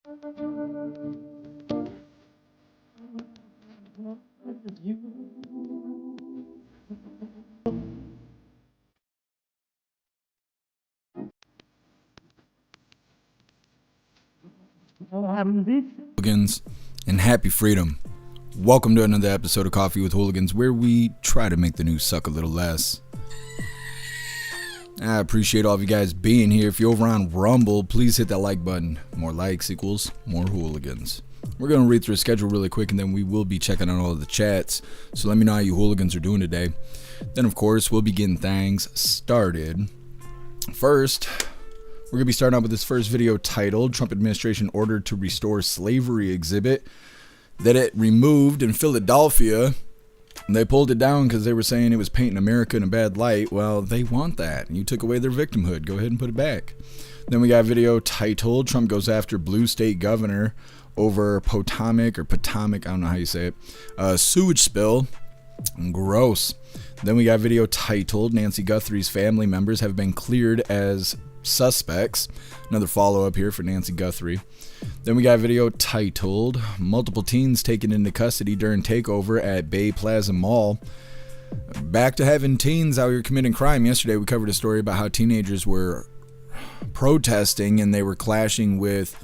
Hooligans and happy freedom. Welcome to another episode of Coffee with Hooligans, where we try to make the news suck a little less. I appreciate all of you guys being here. If you're over on Rumble, please hit that like button. More likes equals more hooligans. We're going to read through a schedule really quick, and then we will be checking on all of the chats. So let me know how you hooligans are doing today. Then, of course, we'll be getting things started. First, we're going to be starting out with this first video titled, Trump Administration Ordered to Restore Slavery Exhibit that it removed in Philadelphia. They pulled it down because they were saying it was painting America in a bad light. Well, they want that. You took away their victimhood. Go ahead and put it back. Then we got a video titled, Trump Goes After Blue State Governor Over Potomac, I don't know how you say it, sewage spill. Gross. Then we got a video titled, Nancy Guthrie's family members have been cleared as suspects. Another follow-up here for Nancy Guthrie. Then we got a video titled, Multiple Teens Taken into Custody During Takeover at Bay Plaza Mall. Back to having teens out here committing crime. Yesterday we covered a story about how teenagers were protesting and they were clashing with,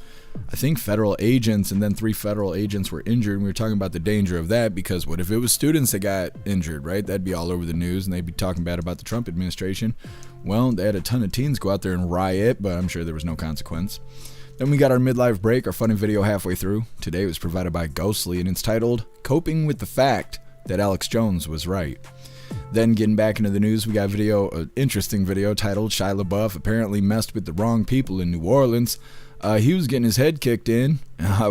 I think, federal agents, and then 3 federal agents were injured. And we were talking about the danger of that, because what if it was students that got injured, right? That'd be all over the news, and they'd be talking bad about the Trump administration. Well, they had a ton of teens go out there and riot, but I'm sure there was no consequence. Then we got our midlife break, our funny video halfway through. Today was provided by Ghostly, and it's titled, Coping with the Fact That Alex Jones Was Right. Then getting back into the news, we got an interesting video titled, Shia LaBeouf Apparently Messed with the Wrong People in New Orleans. He was getting his head kicked in.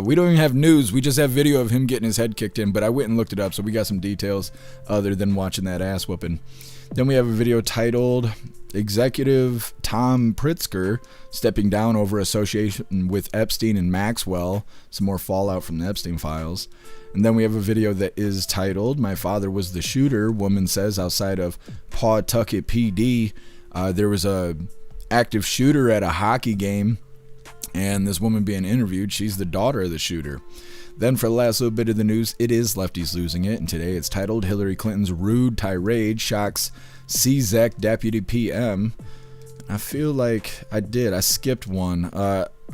We don't even have news. We just have video of him getting his head kicked in, but I went and looked it up, so we got some details other than watching that ass whooping. Then we have a video titled, Executive Tom Pritzker Stepping Down Over Association with Epstein and Maxwell. Some more fallout from the Epstein files. And then we have a video that is titled, My Father Was the Shooter. Woman says outside of Pawtucket PD, there was a active shooter at a hockey game. And this woman being interviewed, she's the daughter of the shooter. Then for the last little bit of the news, it is lefties losing it. And today it's titled, Hillary Clinton's Rude Tirade Shocks CZEC Deputy PM. I feel like I skipped one.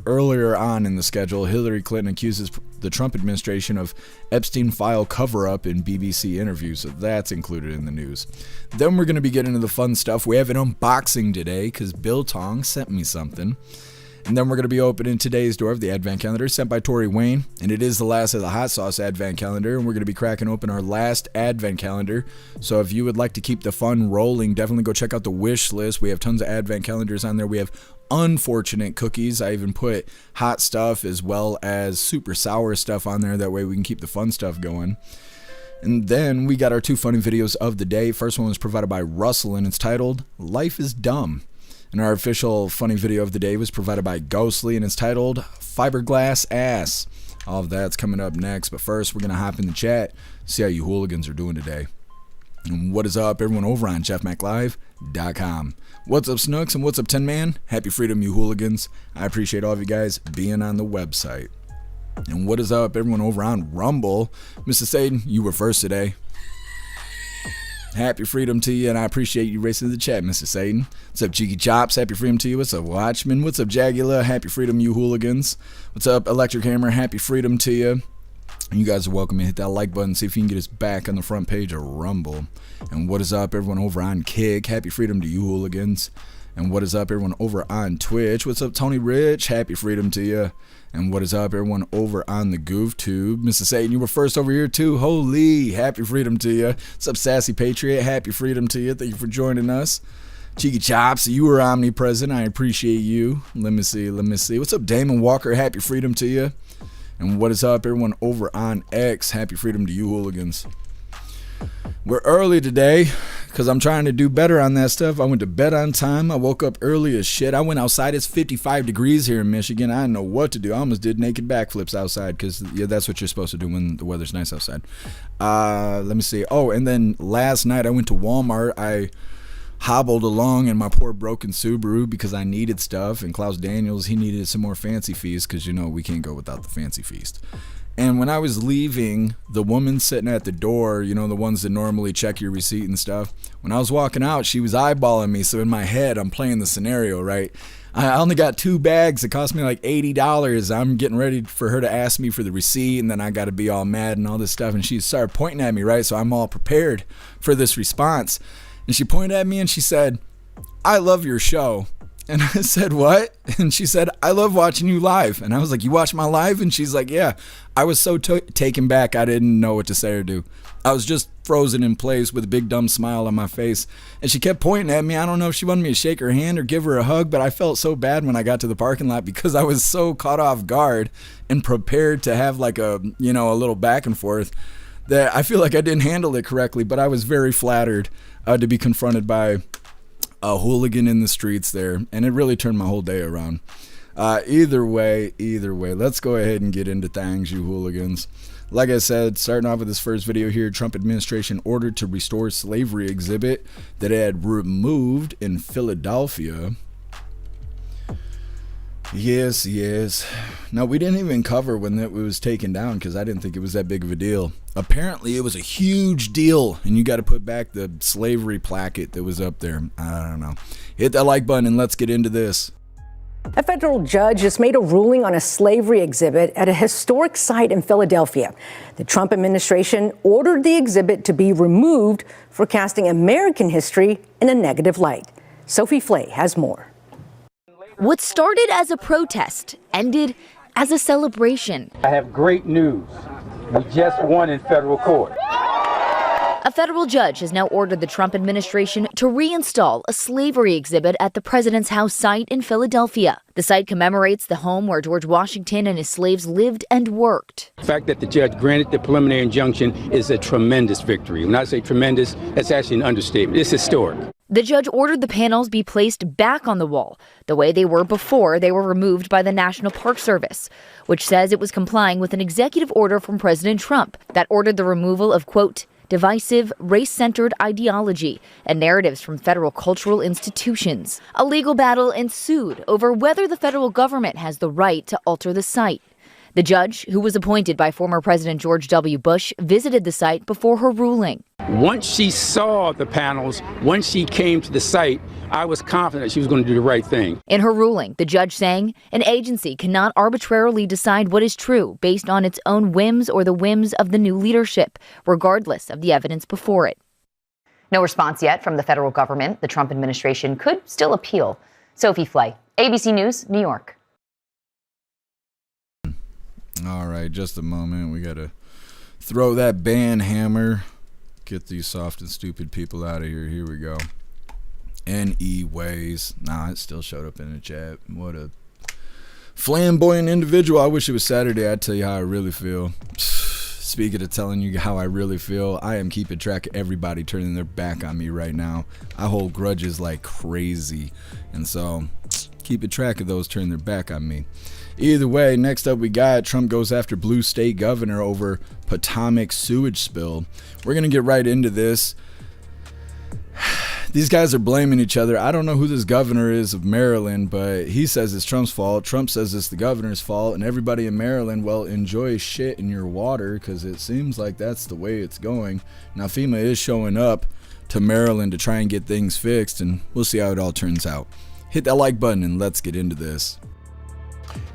Earlier on in the schedule, Hillary Clinton accuses the Trump administration of Epstein file cover-up in BBC interviews. So that's included in the news. Then we're going to be getting into the fun stuff. We have an unboxing today because Bill Tong sent me something. And then we're going to be opening today's door of the Advent Calendar sent by Tori Wayne. And it is the last of the Hot Sauce Advent Calendar. And we're going to be cracking open our last Advent Calendar. So if you would like to keep the fun rolling, definitely go check out the wish list. We have tons of Advent Calendars on there. We have unfortunate cookies. I even put hot stuff as well as super sour stuff on there. That way we can keep the fun stuff going. And then we got our 2 funny videos of the day. First one was provided by Russell, and it's titled, Life is Dumb. And our official funny video of the day was provided by Ghostly, and it's titled, Fiberglass Ass. All of that's coming up next, but first we're going to hop in the chat, see how you hooligans are doing today. And what is up, everyone over on jeffmaclive.com. What's up, Snooks, and what's up, 10 Man? Happy freedom, you hooligans. I appreciate all of you guys being on the website. And what is up, everyone over on Rumble? Mr. Satan, you were first today. Happy freedom to you, and I appreciate you racing the chat, Mr. Satan. What's up, Cheeky Chops? Happy freedom to you. What's up, Watchman? What's up, Jagula? Happy freedom, you hooligans. What's up, Electric Hammer? Happy freedom to you. And you guys are welcome to hit that like button, see if you can get us back on the front page of Rumble. And what is up, everyone over on Kick? Happy freedom to you, hooligans. And what is up, everyone over on Twitch? What's up, Tony Rich? Happy freedom to you. And what is up, everyone over on the Goof Tube? Mr. Satan, you were first over here too. Holy, happy freedom to you. What's up, Sassy Patriot? Happy freedom to you. Thank you for joining us. Cheeky Chops, you were omnipresent. I appreciate you. Let me see. What's up, Damon Walker? Happy freedom to you. And what is up, everyone over on X? Happy freedom to you, hooligans. We're early today because I'm trying to do better on that stuff. I went to bed on time. I woke up early as shit. I went outside. It's 55 degrees here in Michigan. I didn't know what to do. I almost did naked backflips outside because, yeah, that's what you're supposed to do when the weather's nice outside. Let me see. Oh, and then last night I went to Walmart. I hobbled along in my poor broken Subaru because I needed stuff, and Klaus Daniels, he needed some more fancy feast because, you know, we can't go without the fancy feast. And when I was leaving, the woman sitting at the door, you know, the ones that normally check your receipt and stuff, when I was walking out, she was eyeballing me. So in my head, I'm playing the scenario, right? I only got 2 bags. It cost me like $80. I'm getting ready for her to ask me for the receipt, and then I got to be all mad and all this stuff. And she started pointing at me, right? So I'm all prepared for this response. And she pointed at me and she said, "I love your show." And I said, "What?" And she said, "I love watching you live." And I was like, "You watch my live?" And she's like, "Yeah." I was so taken back, I didn't know what to say or do. I was just frozen in place with a big dumb smile on my face. And she kept pointing at me. I don't know if she wanted me to shake her hand or give her a hug, but I felt so bad when I got to the parking lot because I was so caught off guard and prepared to have like a, you know, a little back and forth that I feel like I didn't handle it correctly. But I was very flattered to be confronted by a hooligan in the streets there, and it really turned my whole day around. Either way, let's go ahead and get into things, you hooligans. Like I said, starting off with this first video here, Trump administration ordered to restore slavery exhibit that had removed in Philadelphia. Yes. Now, we didn't even cover when it was taken down because I didn't think it was that big of a deal. Apparently, it was a huge deal, and you got to put back the slavery placket that was up there. I don't know. Hit that like button and let's get into this. A federal judge has made a ruling on a slavery exhibit at a historic site in Philadelphia. The Trump administration ordered the exhibit to be removed for casting American history in a negative light. Sophie Flay has more. What started as a protest ended as a celebration. I have great news. We just won in federal court. A federal judge has now ordered the Trump administration to reinstall a slavery exhibit at the president's house site in Philadelphia. The site commemorates the home where George Washington and his slaves lived and worked. The fact that the judge granted the preliminary injunction is a tremendous victory. When I say tremendous, that's actually an understatement. It's historic. The judge ordered the panels be placed back on the wall, the way they were before they were removed by the National Park Service, which says it was complying with an executive order from President Trump that ordered the removal of, quote, divisive, race-centered ideology and narratives from federal cultural institutions. A legal battle ensued over whether the federal government has the right to alter the site. The judge, who was appointed by former President George W. Bush, visited the site before her ruling. Once she saw the panels, once she came to the site, I was confident she was going to do the right thing. In her ruling, the judge saying an agency cannot arbitrarily decide what is true based on its own whims or the whims of the new leadership, regardless of the evidence before it. No response yet from the federal government. The Trump administration could still appeal. Sophie Flay, ABC News, New York. All right, just a moment. We got to throw that ban hammer. Get these soft and stupid people out of here. Here we go. Anyways. Nah, it still showed up in the chat. What a flamboyant individual. I wish it was Saturday. I'd tell you how I really feel. Speaking of telling you how I really feel, I am keeping track of everybody turning their back on me right now. I hold grudges like crazy. And so, keeping track of those turning their back on me. Either way, next up we got Trump goes after blue state governor over Potomac sewage spill. We're going to get right into this. These guys are blaming each other. I don't know who this governor is of Maryland, but he says it's Trump's fault. Trump says it's the governor's fault. And everybody in Maryland, well, enjoy shit in your water because it seems like that's the way it's going. Now, FEMA is showing up to Maryland to try and get things fixed, and we'll see how it all turns out. Hit that like button and let's get into this.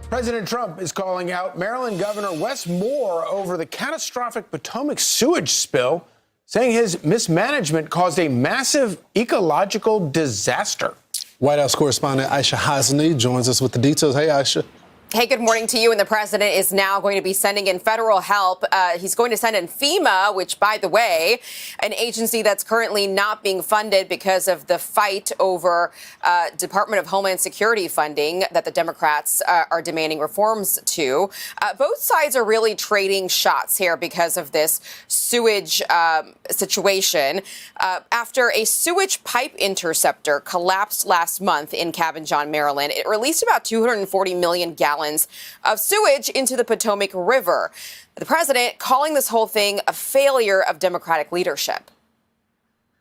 President Trump is calling out Maryland Governor Wes Moore over the catastrophic Potomac sewage spill, saying his mismanagement caused a massive ecological disaster. White House correspondent Aisha Hasni joins us with the details. Hey, Aisha. Hey, good morning to you. And the president is now going to be sending in federal help. He's going to send in FEMA, which, by the way, an agency that's currently not being funded because of the fight over Department of Homeland Security funding that the Democrats are demanding reforms to. Both sides are really trading shots here because of this sewage situation. After a sewage pipe interceptor collapsed last month in Cabin John, Maryland, it released about 240 million gallons of sewage into the Potomac River. The president calling this whole thing a failure of Democratic leadership.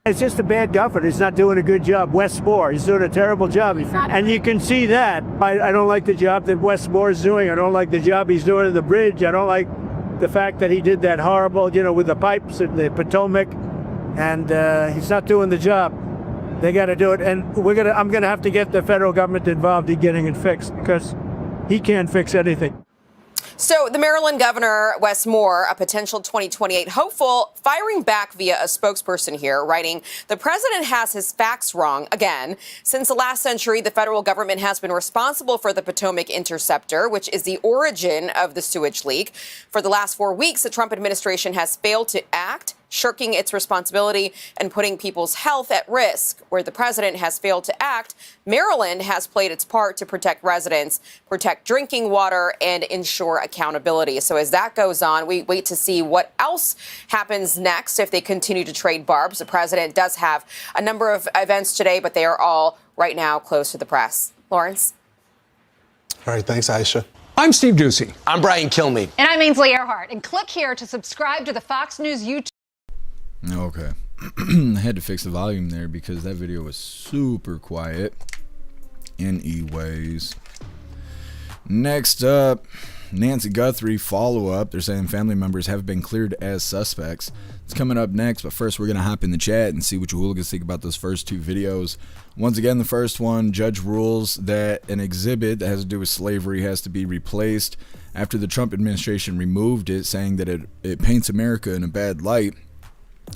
It's just a bad governor. He's not doing a good job. Wes Moore, he's doing a terrible job. And you can see that. I don't like the job that Wes Moore is doing. I don't like the job he's doing at the bridge. I don't like the fact that he did that horrible, with the pipes in the Potomac. And he's not doing the job. They got to do it. And I'm going to have to get the federal government involved in getting it fixed because he can't fix anything. So the Maryland governor, Wes Moore, a potential 2028 hopeful, firing back via a spokesperson here, writing, "The president has his facts wrong again. Since the last century, the federal government has been responsible for the Potomac interceptor, which is the origin of the sewage leak. For the last 4 weeks, the Trump administration has failed to act, shirking its responsibility and putting people's health at risk. Where the president has failed to act, Maryland has played its part to protect residents, protect drinking water, and ensure accountability." So as that goes on, we wait to see what else happens next if they continue to trade barbs. The president does have a number of events today, but they are all right now closed to the press. Lawrence? All right, thanks, Aisha. I'm Steve Ducey. I'm Brian Kilmeade. And I'm Ainsley Earhart. And click here to subscribe to the Fox News YouTube. Okay. I had to fix the volume there because that video was super quiet. Anyways. Next up, Nancy Guthrie follow-up. They're saying family members have been cleared as suspects. It's coming up next, but first we're going to hop in the chat and see what you hooligans think about those first two videos. Once again, the first one, judge rules that an exhibit that has to do with slavery has to be replaced after the Trump administration removed it, saying that it paints America in a bad light.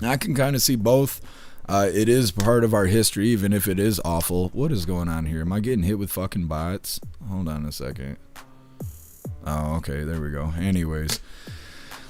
I can kind of see both. It is part of our history, even if it is awful. What is going on here? Am I getting hit with fucking bots? Hold on a second. Oh, okay, there we go. Anyways,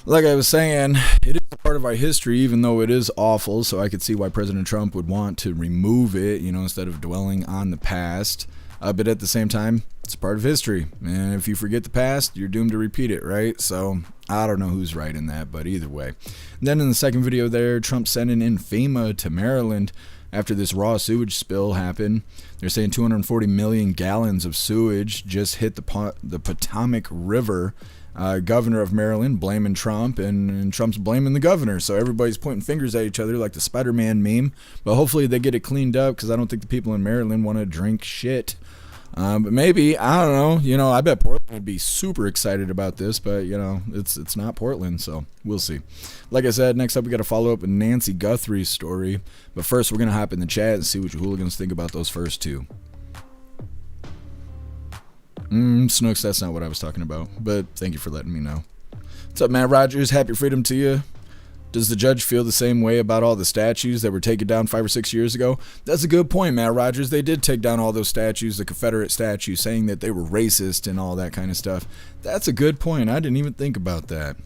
like I was saying, it is part of our history, even though it is awful. So I could see why President Trump would want to remove it, instead of dwelling on the past. But at the same time, it's part of history. And if you forget the past, you're doomed to repeat it, right? So I don't know who's right in that, but either way. And then in the second video there, Trump sending in FEMA to Maryland after this raw sewage spill happened. They're saying 240 million gallons of sewage just hit the Potomac River. Governor of Maryland blaming Trump, and Trump's blaming the governor. So everybody's pointing fingers at each other like the Spider-Man meme. But hopefully they get it cleaned up because I don't think the people in Maryland want to drink shit. But maybe, I don't know. I bet Portland would be super excited about this, but it's not Portland, so we'll see. Like I said, next up we got to follow up with Nancy Guthrie's story. But first we're gonna hop in the chat and see what you hooligans think about those first two. Snooks, that's not what I was talking about, but thank you for letting me know. What's up, Matt Rogers? Happy freedom to you. Does the judge feel the same way about all the statues that were taken down 5 or 6 years ago? That's a good point, Matt Rogers. They did take down all those statues, the Confederate statues, saying that they were racist and all that kind of stuff. That's a good point. I didn't even think about that.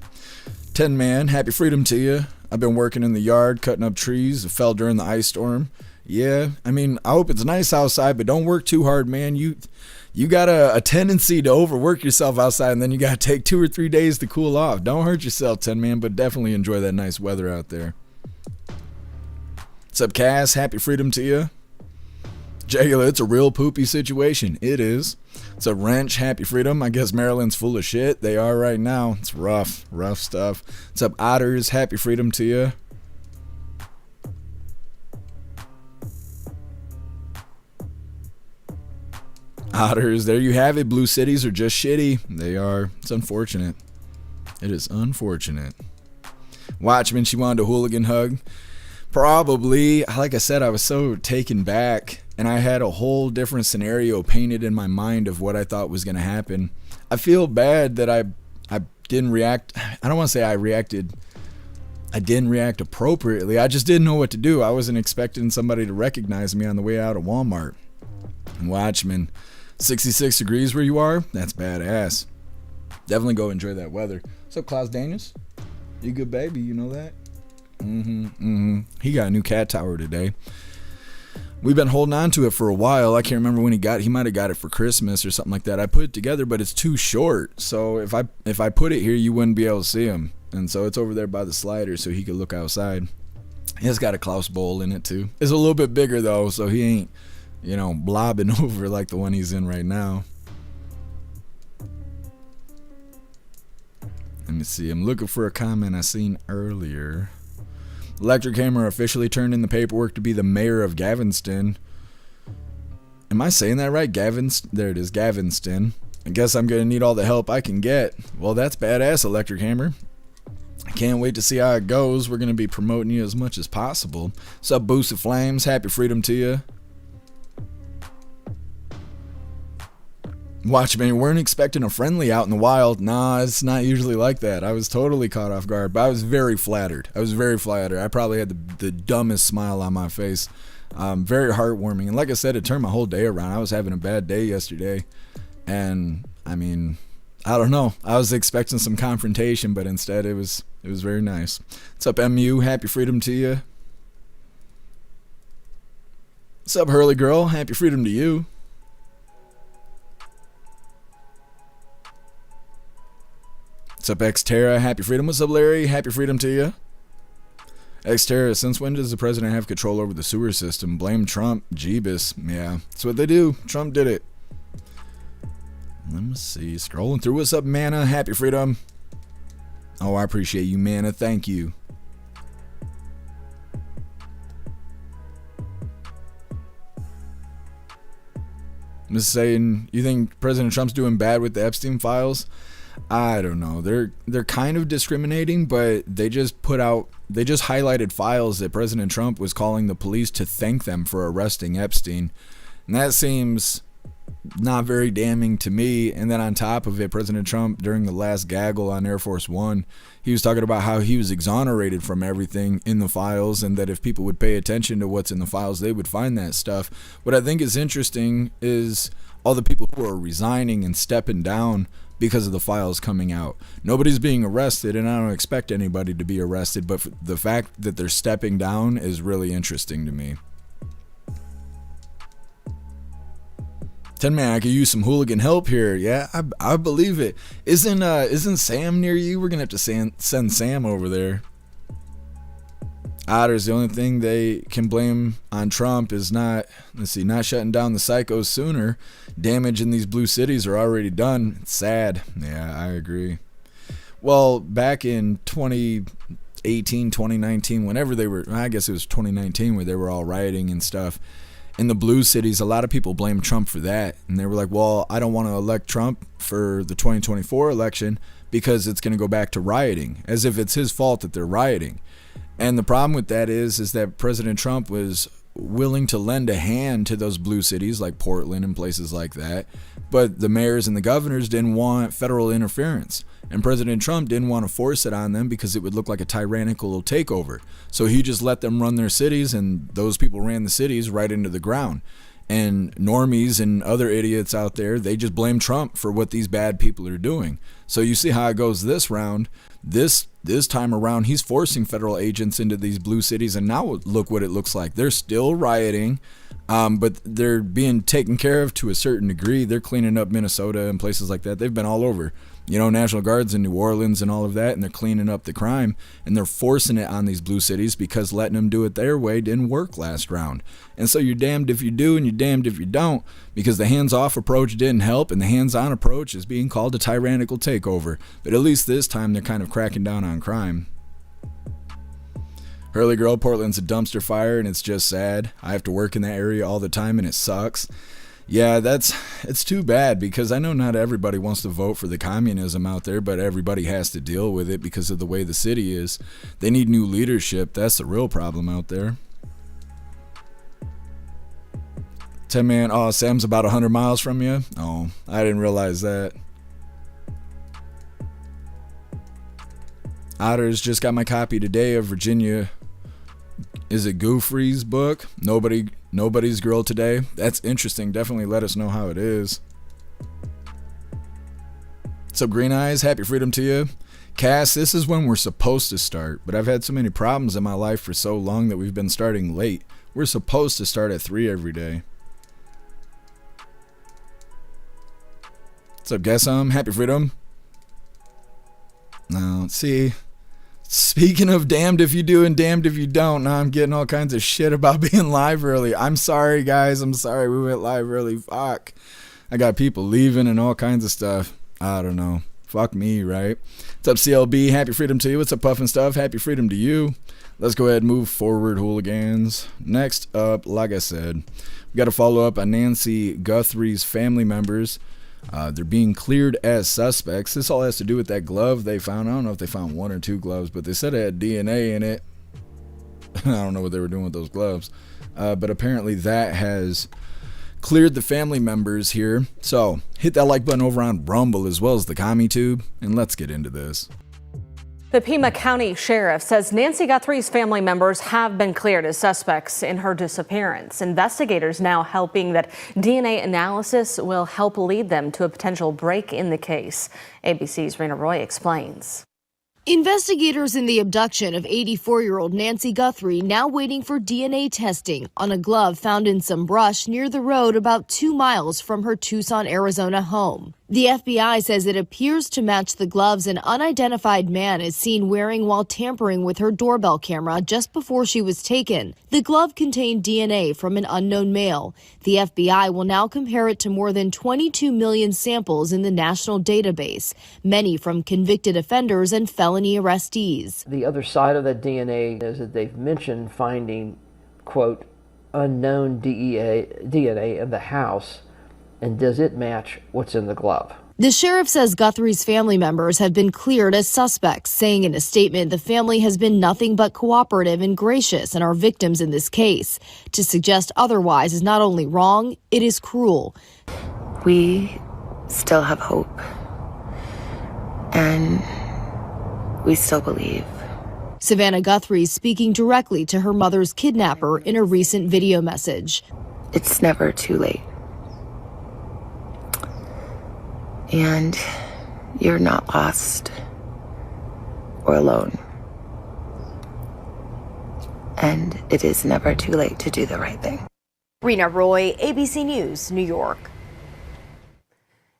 10 Man, happy freedom to you. I've been working in the yard, cutting up trees. It fell during the ice storm. Yeah, I hope it's nice outside, but don't work too hard, man. You got a tendency to overwork yourself outside, and then you got to take 2 or 3 days to cool off. Don't hurt yourself, 10 Man, but definitely enjoy that nice weather out there. What's up, Cass? Happy freedom to you. Jagula, it's a real poopy situation. It is. It's a wrench. Happy freedom. I guess Maryland's full of shit. They are right now. It's rough stuff. What's up, Otters? Happy freedom to you. Otters, there you have it. Blue cities are just shitty. They are. It's unfortunate. It is unfortunate. Watchman, she wanted a hooligan hug. Probably. Like I said, I was so taken back, and I had a whole different scenario painted in my mind of what I thought was going to happen. I feel bad that I didn't react. I don't want to say I reacted. I didn't react appropriately. I just didn't know what to do. I wasn't expecting somebody to recognize me on the way out of Walmart. Watchman, 66 degrees where you are? That's badass. Definitely go enjoy that weather. What's up, Klaus Daniels? You good, baby? You know that? He got a new cat tower today. We've been holding on to it for a while. I can't remember when he might have got it for Christmas or something like that. I put it together, but it's too short. So if I put it here, you wouldn't be able to see him. And so it's over there by the slider so he could look outside. It's got a Klaus bowl in it too. It's a little bit bigger though, so he ain't, blobbing over like the one he's in right now. Let me see. I'm looking for a comment I seen earlier. Electric Hammer officially turned in the paperwork to be the mayor of Galveston. Am I saying that right? There it is, Galveston. I guess I'm going to need all the help I can get. Well, that's badass, Electric Hammer. I can't wait to see how it goes. We're going to be promoting you as much as possible. What's up, Boosted Flames? Happy freedom to you. Watchmen, weren't expecting a friendly out in the wild. Nah, it's not usually like that. I was totally caught off guard, but I was very flattered. I probably had the dumbest smile on my face. Very heartwarming. And like I said, it turned my whole day around. I was having a bad day yesterday. And, I mean, I don't know. I was expecting some confrontation, but instead it was very nice. What's up, MU? Happy freedom to you. What's up, Hurley Girl? Happy freedom to you. What's up, Xterra? Happy freedom. What's up, Larry? Happy freedom to you. Xterra, since when does the president have control over the sewer system? Blame Trump. Jeebus. Yeah, that's what they do. Trump did it. Let me see. Scrolling through. What's up, Mana? Happy freedom. Oh, I appreciate you, Mana. Thank you. I'm just saying, you think President Trump's doing bad with the Epstein files? I don't know. They're kind of discriminating, but they just highlighted files that President Trump was calling the police to thank them for arresting Epstein. And that seems not very damning to me. And then on top of it, President Trump, during the last gaggle on Air Force One, he was talking about how he was exonerated from everything in the files, and that if people would pay attention to what's in the files, they would find that stuff. What I think is interesting is all the people who are resigning and stepping down because of the files coming out. Nobody's being arrested, and I don't expect anybody to be arrested, but the fact that they're stepping down is really interesting to me. 10 man, I could use some hooligan help here. Yeah, I believe it. Isn't Sam near you? We're gonna have to send Sam over there. Otters, the only thing they can blame on Trump is not shutting down the psychos sooner. Damage in these blue cities are already done. It's sad. Yeah, I agree. Well, back in 2018, 2019, whenever they were, I guess it was 2019 where they were all rioting and stuff, in the blue cities, a lot of people blamed Trump for that. And they were like, well, I don't want to elect Trump for the 2024 election because it's going to go back to rioting, as if it's his fault that they're rioting. And the problem with that is that President Trump was willing to lend a hand to those blue cities like Portland and places like that, but the mayors and the governors didn't want federal interference, and President Trump didn't want to force it on them because it would look like a tyrannical takeover. So he just let them run their cities, and those people ran the cities right into the ground. And normies and other idiots out there, they just blame Trump for what these bad people are doing. So you see how it goes this round. This time around, he's forcing federal agents into these blue cities, and now look what it looks like. They're still rioting, but they're being taken care of to a certain degree. They're cleaning up Minnesota and places like that. They've been all over, National Guards in New Orleans and all of that, and they're cleaning up the crime, and they're forcing it on these blue cities because letting them do it their way didn't work last round. And so you're damned if you do and you're damned if you don't, because the hands-off approach didn't help, and the hands-on approach is being called a tyrannical takeover. But at least this time they're kind of cracking down on crime. Hurley Girl, Portland's a dumpster fire, and it's just sad. I have to work in that area all the time, and it sucks. Yeah, it's too bad, because I know not everybody wants to vote for the communism out there, but everybody has to deal with it because of the way the city is. They need new leadership. That's the real problem out there. 10 man, oh, Sam's about 100 miles from you? Oh, I didn't realize that. Otters, just got my copy today of Virginia. Is it Guthrie's book? Nobody's Girl Today. That's interesting. Definitely let us know how it is. What's up, Green Eyes? Happy freedom to you. Cass, this is when we're supposed to start, but I've had so many problems in my life for so long that we've been starting late. We're supposed to start at 3 every day. What's up, Guessum? Happy freedom. Now, let's see. Speaking of damned if you do and damned if you don't, now I'm getting all kinds of shit about being live early. I'm sorry, guys. I'm sorry we went live early. Fuck. I got people leaving and all kinds of stuff. I don't know. Fuck me, right? What's up, CLB? Happy freedom to you. What's up, Puff and Stuff? Happy freedom to you. Let's go ahead and move forward, hooligans. Next up, like I said, we got to follow up on Nancy Guthrie's family members. They're being cleared as suspects. This all has to do with that glove they found. I don't know if they found 1 or 2 gloves, but they said it had DNA in it. I don't know what they were doing with those gloves. But apparently that has cleared the family members here. So hit that like button over on Rumble as well as the CommuTube, and let's get into this. The Potomac County Sheriff says Nancy Guthrie's family members have been cleared as suspects in her disappearance. Investigators now hoping that DNA analysis will help lead them to a potential break in the case. ABC's Rena Roy explains. Investigators in the abduction of 84-year-old Nancy Guthrie now waiting for DNA testing on a glove found in some brush near the road about 2 miles from her Tucson, Arizona home. The FBI says it appears to match the gloves an unidentified man is seen wearing while tampering with her doorbell camera just before she was taken. The glove contained DNA from an unknown male. The FBI will now compare it to more than 22 million samples in the national database, many from convicted offenders and felony arrestees. The other side of that DNA is that they've mentioned finding, quote, unknown DNA in the house. And does it match what's in the glove? The sheriff says Guthrie's family members have been cleared as suspects, saying in a statement the family has been nothing but cooperative and gracious and are victims in this case. To suggest otherwise is not only wrong, it is cruel. We still have hope. And we still believe. Savannah Guthrie speaking directly to her mother's kidnapper in a recent video message. It's never too late. And you're not lost or alone. And it is never too late to do the right thing. Rena Roy, ABC News, New York.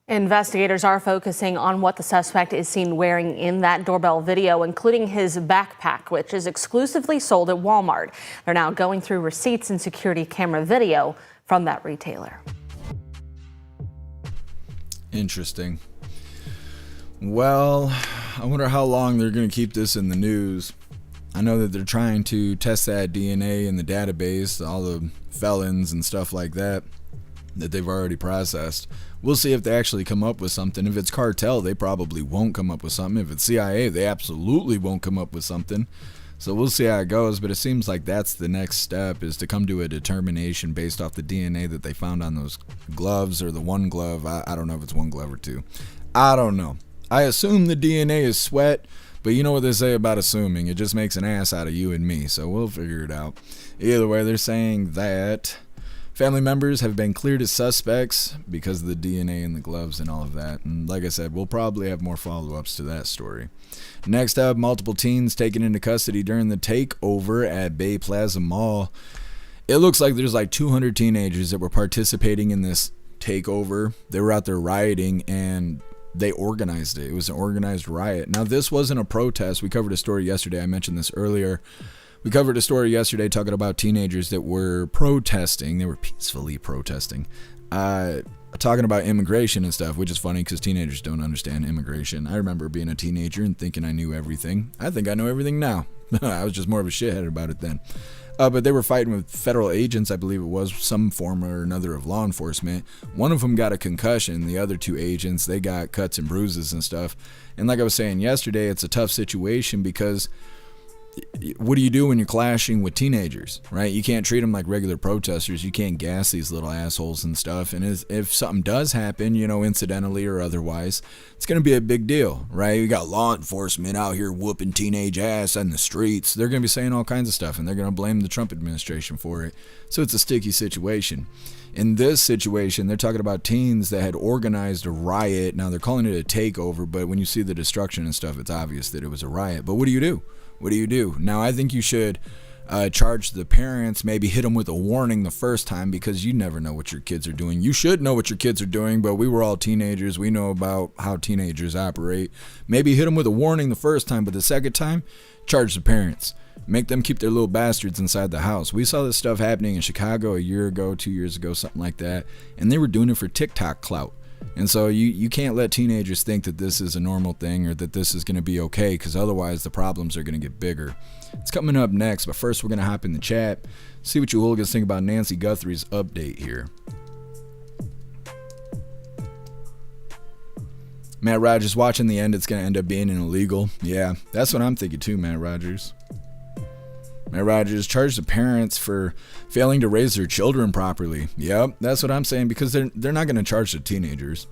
Investigators are focusing on what the suspect is seen wearing in that doorbell video, including his backpack, which is exclusively sold at Walmart. They're now going through receipts and security camera video from that retailer. Interesting. Well, I wonder how long they're going to keep this in the news. I know that they're trying to test that DNA in the database, all the felons and stuff like that they've already processed. We'll see if they actually come up with something. If it's cartel, they probably won't come up with something. If it's CIA, they absolutely won't come up with something. So we'll see how it goes, but it seems like that's the next step, is to come to a determination based off the DNA that they found on those gloves, or the one glove. I don't know if it's 1 glove or 2. I don't know. I assume the DNA is sweat, but you know what they say about assuming. It just makes an ass out of you and me, so we'll figure it out. Either way, they're saying that family members have been cleared as suspects because of the DNA in the gloves and all of that. And like I said, we'll probably have more follow-ups to that story. Next up, multiple teens taken into custody during the takeover at Bay Plaza Mall. It looks like there's like 200 teenagers that were participating in this takeover. They were out there rioting, and they organized it. It was an organized riot. Now, this wasn't a protest. We covered a story yesterday. I mentioned this earlier. We covered a story yesterday talking about teenagers that were protesting. They were peacefully protesting. Talking about immigration and stuff, which is funny because teenagers don't understand immigration. I remember being a teenager and thinking I knew everything. I think I know everything now. I was just more of a shithead about it then. But they were fighting with federal agents, I believe it was, some form or another of law enforcement. One of them got a concussion. The other 2 agents, they got cuts and bruises and stuff. And like I was saying yesterday, it's a tough situation because what do you do when you're clashing with teenagers, right? You can't treat them like regular protesters. You can't gas these little assholes and stuff. And if something does happen, you know, incidentally or otherwise, it's going to be a big deal, right? You got law enforcement out here whooping teenage ass on the streets. They're going to be saying all kinds of stuff, and they're going to blame the Trump administration for it. So it's a sticky situation. In this situation, they're talking about teens that had organized a riot. Now, they're calling it a takeover, but when you see the destruction and stuff, it's obvious that it was a riot. But what do you do? What do you do? Now, I think you should charge the parents, maybe hit them with a warning the first time, because you never know what your kids are doing. You should know what your kids are doing, but we were all teenagers. We know about how teenagers operate. Maybe hit them with a warning the first time, but the second time, charge the parents. Make them keep their little bastards inside the house. We saw this stuff happening in Chicago a year ago, 2 years ago, something like that, and they were doing it for TikTok clout. And so you can't let teenagers think that this is a normal thing or that this is going to be okay, because otherwise the problems are going to get bigger. It's coming up next, but first we're going to hop in the chat, see what you hooligans think about Nancy Guthrie's update here. Matt Rogers, watching the end, it's going to end up being an illegal. Yeah, that's what I'm thinking too, Matt Rogers. Matt Rogers charged the parents for failing to raise their children properly. Yep, that's what I'm saying, because they're not going to charge the teenagers.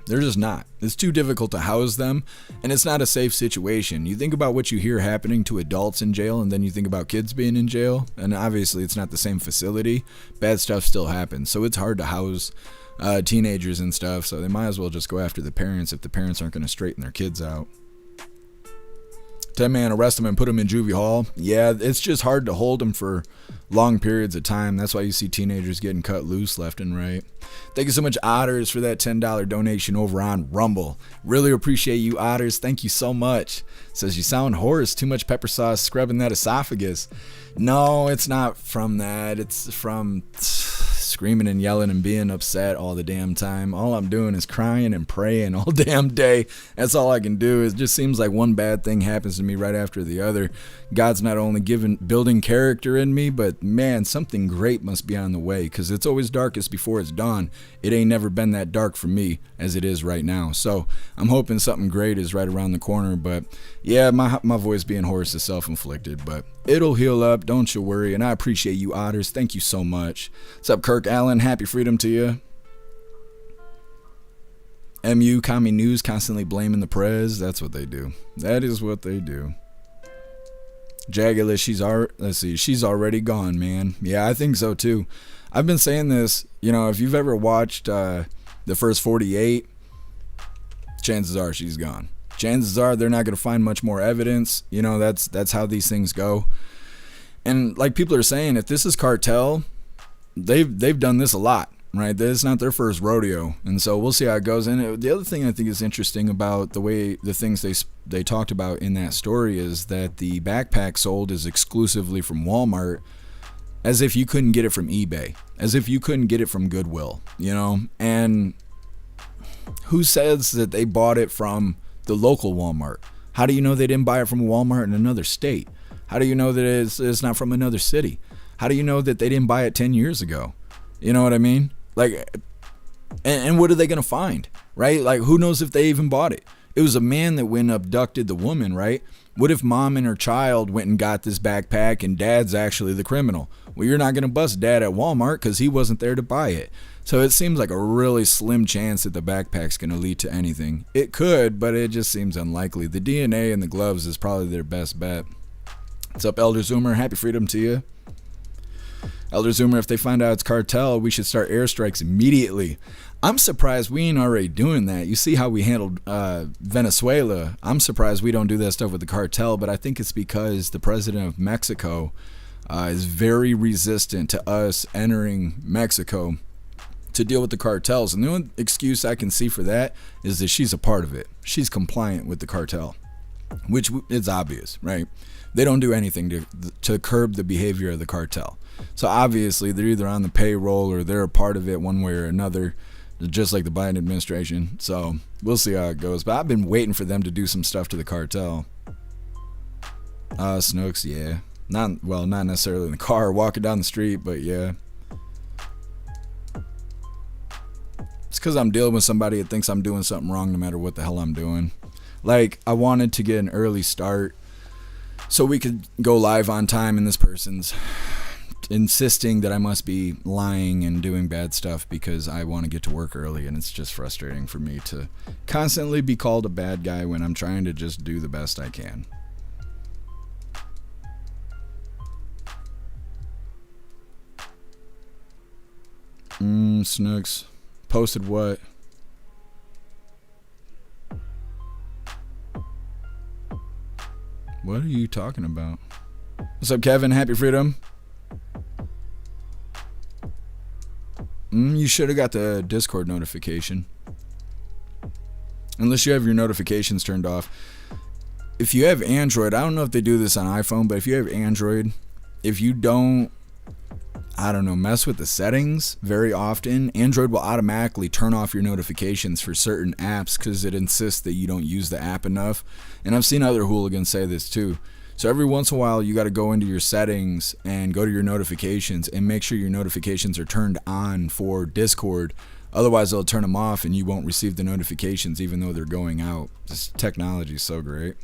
They're just not. It's too difficult to house them, and it's not a safe situation. You think about what you hear happening to adults in jail, and then you think about kids being in jail, and obviously it's not the same facility. Bad stuff still happens, so it's hard to house teenagers and stuff, so they might as well just go after the parents if the parents aren't going to straighten their kids out. 10-man, arrest them and put them in juvie hall. Yeah, it's just hard to hold them for long periods of time. That's why you see teenagers getting cut loose left and right. Thank you so much, Otters, for that $10 donation over on Rumble. Really appreciate you, Otters. Thank you so much. Says you sound hoarse. Too much pepper sauce scrubbing that esophagus. No, it's not from that. It's from screaming and yelling and being upset all the damn time. All I'm doing is crying and praying all damn day. That's all I can do. It just seems like one bad thing happens to me right after the other. God's not only building character in me, but man, something great must be on the way, because it's always darkest before it's dawn. It ain't never been that dark for me as it is right now. So I'm hoping something great is right around the corner. But yeah, my voice being hoarse is self-inflicted, but it'll heal up. Don't you worry. And I appreciate you, Otters. Thank you so much. What's up, Kirk Allen? Happy freedom to you. MU Commie News constantly blaming the prez. That's what they do. That is what they do. Jaggedless, she's already gone, man. Yeah, I think so too. I've been saying this, if you've ever watched the first 48, chances are she's gone. Chances are they're not going to find much more evidence. That's how these things go. And like people are saying, if this is cartel, they've done this a lot, right? It's not their first rodeo, and so we'll see how it goes. And the other thing I think is interesting about the things they talked about in that story is that the backpack sold is exclusively from Walmart, as if you couldn't get it from eBay, as if you couldn't get it from Goodwill, and who says that they bought it from the local Walmart? How do you know they didn't buy it from a Walmart in another state? How do you know that it's not from another city? How do you know that they didn't buy it 10 years ago? You know what I mean? Like, and what are they going to find, right? Like, who knows if they even bought it? It was a man that went and abducted the woman, right? What if mom and her child went and got this backpack and dad's actually the criminal? Well, you're not going to bust dad at Walmart because he wasn't there to buy it. So it seems like a really slim chance that the backpack's going to lead to anything. It could, but it just seems unlikely. The DNA in the gloves is probably their best bet. What's up, Elder Zoomer? Happy freedom to you. Elder Zoomer, if they find out it's cartel, we should start airstrikes immediately. I'm surprised we ain't already doing that. You see how we handled Venezuela. I'm surprised we don't do that stuff with the cartel, but I think it's because the president of Mexico is very resistant to us entering Mexico to deal with the cartels. And the only excuse I can see for that is that she's a part of it. She's compliant with the cartel, which is obvious, right? They don't do anything to curb the behavior of the cartel. So obviously they're either on the payroll or they're a part of it one way or another, just like the Biden administration. So we'll see how it goes. But I've been waiting for them to do some stuff to the cartel. Snooks, yeah. Not necessarily in the car, walking down the street, but yeah. It's because I'm dealing with somebody that thinks I'm doing something wrong no matter what the hell I'm doing. Like, I wanted to get an early start so we could go live on time, and this person's insisting that I must be lying and doing bad stuff because I want to get to work early, and it's just frustrating for me to constantly be called a bad guy when I'm trying to just do the best I can. Snooks. Posted what? What are you talking about? What's up, Kevin? Happy freedom. You should have got the Discord notification. Unless you have your notifications turned off. If you have Android, I don't know if they do this on iPhone, but if you have Android, if you don't I don't know, mess with the settings very often. Android will automatically turn off your notifications for certain apps because it insists that you don't use the app enough. And I've seen other hooligans say this too. So every once in a while, you got to go into your settings and go to your notifications and make sure your notifications are turned on for Discord. Otherwise, they'll turn them off and you won't receive the notifications even though they're going out. This technology is so great.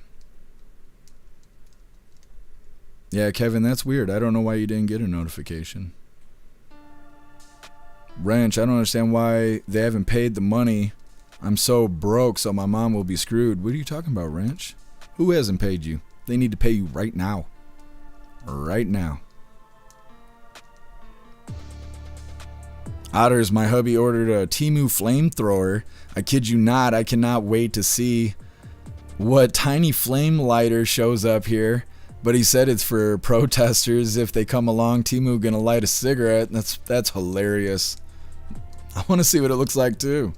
Yeah, Kevin, that's weird. I don't know why you didn't get a notification. Wrench, I don't understand why they haven't paid the money. I'm so broke, so my mom will be screwed. What are you talking about, Wrench? Who hasn't paid you? They need to pay you right now. Right now. Otters, my hubby ordered a Temu flamethrower. I kid you not, I cannot wait to see what tiny flame lighter shows up here. But he said it's for protesters. If they come along, Temu gonna light a cigarette. That's hilarious. I want to see what it looks like too.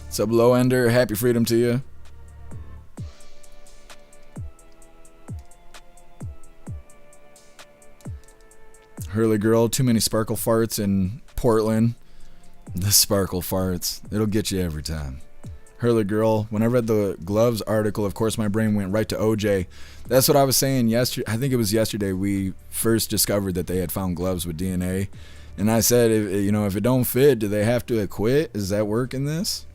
Sub Low Ender, happy freedom to you. Hurley Girl, too many sparkle farts in Portland. The sparkle farts, it'll get you every time. Hurley Girl, when I read the gloves article, of course my brain went right to OJ. That's what I was saying yesterday. I think it was yesterday we first discovered that they had found gloves with DNA. And I said, if it don't fit, do they have to acquit? Does that work in this?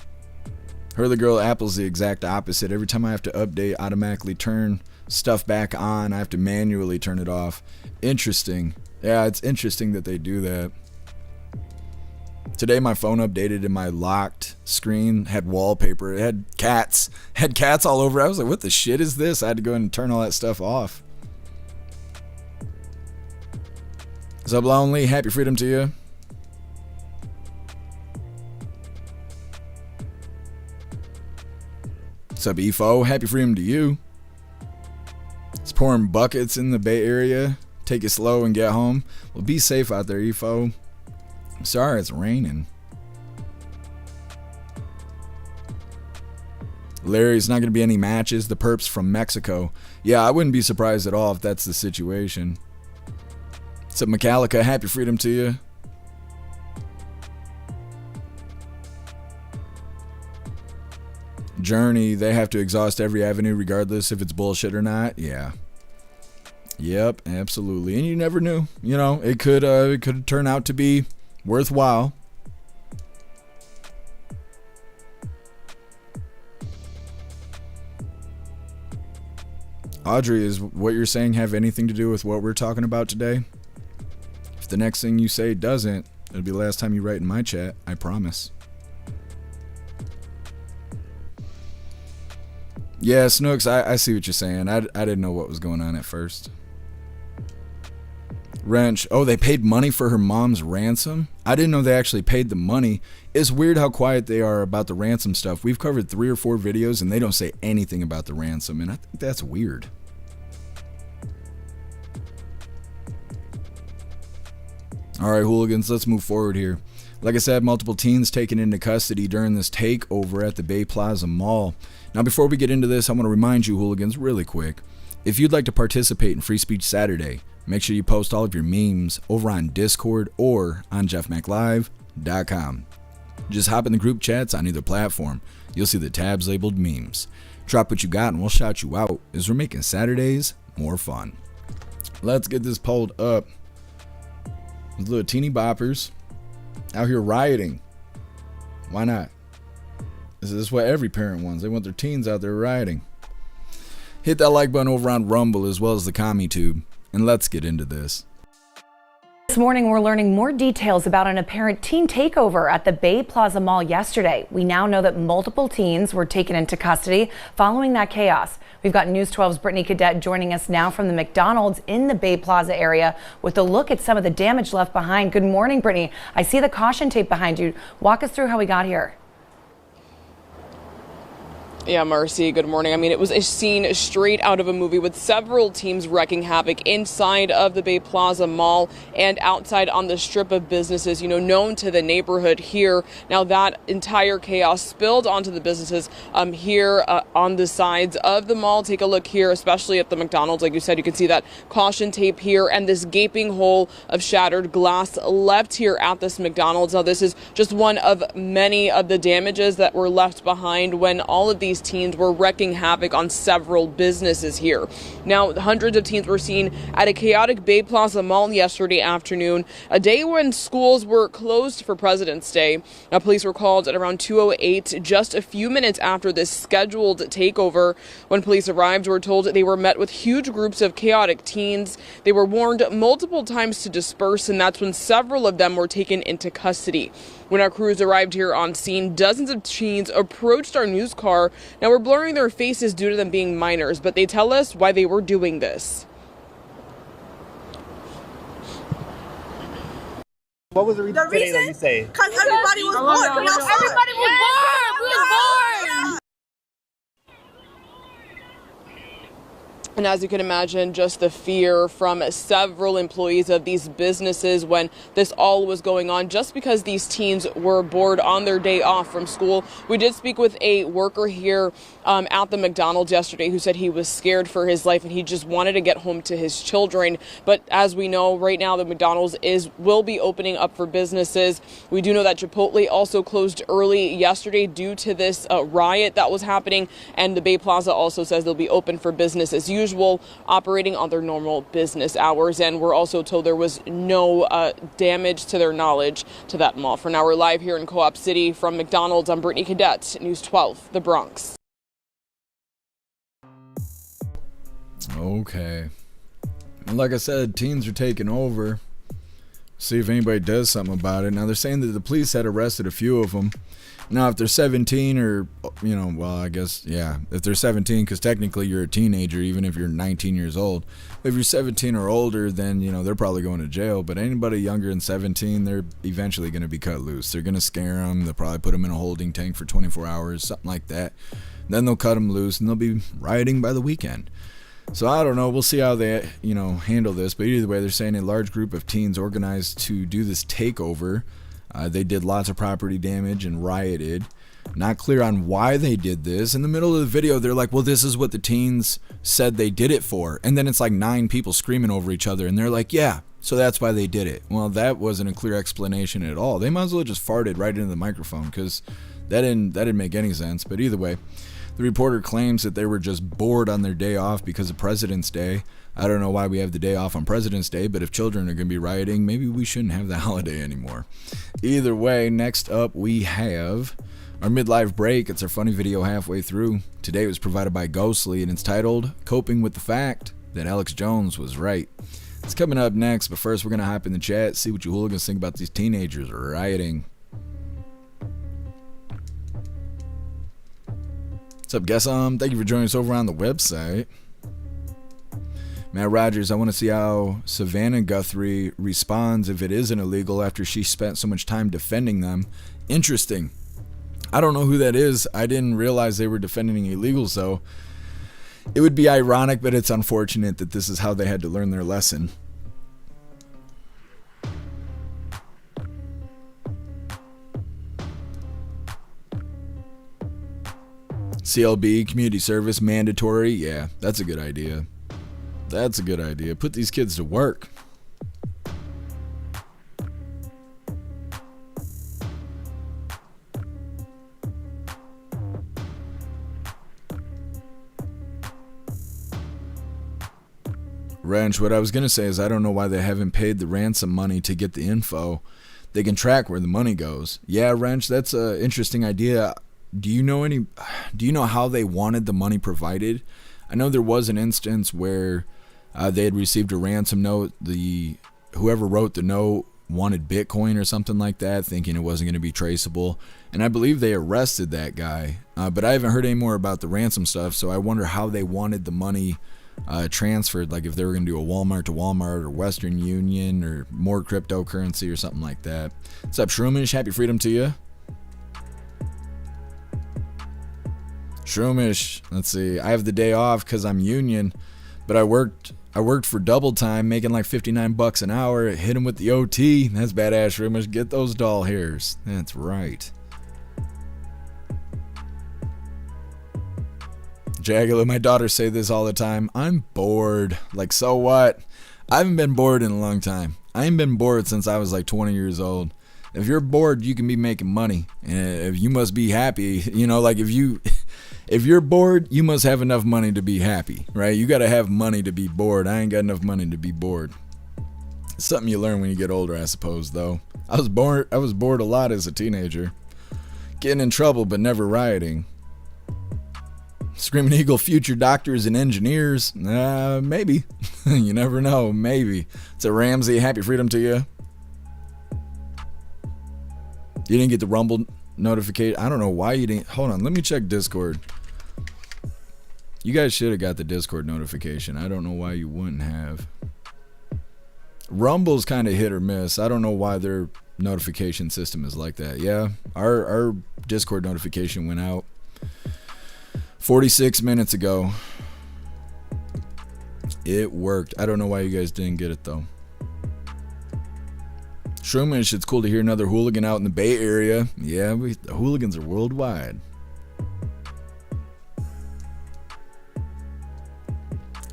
Hurley Girl, Apple's the exact opposite. Every time I have to update, automatically turn stuff back on, I have to manually turn it off. Interesting. Yeah, it's interesting that they do that. Today my phone updated and my locked screen had wallpaper. It had cats. Had cats all over. I was like, what the shit is this? I had to go and turn all that stuff off. Sub Lonely, happy freedom to you. Sub EFO, happy freedom to you. It's pouring buckets in the Bay Area. Take it slow and get home. Well, be safe out there, EFO. I'm sorry it's raining. Larry's not going to be any matches. The perps from Mexico. Yeah, I wouldn't be surprised at all if that's the situation. What's up, Metallica? Happy freedom to you. Journey, they have to exhaust every avenue regardless if it's bullshit or not. Yeah. Yep, absolutely. And you never knew. It could turn out to be worthwhile. Audrey, is what you're saying have anything to do with what we're talking about today? If the next thing you say doesn't, it'll be the last time you write in my chat, I promise. Yeah, Snooks, I see what you're saying. I didn't know what was going on at first. Wrench, oh, they paid money for her mom's ransom? I didn't know they actually paid the money. It's weird how quiet they are about the ransom stuff. We've covered 3 or 4 videos and they don't say anything about the ransom, and I think that's weird. Alright, hooligans, let's move forward here. Like I said, multiple teens taken into custody during this takeover at the Bay Plaza Mall. Now, before we get into this, I want to remind you, hooligans, really quick. If you'd like to participate in Free Speech Saturday, make sure you post all of your memes over on Discord or on jeffmaclive.com. Just hop in the group chats on either platform. You'll see the tabs labeled memes. Drop what you got and we'll shout you out as we're making Saturdays more fun. Let's get this pulled up. These little teeny boppers out here rioting. Why not? This is what every parent wants. They want their teens out there rioting. Hit that like button over on Rumble as well as the CommuTube. And let's get into this. This morning, we're learning more details about an apparent teen takeover at the Bay Plaza Mall yesterday. We now know that multiple teens were taken into custody following that chaos. We've got News 12's Brittany Cadet joining us now from the McDonald's in the Bay Plaza area with a look at some of the damage left behind. Good morning, Brittany. I see the caution tape behind you. Walk us through how we got here. Yeah, Marcy, good morning. I mean, it was a scene straight out of a movie with several teams wreaking havoc inside of the Bay Plaza Mall and outside on the strip of businesses, known to the neighborhood here. Now, that entire chaos spilled onto the businesses here on the sides of the mall. Take a look here, especially at the McDonald's. Like you said, you can see that caution tape here and this gaping hole of shattered glass left here at this McDonald's. Now, this is just one of many of the damages that were left behind when all of these teens were wreaking havoc on several businesses here. Now, hundreds of teens were seen at a chaotic Bay Plaza Mall yesterday afternoon, a day when schools were closed for President's Day. Now, police were called at around 2:08, just a few minutes after this scheduled takeover. When police arrived, were told they were met with huge groups of chaotic teens. They were warned multiple times to disperse, and that's when several of them were taken into custody. When our crews arrived here on scene, dozens of teens approached our news car. Now, we're blurring their faces due to them being minors, but they tell us why they were doing this. What was the reason that you say? Because everybody was bored. Everybody was bored. We were bored. And as you can imagine, just the fear from several employees of these businesses when this all was going on, just because these teens were bored on their day off from school. We did speak with a worker here at the McDonald's yesterday who said he was scared for his life and he just wanted to get home to his children. But as we know, right now the McDonald's will be opening up for businesses. We do know that Chipotle also closed early yesterday due to this riot that was happening. And the Bay Plaza also says they'll be open for business as usual, operating on their normal business hours. And we're also told there was no damage to their knowledge to that mall. For now, we're live here in Co-op City from McDonald's. I'm Brittany Cadet, News 12, the Bronx. Okay. And like I said, teens are taking over. See if anybody does something about it. Now, they're saying that the police had arrested a few of them. Now, if they're 17 or, well, I guess, yeah, if they're 17, because technically you're a teenager, even if you're 19 years old. If you're 17 or older, then, they're probably going to jail. But anybody younger than 17, they're eventually going to be cut loose. They're going to scare them. They'll probably put them in a holding tank for 24 hours, something like that. Then they'll cut them loose, and they'll be rioting by the weekend. So I don't know. We'll see how they, handle this. But either way, they're saying a large group of teens organized to do this takeover. They did lots of property damage and rioted. Not clear on why they did this. In the middle of the video, they're like, well, this is what the teens said they did it for. And then it's like 9 people screaming over each other. And they're like, yeah, so that's why they did it. Well, that wasn't a clear explanation at all. They might as well just farted right into the microphone because that didn't make any sense. But either way, the reporter claims that they were just bored on their day off because of President's Day. I don't know why we have the day off on President's Day, but if children are going to be rioting, maybe we shouldn't have the holiday anymore. Either way, next up we have our midlife break. It's our funny video halfway through. Today it was provided by Ghostly, and it's titled, Coping with the Fact That Alex Jones Was Right. It's coming up next, but first we're going to hop in the chat, see what you hooligans think about these teenagers rioting. What's up, guess thank you for joining us over on the website. Matt Rogers, I want to see how Savannah Guthrie responds if it isn't illegal after she spent so much time defending them. Interesting. I don't know who that is. I didn't realize they were defending illegals, though. It would be ironic, but it's unfortunate that this is how they had to learn their lesson. CLB, community service, mandatory. Yeah, that's a good idea. That's a good idea. Put these kids to work. Wrench, what I was going to say is I don't know why they haven't paid the ransom money to get the info. They can track where the money goes. Yeah, Wrench, that's an interesting idea. Do you know how they wanted the money provided? I know there was an instance where they had received a ransom note. Whoever wrote the note wanted Bitcoin or something like that, thinking it wasn't going to be traceable. And I believe they arrested that guy. But I haven't heard any more about the ransom stuff, so I wonder how they wanted the money transferred, like if they were going to do a Walmart to Walmart or Western Union or more cryptocurrency or something like that. What's up, Shroomish? Happy freedom to you. Shroomish, let's see. I have the day off because I'm union, but I worked for double time, making like 59 bucks an hour. Hit him with the OT. That's badass, Shroomish. Get those doll hairs. That's right. Jagula, my daughters say this all the time. I'm bored. Like, so what? I haven't been bored in a long time. I ain't been bored since I was like 20 years old. If you're bored, you can be making money. And if you must be happy, you know, like if you're bored, you must have enough money to be happy, right? You got to have money to be bored. I ain't got enough money to be bored. It's something you learn when you get older, I suppose, though. I was bored a lot as a teenager. Getting in trouble, but never rioting. Screaming Eagle, future doctors and engineers. Maybe. You never know. Maybe. It's a Ramsey. Happy freedom to you. You didn't get the Rumble notification. I don't know why you didn't. Hold on. Let me check Discord. You guys should have got the Discord notification. I don't know why you wouldn't have. Rumble's kind of hit or miss. I don't know why their notification system is like that. Yeah. Our Discord notification went out 46 minutes ago. It worked. I don't know why you guys didn't get it though. Shroomish, it's cool to hear another hooligan out in the Bay Area. Yeah, the hooligans are worldwide.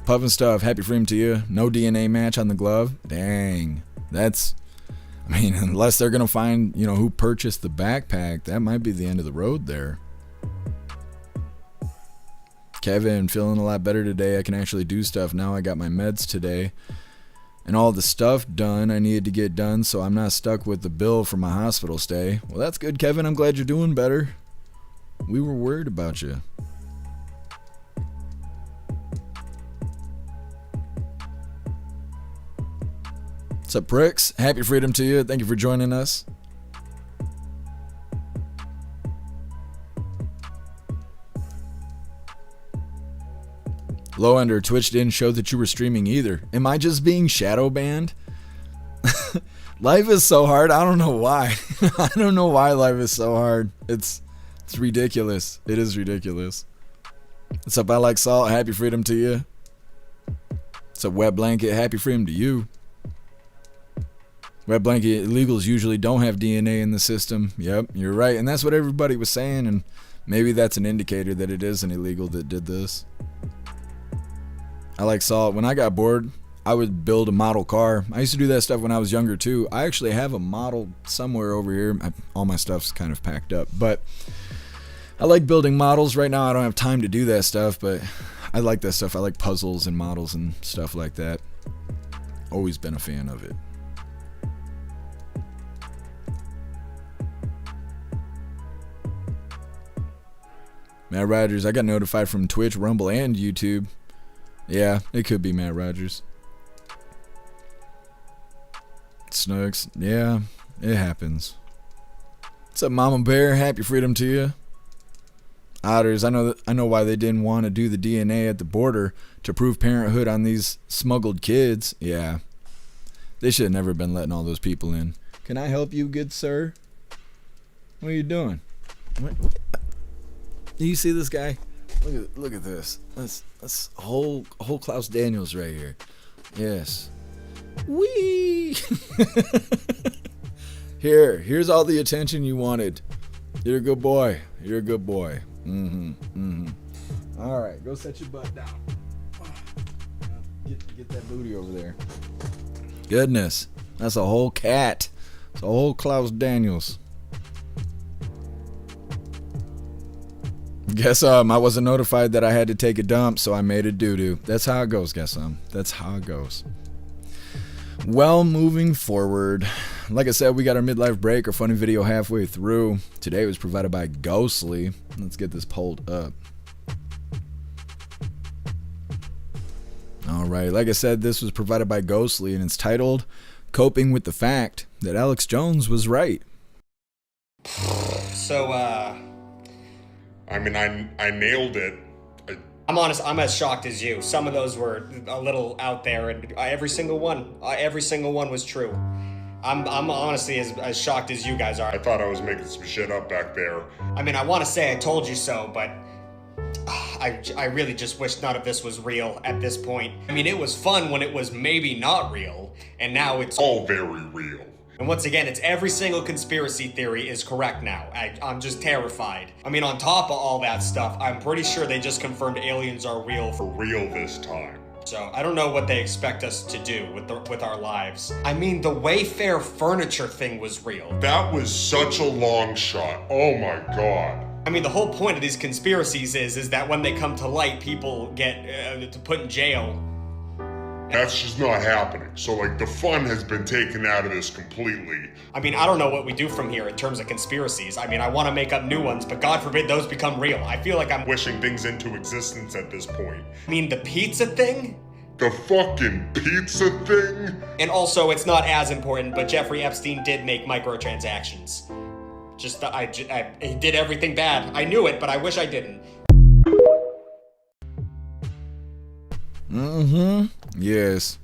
Puffin Stuff, happy freedom to you. No DNA match on the glove. Dang. That's, I mean, unless they're going to find, you know, who purchased the backpack, that might be the end of the road there. Kevin, feeling a lot better today. I can actually do stuff now. I got my meds today. And all the stuff done I needed to get done, so I'm not stuck with the bill for my hospital stay. Well, that's good, Kevin. I'm glad you're doing better. We were worried about you. What's up, pricks? Happy freedom to you. Thank you for joining us. Low Ender, Twitch didn't show that you were streaming either. Am I just being shadow banned? Life is so hard. I don't know why. I don't know why life is so hard. It's ridiculous. It is ridiculous. What's up, I Like Salt? Happy freedom to you. What's up, Wet Blanket? Happy freedom to you. Wet Blanket illegals usually don't have DNA in the system. Yep, you're right. And that's what everybody was saying. And maybe that's an indicator that it is an illegal that did this. I Like Salt. When I got bored, I would build a model car. I used to do that stuff when I was younger too. I actually have a model somewhere over here. All my stuff's kind of packed up, but I like building models. Right now I don't have time to do that stuff, but I like that stuff. I like puzzles and models and stuff like that. Always been a fan of it. Matt Rogers, I got notified from Twitch, Rumble, and YouTube. Yeah, it could be Matt Rogers. Snooks, yeah, it happens. What's up, Mama Bear? Happy freedom to you. Otters, I know why they didn't want to do the DNA at the border to prove parenthood on these smuggled kids. Yeah, they should have never been letting all those people in. Can I help you, good sir? What are you doing? What? Do you see this guy? Look at this. That's whole Klaus Daniels right here. Yes. Wee. Here's all the attention you wanted. You're a good boy. You're a good boy. All right, go set your butt down. Get that booty over there. Goodness, that's a whole cat. It's a whole Klaus Daniels. Guess I wasn't notified that I had to take a dump, so I made a doo-doo. That's how it goes, guess that's how it goes. Well, moving forward, like I said, we got our midlife break, our funny video halfway through. Today was provided by Ghostly. Let's get this pulled up. All right, like I said, this was provided by Ghostly, and it's titled "Coping with the Fact That Alex Jones Was Right." So, I mean, I nailed it. I'm honest, I'm as shocked as you. Some of those were a little out there, and every single one was true. I'm honestly as shocked as you guys are. I thought I was making some shit up back there. I mean, I want to say I told you so, but I really just wish none of this was real at this point. I mean, it was fun when it was maybe not real, and now it's all very real. And once again, it's every single conspiracy theory is correct now. I'm just terrified. I mean, on top of all that stuff, I'm pretty sure they just confirmed aliens are real for real this time. So I don't know what they expect us to do with our lives. I mean, the Wayfair furniture thing was real. That was such a long shot. Oh my god. I mean, the whole point of these conspiracies is that when they come to light, people get put in jail. That's just not happening. So, like, the fun has been taken out of this completely. I mean, I don't know what we do from here in terms of conspiracies. I mean, I want to make up new ones, but God forbid those become real. I feel like I'm wishing things into existence at this point. I mean, the pizza thing? The fucking pizza thing? And also, it's not as important, but Jeffrey Epstein did make microtransactions. He did everything bad. I knew it, but I wish I didn't. Yes.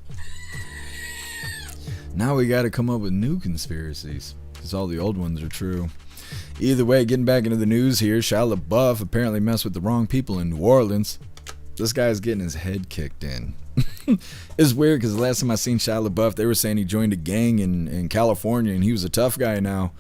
Now we gotta come up with new conspiracies, because all the old ones are true. Either way, getting back into the news here, Shia LaBeouf apparently messed with the wrong people in New Orleans. This guy's getting his head kicked in. It's weird, because the last time I seen Shia LaBeouf, they were saying he joined a gang in California, and he was a tough guy now.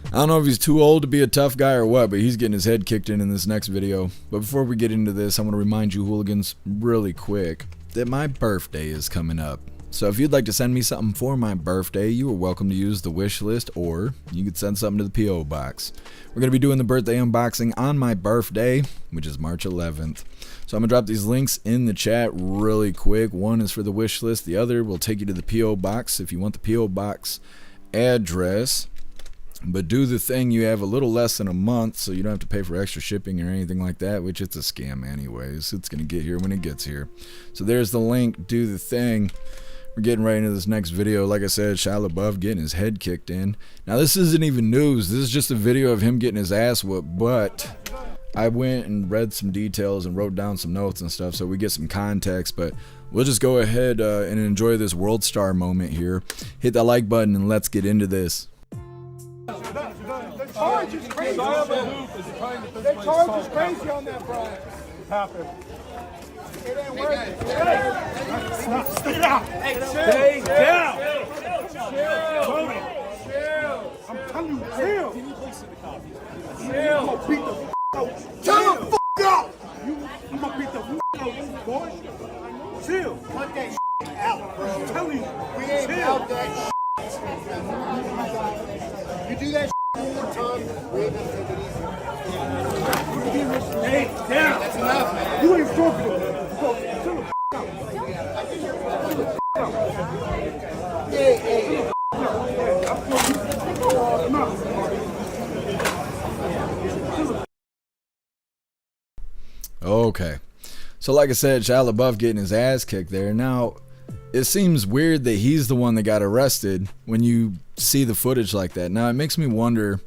I don't know if he's too old to be a tough guy or what, but he's getting his head kicked in this next video. But before we get into this, I want to remind you hooligans really quick that my birthday is coming up. So if you'd like to send me something for my birthday, you are welcome to use the wish list, or you could send something to the P.O. box. We're going to be doing the birthday unboxing on my birthday, which is March 11th. So I'm going to drop these links in the chat really quick. One is for the wish list. The other will take you to the P.O. box if you want the P.O. box address. But do the thing, you have a little less than a month, so you don't have to pay for extra shipping or anything like that, which it's a scam anyways. It's going to get here when it gets here. So there's the link. Do the thing. We're getting right into this next video. Like I said, Shia LaBeouf getting his head kicked in. Now, this isn't even news. This is just a video of him getting his ass whooped, but I went and read some details and wrote down some notes and stuff so we get some context, but we'll just go ahead and enjoy this world star moment here. Hit that like button and let's get into this. The charge is crazy. The charge is crazy on that, bro. Happened. It ain't working. Stay down. Stay down. Chill. I'm telling you, chill. Chill. I'm gonna beat the f out. Chill the f out. I'm gonna beat the f out you, boy. Chill. Cut that out, bro. I'm telling you. We ain't out that you do that one more time, we ain't gonna take it easy. Hey, down. That's enough, man. You ain't stroking it. Chill the f out. Chill the f out. Hey. Okay. So like I said, Shia LaBeouf getting his ass kicked there. Now, it seems weird that he's the one that got arrested when you see the footage like that. Now, it makes me wonder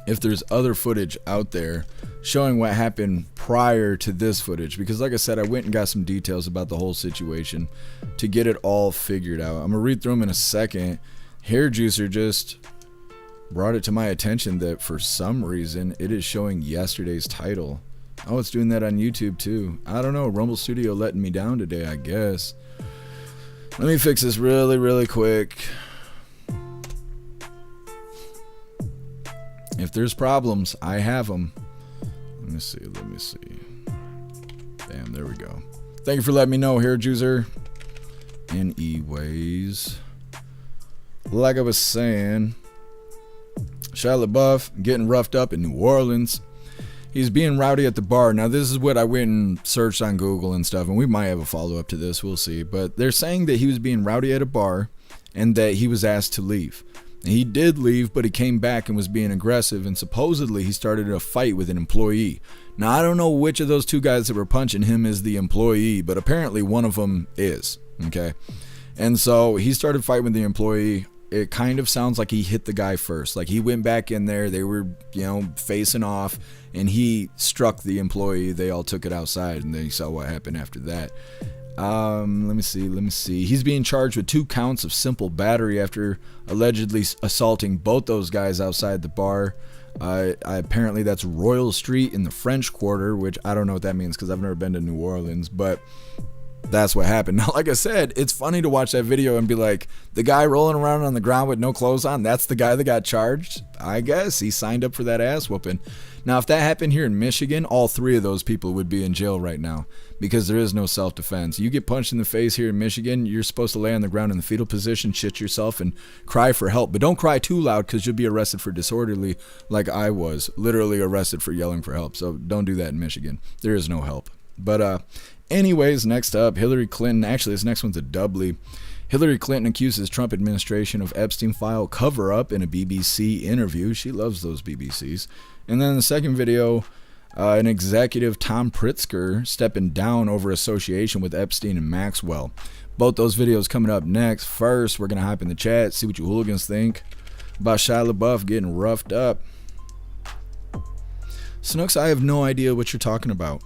if there's other footage out there showing what happened prior to this footage. Because like I said, I went and got some details about the whole situation to get it all figured out. I'm going to read through them in a second. Hair Juicer just brought it to my attention that for some reason it is showing yesterday's title. Oh, it's doing that on YouTube too. I don't know. Rumble Studio letting me down today, I guess. Let me fix this really quick. If there's problems, I have them. Let me see. Damn, there we go. Thank you for letting me know, Hair Juicer. Anyways, like I was saying, Shia LaBeouf getting roughed up in New Orleans. He's being rowdy at the bar. Now, this is what I went and searched on Google and stuff, and we might have a follow-up to this. We'll see. But they're saying that he was being rowdy at a bar and that he was asked to leave. And he did leave, but he came back and was being aggressive, and supposedly he started a fight with an employee. Now, I don't know which of those two guys that were punching him is the employee, but apparently one of them is. Okay? And so he started fighting with the employee. It kind of sounds like he hit the guy first. Like he went back in there, they were, facing off, and he struck the employee. They all took it outside, and then you saw what happened after that. Let me see. He's being charged with 2 counts of simple battery after allegedly assaulting both those guys outside the bar. Apparently that's Royal Street in the French Quarter, which I don't know what that means because I've never been to New Orleans, but that's what happened. Now, like I said, it's funny to watch that video and be like, the guy rolling around on the ground with no clothes on, that's the guy that got charged? I guess he signed up for that ass whooping. Now, if that happened here in Michigan, all 3 of those people would be in jail right now because there is no self-defense. You get punched in the face here in Michigan, you're supposed to lay on the ground in the fetal position, shit yourself, and cry for help. But don't cry too loud because you'll be arrested for disorderly like I was, literally arrested for yelling for help. So don't do that in Michigan. There is no help. But anyways, next up, Hillary Clinton. Actually, this next one's a doubly. Hillary Clinton accuses Trump administration of Epstein file cover-up in a BBC interview. She loves those BBCs. And then in the second video, an executive, Tom Pritzker, stepping down over association with Epstein and Maxwell. Both those videos coming up next. First, we're going to hop in the chat, see what you hooligans think about Shia LaBeouf getting roughed up. Snooks, I have no idea what you're talking about.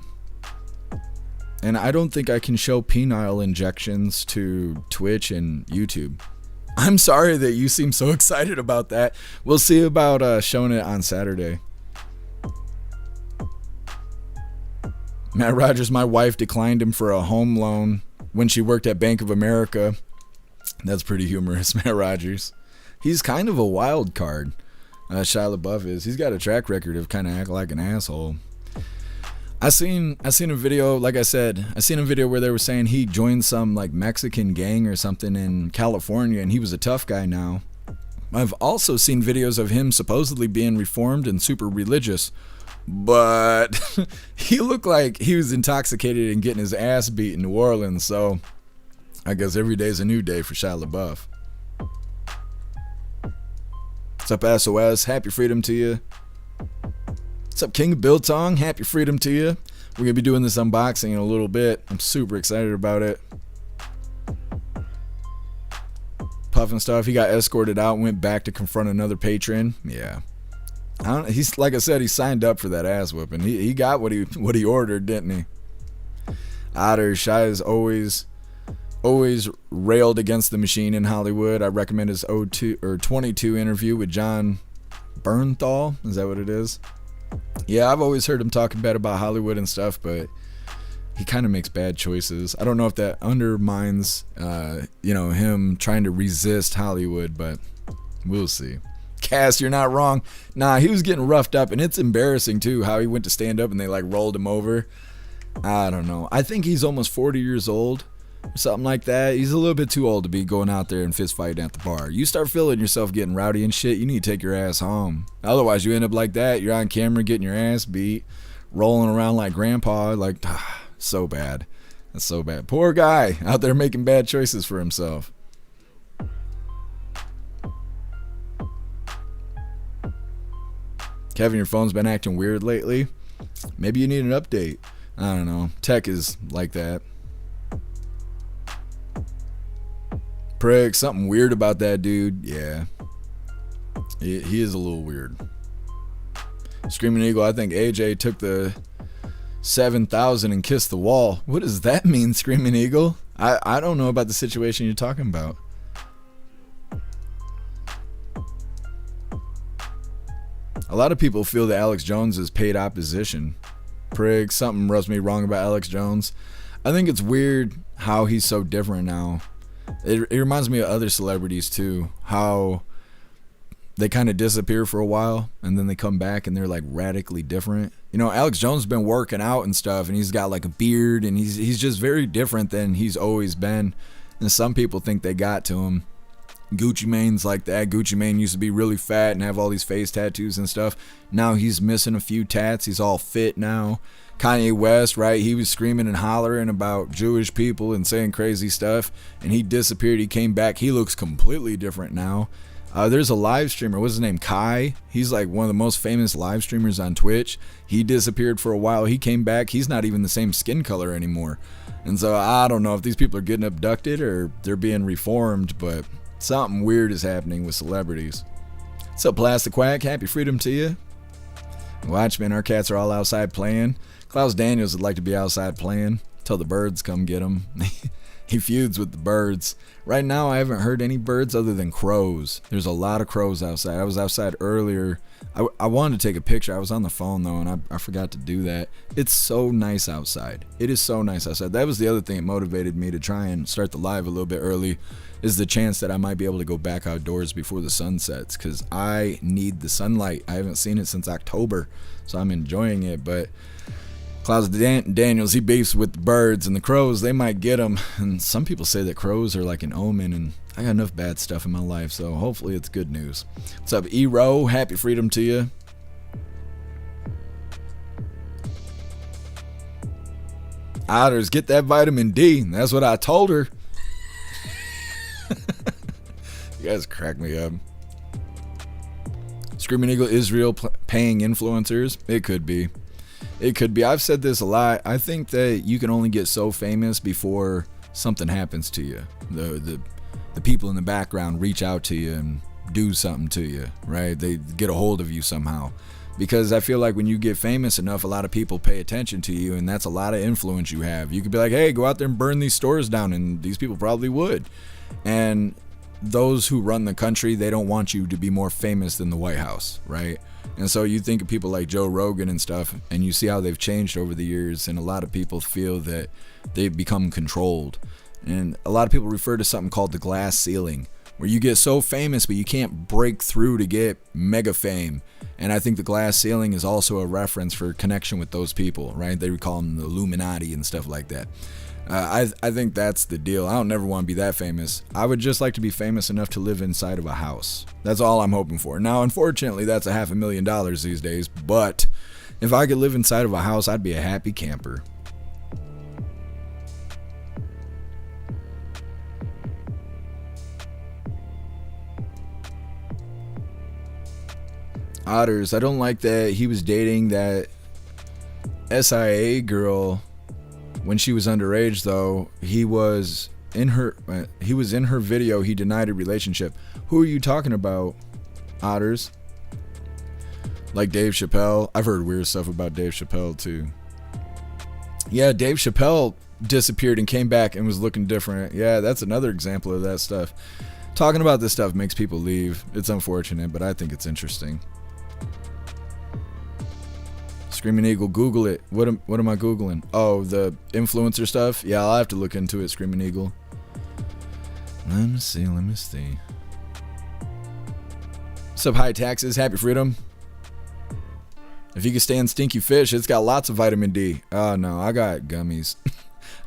And I don't think I can show penile injections to Twitch and YouTube. I'm sorry that you seem so excited about that. We'll see about showing it on Saturday. Matt Rogers, my wife declined him for a home loan when she worked at Bank of America. That's pretty humorous, Matt Rogers. He's kind of a wild card. Shia LaBeouf is. He's got a track record of kind of acting like an asshole. I seen a video, like I said, I seen a video where they were saying he joined some like Mexican gang or something in California and he was a tough guy now. I've also seen videos of him supposedly being reformed and super religious, but he looked like he was intoxicated and getting his ass beat in New Orleans, so I guess every day's a new day for Shia LaBeouf. What's up, SOS? Happy freedom to you. What's up, King of Biltong? Happy freedom to you. We're going to be doing this unboxing in a little bit. I'm super excited about it. Puff and stuff. He got escorted out and went back to confront another patron. Yeah. He's, like I said, he signed up for that ass whooping. He got what he ordered, didn't he? Otter, Shia's always railed against the machine in Hollywood. I recommend his 22 interview with John Bernthal. Is that what it is? Yeah, I've always heard him talking bad about Hollywood and stuff, but he kind of makes bad choices. I don't know if that undermines, him trying to resist Hollywood, but we'll see. Cass, you're not wrong. Nah, he was getting roughed up, and it's embarrassing, too, how he went to stand up and they, like, rolled him over. I don't know. I think he's almost 40 years old. Something like that. He's a little bit too old to be going out there and fist fighting at the bar. You start feeling yourself getting rowdy and shit, you need to take your ass home. Otherwise, you end up like that. You're on camera getting your ass beat, rolling around like grandpa. Like, so bad. That's so bad. Poor guy out there making bad choices for himself. Kevin, your phone's been acting weird lately. Maybe you need an update. I don't know. Tech is like that. Prick, something weird about that dude. Yeah. He is a little weird. Screaming Eagle, I think AJ took the 7,000 and kissed the wall. What does that mean, Screaming Eagle? I don't know about the situation you're talking about. A lot of people feel that Alex Jones is paid opposition. Prig, something rubs me wrong about Alex Jones. I think it's weird how he's so different now. It reminds me of other celebrities too, how they kind of disappear for a while and then they come back and they're like radically different. You know, Alex Jones has been working out and stuff, and he's got like a beard, and he's just very different than he's always been. And some people think they got to him. Gucci Mane's like that. Gucci Mane used to be really fat and have all these face tattoos and stuff. Now he's missing a few tats. He's all fit now. Kanye West, right? He was screaming and hollering about Jewish people and saying crazy stuff, and he disappeared. He came back. He looks completely different now. There's a live streamer. What's his name? Kai. He's like one of the most famous live streamers on Twitch. He disappeared for a while. He came back. He's not even the same skin color anymore. And so I don't know if these people are getting abducted or they're being reformed, but something weird is happening with celebrities. What's up, Plastic Quack? Happy freedom to you. Watchmen, our cats are all outside playing. Klaus Daniels would like to be outside playing till the birds come get him. He feuds with the birds. Right now, I haven't heard any birds other than crows. There's a lot of crows outside. I was outside earlier. I wanted to take a picture. I was on the phone, though, and I forgot to do that. It's so nice outside. It is so nice outside. That was the other thing that motivated me to try and start the live a little bit early, is the chance that I might be able to go back outdoors before the sun sets, because I need the sunlight. I haven't seen it since October, so I'm enjoying it. But Clouds Daniels, he beefs with the birds, and the crows, they might get him. And some people say that crows are like an omen, and I got enough bad stuff in my life, so hopefully it's good news. What's up, E-Row? Happy freedom to you. Otters, get that vitamin D. That's what I told her. You guys crack me up. Screaming Eagle Israel paying influencers. It could be. It could be. I've said this a lot. I think that you can only get so famous before something happens to you. The people in the background reach out to you and do something to you, right? They get a hold of you somehow. Because I feel like when you get famous enough, a lot of people pay attention to you, and that's a lot of influence you have. You could be like, hey, go out there and burn these stores down, and these people probably would. And those who run the country, they don't want you to be more famous than the White House, right? And so you think of people like Joe Rogan and stuff, and you see how they've changed over the years, and a lot of people feel that they've become controlled. And a lot of people refer to something called the glass ceiling, where you get so famous, but you can't break through to get mega fame. And I think the glass ceiling is also a reference for connection with those people, right? They call them the Illuminati and stuff like that. I think that's the deal. I don't never want to be that famous. I would just like to be famous enough to live inside of a house. That's all I'm hoping for. Now, unfortunately, that's $500,000 these days. But if I could live inside of a house, I'd be a happy camper. Otters, I don't like that he was dating that SIA girl when she was underage, though. He was in her video. He denied a relationship. Who are you talking about, Otters? Like Dave Chappelle? I've heard weird stuff about Dave Chappelle too. Yeah, Dave Chappelle disappeared and came back and was looking different. Yeah, that's another example of that stuff. Talking about this stuff makes people leave. It's unfortunate, but I think it's interesting. Screaming Eagle, Google it. What am I Googling? Oh, the influencer stuff? Yeah, I'll have to look into it, Screaming Eagle. Let me see. What's up, High Taxes? Happy freedom. If you can stand stinky fish, it's got lots of vitamin D. Oh, no, I got gummies.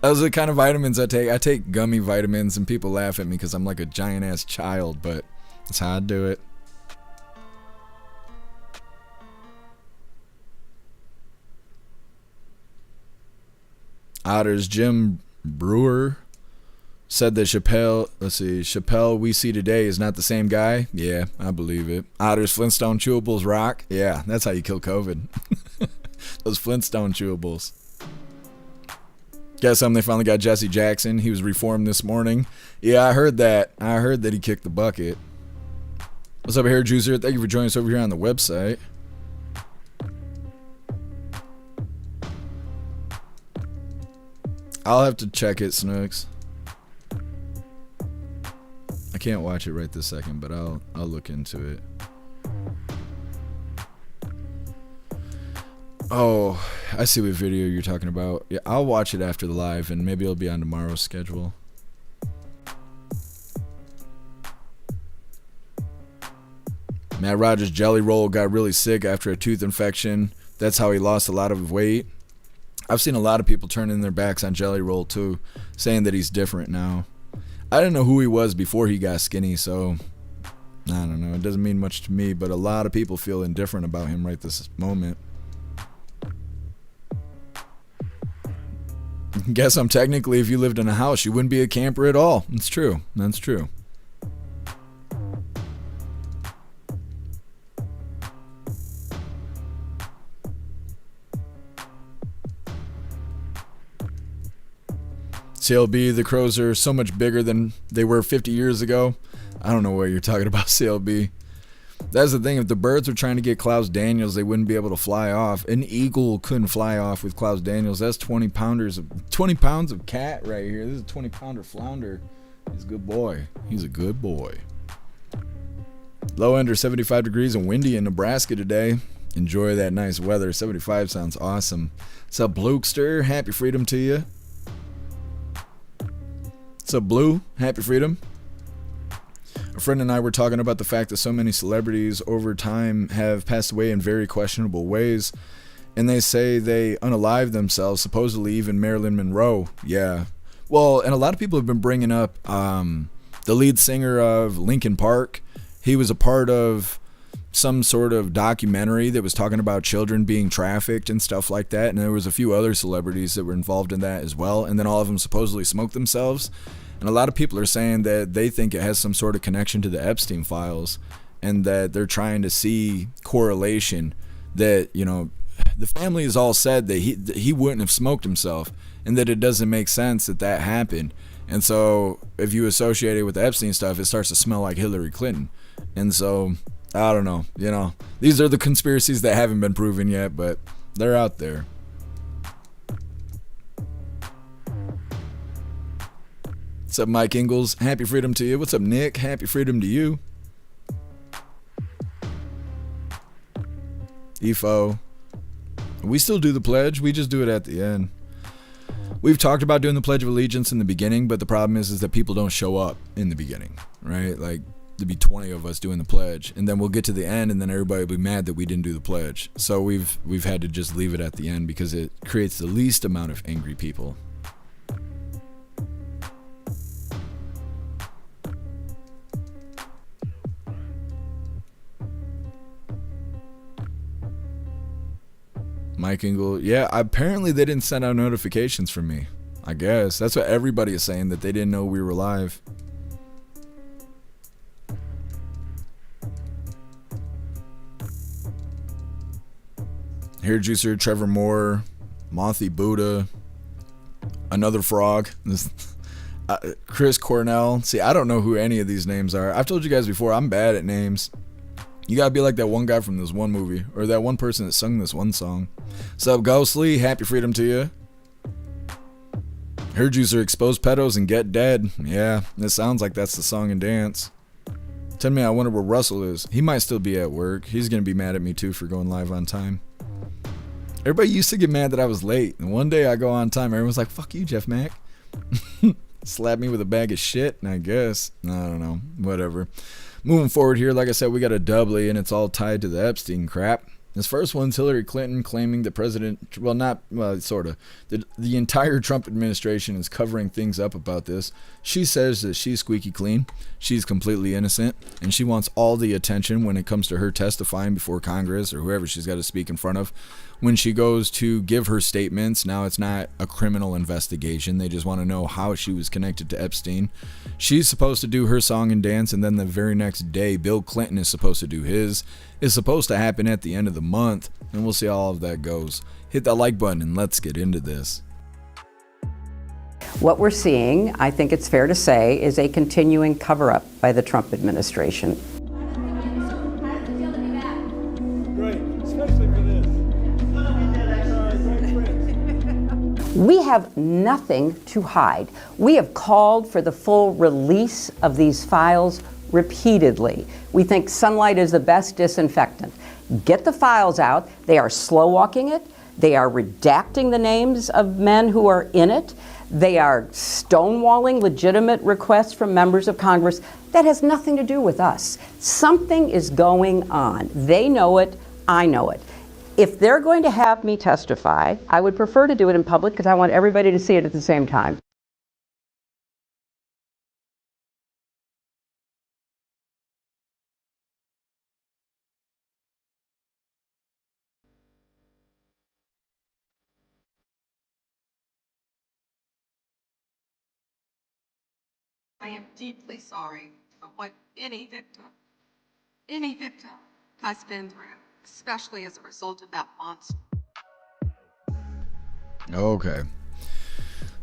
Those are the kind of vitamins I take. I take gummy vitamins, and people laugh at me because I'm like a giant-ass child, but that's how I do it. Otters, Jim Brewer said that Chappelle we see today is not the same guy. Yeah, I believe it. Otters, Flintstone chewables rock. Yeah, that's how you kill COVID. Those Flintstone chewables. Guess they finally got Jesse Jackson. He was reformed this morning. Yeah, I heard that. I heard that he kicked the bucket. What's up, Hair Juicer? Thank you for joining us over here on the website. I'll have to check it, Snooks. I can't watch it right this second, but I'll look into it. Oh, I see what video you're talking about. Yeah, I'll watch it after the live, and maybe it'll be on tomorrow's schedule. Matt Rogers' Jelly Roll got really sick after a tooth infection. That's how he lost a lot of weight. I've seen a lot of people turning their backs on Jelly Roll too, saying that he's different now. I didn't know who he was before he got skinny, so I don't know. It doesn't mean much to me, but a lot of people feel indifferent about him right this moment. Guess technically, if you lived in a house, you wouldn't be a camper at all. It's true. That's true. CLB, the crows are so much bigger than they were 50 years ago. I don't know what you're talking about, CLB. That's the thing. If the birds were trying to get Klaus Daniels, they wouldn't be able to fly off. An eagle couldn't fly off with Klaus Daniels. That's 20 pounds of cat right here. This is a 20-pounder flounder. He's a good boy. He's a good boy. Low under 75 degrees and windy in Nebraska today. Enjoy that nice weather. 75 sounds awesome. What's up, Blukester? Happy freedom to you. What's up, Blue? Happy freedom. A friend and I were talking about the fact that so many celebrities over time have passed away in very questionable ways. And they say they unalived themselves, supposedly even Marilyn Monroe. Yeah. Well, and a lot of people have been bringing up the lead singer of Linkin Park. He was a part of some sort of documentary that was talking about children being trafficked and stuff like that. And there was a few other celebrities that were involved in that as well. And then all of them supposedly smoked themselves. And a lot of people are saying that they think it has some sort of connection to the Epstein files and that they're trying to see correlation that, you know, the family has all said that he wouldn't have smoked himself and that it doesn't make sense that that happened. And so if you associate it with the Epstein stuff, it starts to smell like Hillary Clinton. And so, I don't know, you know, these are the conspiracies that haven't been proven yet, but they're out there. What's up, Mike Ingalls? Happy freedom to you. What's up, Nick? Happy freedom to you. EFO. We still do the pledge. We just do it at the end. We've talked about doing the Pledge of Allegiance in the beginning, but the problem is that people don't show up in the beginning, right? Like, there'd be 20 of us doing the pledge, and then we'll get to the end, and then everybody will be mad that we didn't do the pledge. So we've had to just leave it at the end because it creates the least amount of angry people. Mike Ingle, yeah, apparently they didn't send out notifications from me. I guess that's what everybody is saying, that they didn't know we were live. Hair Juicer, Trevor Moore, Mothy Buddha, another frog, Chris Cornell. See, I don't know who any of these names are. I've told you guys before, I'm bad at names. You gotta be like that one guy from this one movie, or that one person that sung this one song. Sup, Ghostly? Happy freedom to you. Hair Juicer, expose pedos and get dead. Yeah, it sounds like that's the song and dance. Tell me, I wonder where Russell is. He might still be at work. He's gonna be mad at me too for going live on time. Everybody used to get mad that I was late, and one day I go on time, everyone's like, fuck you, Jeff Mac. Slap me with a bag of shit, and I guess, I don't know, whatever. Moving forward here, like I said, we got a doubly, and it's all tied to the Epstein crap. This first one's Hillary Clinton claiming the president, sort of. The entire Trump administration is covering things up about this. She says that she's squeaky clean, she's completely innocent, and she wants all the attention when it comes to her testifying before Congress or whoever she's got to speak in front of. When she goes to give her statements, now it's not a criminal investigation. They just want to know how she was connected to Epstein. She's supposed to do her song and dance, and then the very next day, Bill Clinton is supposed to do his. It's supposed to happen at the end of the month, and we'll see how all of that goes. Hit that like button, and let's get into this. What we're seeing, I think it's fair to say, is a continuing cover-up by the Trump administration. We have nothing to hide. We have called for the full release of these files repeatedly. We think sunlight is the best disinfectant. Get the files out. They are slow walking it. They are redacting the names of men who are in it. They are stonewalling legitimate requests from members of Congress. That has nothing to do with us. Something is going on. They know it. I know it. If they're going to have me testify, I would prefer to do it in public because I want everybody to see it at the same time. I am deeply sorry for what any victim has been through, especially as a result of that monster. Okay.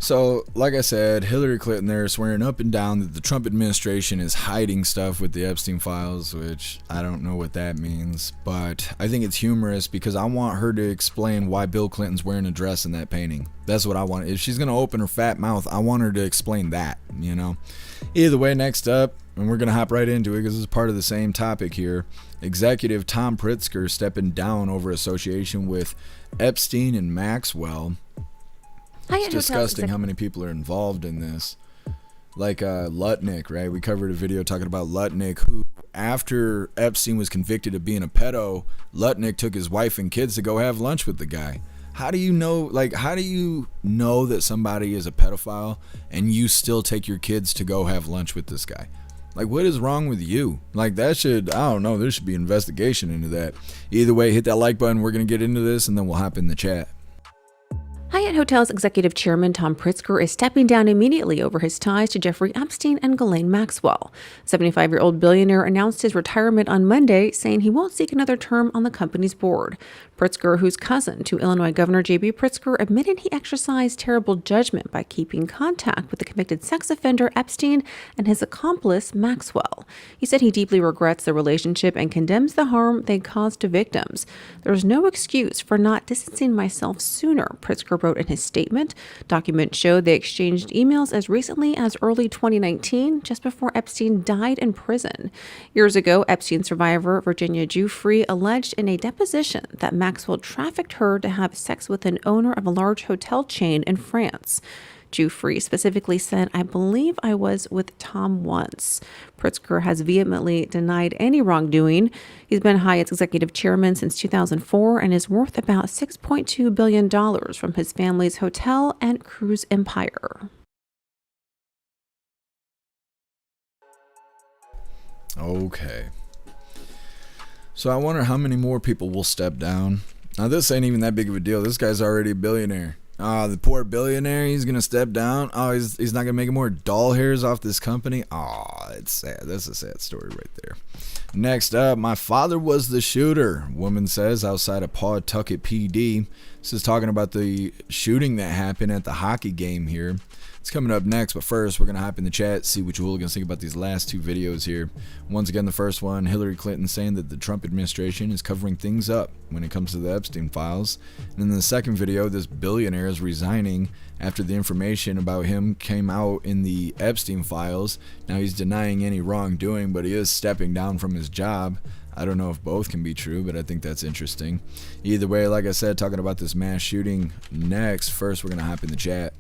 So, like I said, Hillary Clinton there swearing up and down that the Trump administration is hiding stuff with the Epstein files, which I don't know what that means, but I think it's humorous because I want her to explain why Bill Clinton's wearing a dress in that painting. That's what I want. If she's going to open her fat mouth, I want her to explain that, you know? Either way, next up, and we're going to hop right into it because it's part of the same topic here, Executive Tom Pritzker stepping down over association with Epstein and Maxwell. It's disgusting how many people are involved in this. Like Lutnick, right? We covered a video talking about Lutnick, who, after Epstein was convicted of being a pedo, Lutnick took his wife and kids to go have lunch with the guy. How do you know, that somebody is a pedophile and you still take your kids to go have lunch with this guy? Like, what is wrong with you? Like, that should, I don't know, there should be investigation into that. Either way, hit that like button. We're going to get into this and then we'll hop in the chat. Hyatt Hotels Executive Chairman Tom Pritzker is stepping down immediately over his ties to Jeffrey Epstein and Ghislaine Maxwell. 75-year-old billionaire announced his retirement on Monday, saying he won't seek another term on the company's board. Pritzker, who's cousin to Illinois Governor J.B. Pritzker, admitted he exercised terrible judgment by keeping contact with the convicted sex offender Epstein and his accomplice Maxwell. He said he deeply regrets the relationship and condemns the harm they caused to victims. There's no excuse for not distancing myself sooner, Pritzker wrote in his statement. Documents show they exchanged emails as recently as early 2019, just before Epstein died in prison. Years ago, Epstein survivor Virginia Giuffre alleged in a deposition that Maxwell trafficked her to have sex with an owner of a large hotel chain in France. Giuffre specifically said, "I believe I was with Tom once." Pritzker has vehemently denied any wrongdoing. He's been Hyatt's executive chairman since 2004 and is worth about $6.2 billion from his family's hotel and cruise empire. Okay. So I wonder how many more people will step down. Now, this ain't even that big of a deal. This guy's already a billionaire. The poor billionaire, he's going to step down. He's not going to make more doll hairs off this company. It's sad. That's a sad story right there. Next up, my father was the shooter, woman says outside of Pawtucket PD. This is talking about the shooting that happened at the hockey game here. It's coming up next, but first we're going to hop in the chat, see what you hooligans think about these last two videos here. Once again, the first one, Hillary Clinton saying that the Trump administration is covering things up when it comes to the Epstein files. And in the second video, this billionaire is resigning after the information about him came out in the Epstein files. Now he's denying any wrongdoing, but he is stepping down from his job. I don't know if both can be true, but I think that's interesting. Either way, like I said, talking about this mass shooting next. First, we're going to hop in the chat.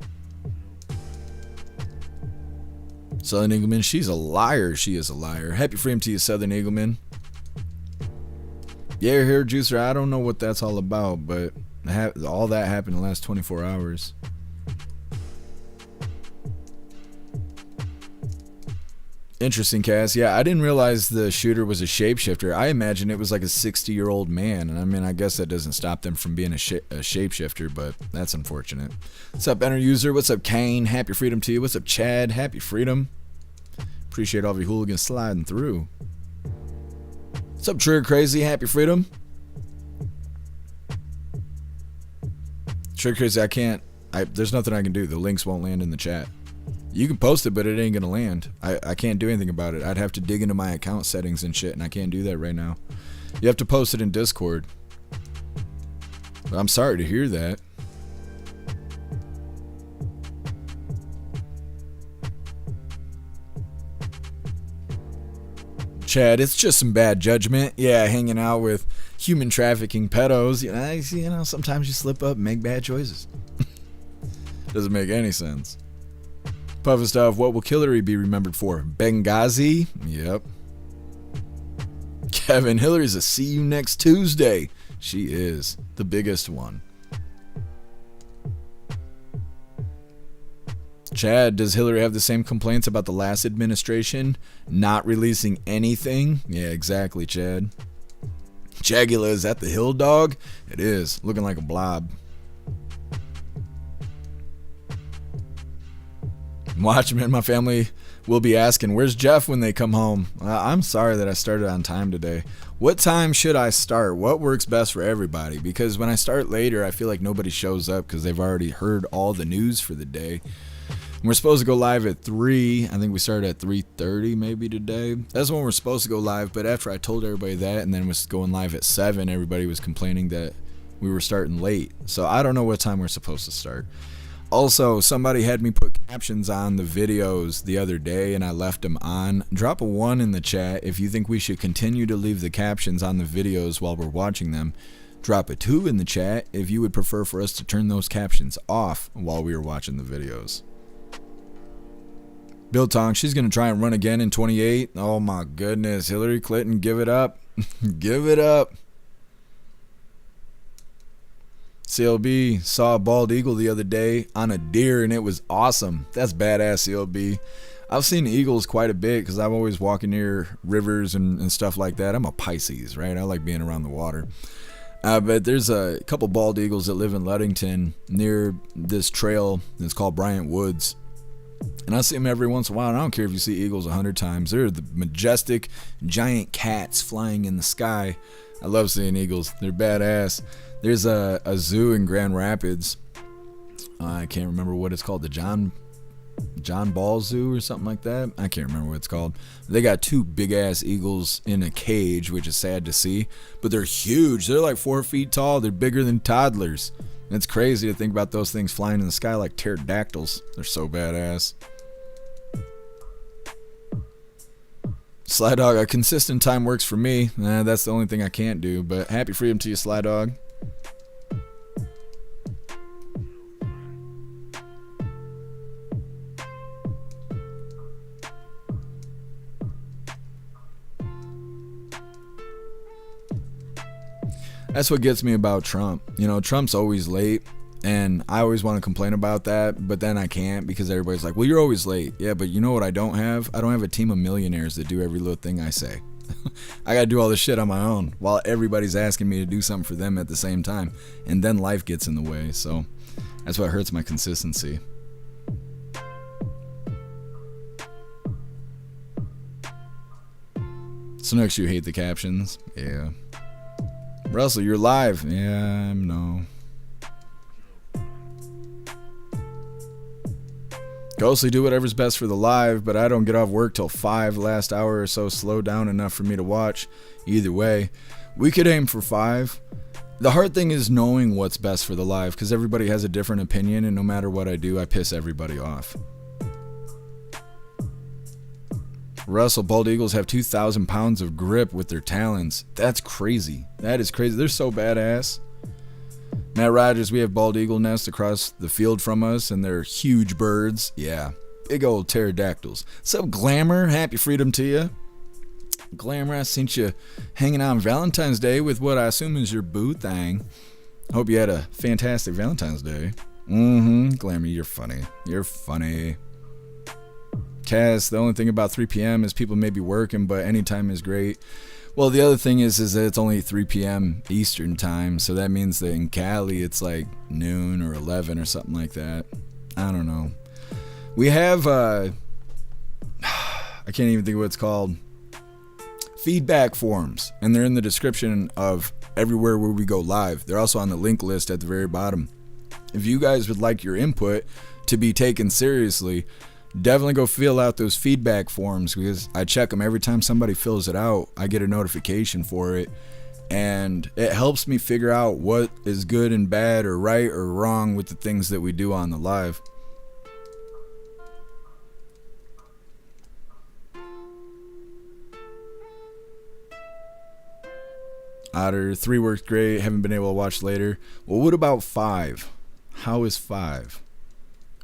Southern Eagleman, she's a liar. She is a liar. Happy freedom to you, Southern Eagleman. Yeah, hair juicer. I don't know what that's all about, but all that happened in the last 24 hours. Interesting, Cass. Yeah, I didn't realize the shooter was a shapeshifter. I imagine it was like a 60-year-old man. And I mean, I guess that doesn't stop them from being a shapeshifter, but that's unfortunate. What's up, Enter User? What's up, Kane? Happy freedom to you. What's up, Chad? Happy freedom. Appreciate all of you hooligans sliding through. What's up, Trigger Crazy? Happy freedom. Trigger Crazy, there's nothing I can do. The links won't land in the chat. You can post it, but it ain't gonna land. I can't do anything about it. I'd have to dig into my account settings and shit, and I can't do that right now. You have to post it in Discord. But I'm sorry to hear that. Chad, it's just some bad judgment. Yeah, hanging out with human trafficking pedos. You know, sometimes you slip up and make bad choices. Doesn't make any sense. Puff and stuff. What will Hillary be remembered for? Benghazi? Yep. Kevin, Hillary's a see you next Tuesday. She is the biggest one. Chad, does Hillary have the same complaints about the last administration not releasing anything? Yeah, exactly, Chad. Jagula, is that the hill dog? It is, looking like a blob. Watchmen, my family will be asking, where's Jeff when they come home? I'm sorry that I started on time today. What time should I start? What works best for everybody? Because when I start later, I feel like nobody shows up because they've already heard all the news for the day. And we're supposed to go live at 3. I think we started at 3:30 maybe today. That's when we're supposed to go live, but after I told everybody that and then was going live at 7, everybody was complaining that we were starting late. So I don't know what time we're supposed to start. Also, somebody had me put captions on the videos the other day and I left them on. Drop a 1 in the chat if you think we should continue to leave the captions on the videos while we're watching them. Drop a 2 in the chat if you would prefer for us to turn those captions off while we were watching the videos. Bill Tong, she's going to try and run again in 28. Oh my goodness. Hillary Clinton, give it up. Give it up. CLB saw a bald eagle the other day on a deer and it was awesome. That's badass, CLB. I've seen eagles quite a bit because I'm always walking near rivers and stuff like that. I'm a Pisces, right? I like being around the water. But there's a couple bald eagles that live in Ludington near this trail that's called Bryant Woods. And I see them every once in a while. And I don't care if you see eagles 100 times. They're the majestic giant cats flying in the sky. I love seeing eagles. They're badass. There's a zoo in Grand Rapids. I can't remember what it's called. The John Ball Zoo or something like that. I can't remember what it's called. They got 2 big ass eagles in a cage, which is sad to see. But they're huge. They're like 4 feet tall. They're bigger than toddlers. It's crazy to think about those things flying in the sky like pterodactyls. They're so badass. Sly Dog, a consistent time works for me. That's the only thing I can't do. But happy freedom to you, Sly Dog. That's what gets me about Trump. You know, Trump's always late, and I always want to complain about that, but then I can't because everybody's like, well, you're always late. Yeah, but you know what I don't have? I don't have a team of millionaires that do every little thing I say. I got to do all this shit on my own while everybody's asking me to do something for them at the same time, and then life gets in the way, so that's what hurts my consistency. Snooks, you hate the captions? Yeah. Russell, you're live. Yeah, no. Ghostly, do whatever's best for the live, but I don't get off work till 5. Last hour or so slowed down enough for me to watch. Either way, we could aim for 5. The hard thing is knowing what's best for the live, because everybody has a different opinion, and no matter what I do, I piss everybody off. Russell, bald eagles have 2,000 pounds of grip with their talons. That's crazy. That is crazy. They're so badass. Matt Rogers, we have bald eagle nests across the field from us, and they're huge birds. Yeah, big old pterodactyls. Sup, Glamour? Happy freedom to you. Glamour, I seen you hanging out on Valentine's Day with what I assume is your boo thing. Hope you had a fantastic Valentine's Day. Glamour, you're funny. You're funny. Cass, the only thing about 3 p.m. is people may be working, but any time is great. Well, the other thing is that it's only 3 p.m. Eastern time, so that means that in Cali it's like noon or 11 or something like that. I don't know. We have, I can't even think of what it's called, feedback forms, and they're in the description of everywhere where we go live. They're also on the link list at the very bottom. If you guys would like your input to be taken seriously, definitely go fill out those feedback forms, because I check them every time somebody fills it out. I get a notification for it, and it helps me figure out what is good and bad or right or wrong with the things that we do on the live. Otter, 3 worked great. Haven't been able to watch later. Well, what about 5? How is 5?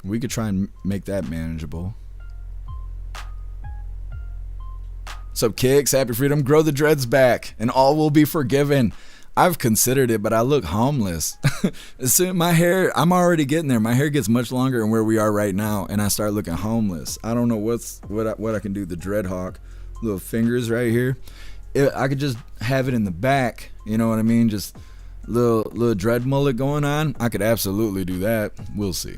We could try and make that manageable. Sup, Kicks? Happy freedom. Grow the dreads back, and all will be forgiven. I've considered it, but I look homeless. As soon my hair, I'm already getting there. My hair gets much longer than where we are right now, and I start looking homeless. I don't know what I can do. The dread hawk, little fingers right here. I could just have it in the back. You know what I mean? Just little dread mullet going on. I could absolutely do that. We'll see.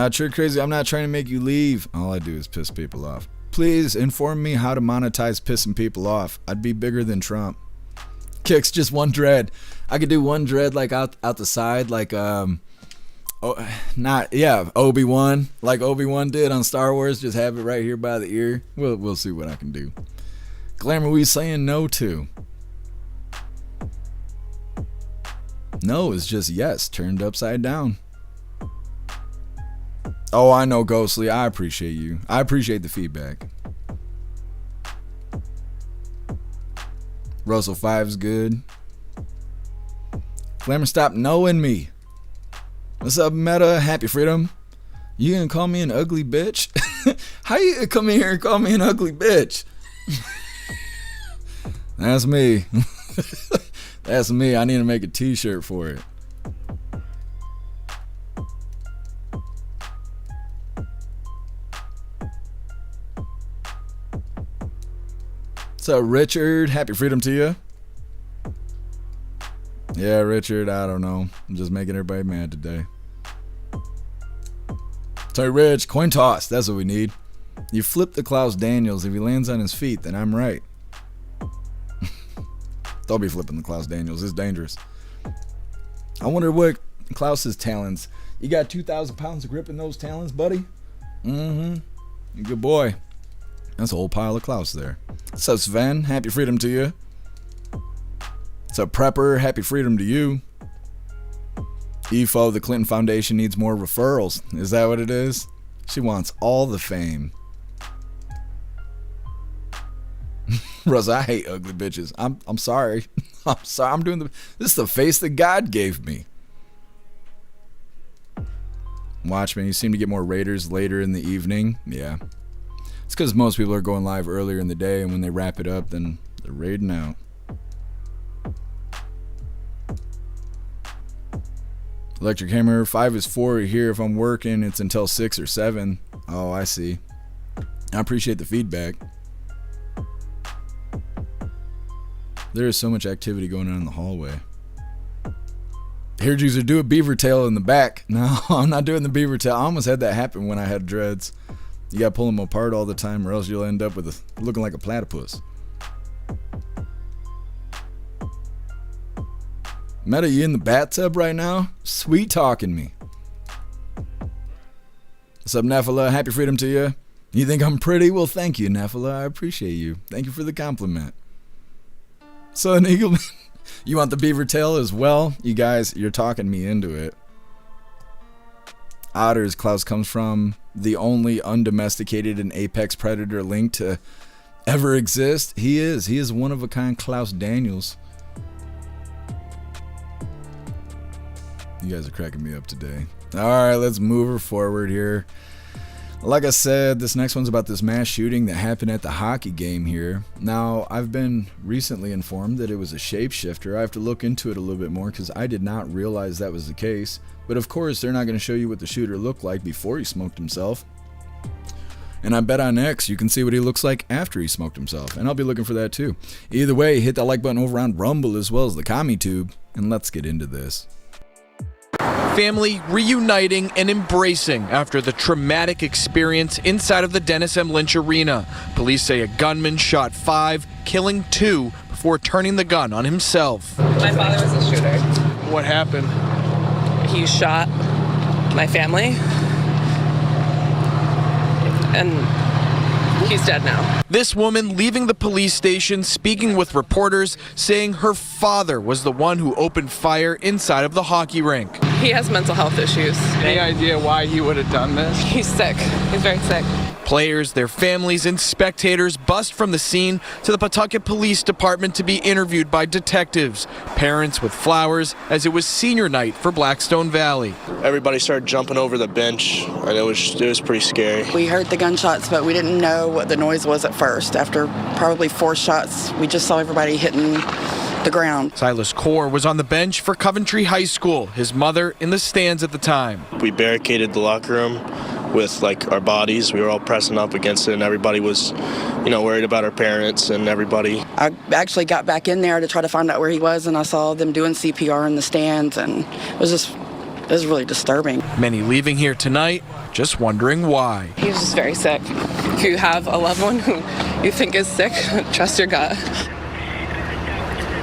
Trick Crazy, I'm not trying to make you leave. All I do is piss people off. Please inform me how to monetize pissing people off. I'd be bigger than Trump. Kicks, just one dread. I could do one dread like out the side, like Obi-Wan, like Obi-Wan did on Star Wars. Just have it right here by the ear. We'll see what I can do. Glamour, we saying no to? No is just yes, turned upside down. Oh, I know, Ghostly. I appreciate you. I appreciate the feedback. Russell 5's good. Glamour, stop knowing me. What's up, Meta? Happy Freedom. You gonna call me an ugly bitch? How you gonna come in here and call me an ugly bitch? That's me. That's me. I need to make a t-shirt for it. What's up, Richard? Happy Freedom to you. Yeah, Richard, I don't know. I'm just making everybody mad today. Sorry, Rich. Coin toss. That's what we need. You flip the Klaus Daniels. If he lands on his feet, then I'm right. Don't be flipping the Klaus Daniels. It's dangerous. I wonder what Klaus's talons. You got 2,000 pounds of grip in those talons, buddy? Mm-hmm. Good boy. That's a whole pile of Klaus there. What's up, Sven? Happy Freedom to you. What's up, Prepper? Happy Freedom to you. EFO, the Clinton Foundation needs more referrals. Is that what it is? She wants all the fame. Russ, I hate ugly bitches. I'm sorry. I'm sorry. I'm doing this is the face that God gave me. Watchmen, you seem to get more raiders later in the evening. Yeah. It's because most people are going live earlier in the day, and when they wrap it up, then they're raiding out. Electric Hammer, 5 is 4 here. If I'm working, it's until 6 or 7. Oh, I see. I appreciate the feedback. There is so much activity going on in the hallway. Here, Juicer, do a beaver tail in the back. No, I'm not doing the beaver tail. I almost had that happen when I had dreads. You gotta pull them apart all the time, or else you'll end up with looking like a platypus. Meta, you in the bathtub right now? Sweet talking me. What's up, Nephilah? Happy Freedom to you. You think I'm pretty? Well, thank you, Nephilah. I appreciate you. Thank you for the compliment. Son Eagle, you want the beaver tail as well? You guys, you're talking me into it. Otters, Klaus comes from the only undomesticated and apex predator linked to ever exist. He is one of a kind Klaus Daniels. You guys are cracking me up today. All right, let's move her forward here. Like I said, this next one's about this mass shooting that happened at the hockey game here. Now, I've been recently informed that it was a shapeshifter. I have to look into it a little bit more because I did not realize that was the case. But of course, they're not going to show you what the shooter looked like before he smoked himself. And I bet on X, you can see what he looks like after he smoked himself. And I'll be looking for that too. Either way, hit that like button over on Rumble as well as the CommuTube. And let's get into this. Family reuniting and embracing after the traumatic experience inside of the Dennis M. Lynch Arena. Police say a gunman shot 5, killing 2 before turning the gun on himself. My father was a shooter. What happened? He shot my family, and he's dead now. This woman leaving the police station, speaking with reporters, saying her father was the one who opened fire inside of the hockey rink. He has mental health issues. Any idea why he would have done this? He's sick. He's very sick. Players, their families, and spectators bust from the scene to the Pawtucket Police Department to be interviewed by detectives. Parents with flowers as it was senior night for Blackstone Valley. Everybody started jumping over the bench, and it was pretty scary. We heard the gunshots, but we didn't know what the noise was at first. After probably 4 shots, we just saw everybody hitting the ground. Silas Core was on the bench for Coventry High School, his mother in the stands at the time. We barricaded the locker room with our bodies. We were all pressing up against it, and everybody was, worried about our parents and everybody. I actually got back in there to try to find out where he was, and I saw them doing CPR in the stands, and it was just is really disturbing. Many leaving here tonight just wondering why. He's just very sick. If you have a loved one who you think is sick, trust your gut.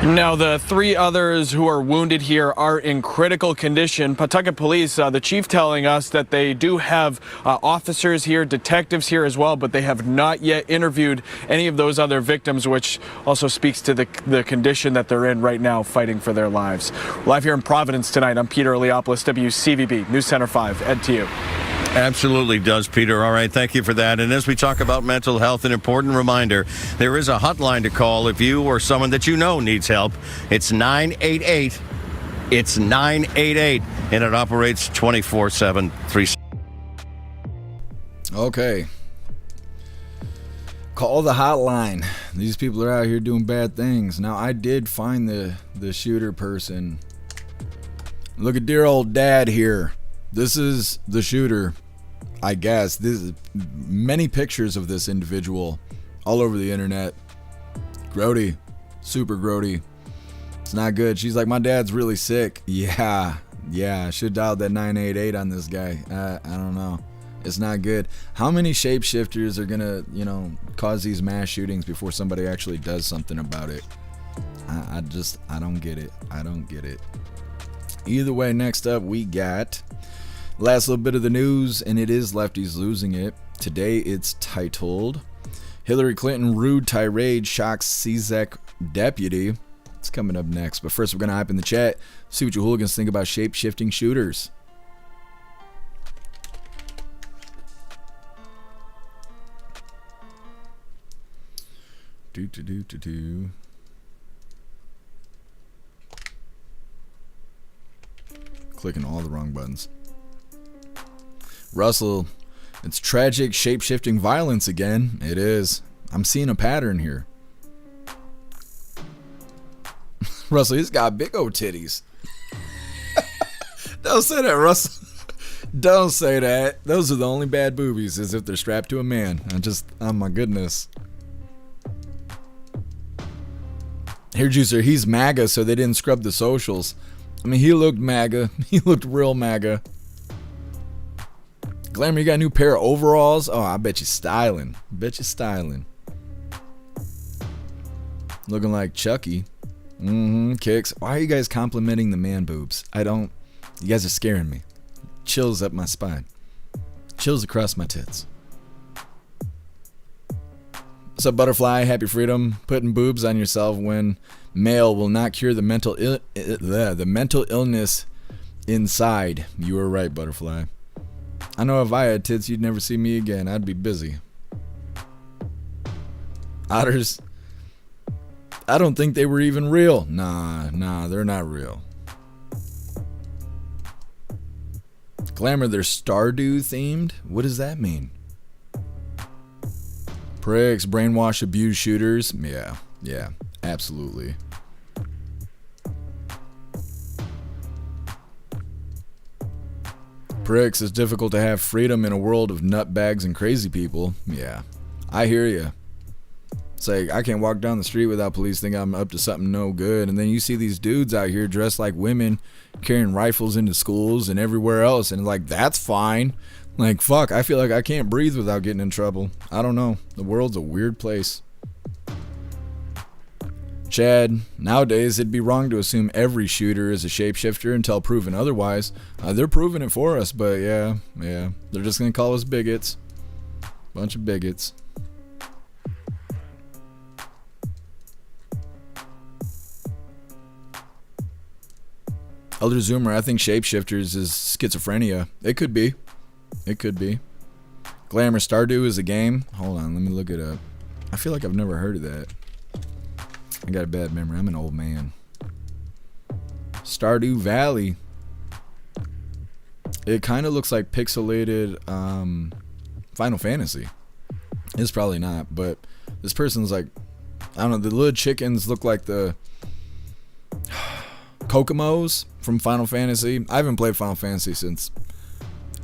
Now, the 3 others who are wounded here are in critical condition. Pawtucket Police, the chief telling us that they do have officers here, detectives here as well, but they have not yet interviewed any of those other victims, which also speaks to the condition that they're in right now, fighting for their lives. Live here in Providence tonight, I'm Peter Leopoulos, WCVB News Center 5. Ed, to you. Absolutely does, Peter. All right, thank you for that. And as we talk about mental health, an important reminder, there is a hotline to call if you or someone that you know needs help. It's 988. It's 988, and it operates 24/7. Okay. Call the hotline. These people are out here doing bad things. Now, I did find the shooter person. Look at dear old dad here. This is the shooter, I guess. This is many pictures of this individual all over the internet. Grody, super grody. It's not good. She's like, my dad's really sick. Yeah, I should dial that 988 on this guy. I don't know. It's not good. How many shapeshifters are gonna, cause these mass shootings before somebody actually does something about it? I don't get it. I don't get it. Either way, next up we got last little bit of the news, and it is lefties losing it. Today it's titled, Hillary Clinton rude tirade shocks CZEC deputy. It's coming up next, but first we're going to hype in the chat, see what you hooligans think about shape-shifting shooters. Clicking all the wrong buttons. Russell, it's tragic shape-shifting violence again. It is. I'm seeing a pattern here. Russell, he's got big old titties. Don't say that, Russell. Don't say that. Those are the only bad boobies, as if they're strapped to a man. Oh my goodness. Here, Juicer, he's MAGA, so they didn't scrub the socials. I mean, he looked MAGA. He looked real MAGA. Glamour, you got a new pair of overalls? Oh, I bet you styling. Looking like Chucky. Kicks. Why are you guys complimenting the man boobs? You guys are scaring me. Chills up my spine. Chills across my tits. What's up, Butterfly? Happy freedom. Putting boobs on yourself when male will not cure the mental illness inside. You were right, Butterfly. I know if I had tits, you'd never see me again. I'd be busy. Otters, I don't think they were even real. Nah, they're not real. Glamour, they're Stardew themed? What does that mean? Pricks, brainwash, abuse shooters. Yeah, absolutely. Pricks, it's difficult to have freedom in a world of nutbags and crazy people. Yeah, I hear you. It's like, I can't walk down the street without police thinking I'm up to something no good. And then you see these dudes out here dressed like women carrying rifles into schools and everywhere else. And like, that's fine. Like, fuck, I feel like I can't breathe without getting in trouble. I don't know. The world's a weird place. Chad, nowadays it'd be wrong to assume every shooter is a shapeshifter until proven otherwise. They're proving it for us, but yeah. They're just gonna call us bigots. Bunch of bigots. Elder Zoomer, I think shapeshifters is schizophrenia. It could be. Glamour, Stardew is a game. Hold on, let me look it up. I feel like I've never heard of that. I got a bad memory. I'm an old man. Stardew Valley. It kind of looks like pixelated Final Fantasy. It's probably not, but this person's like, I don't know, the little chickens look like the Kokomos from Final Fantasy. I haven't played Final Fantasy since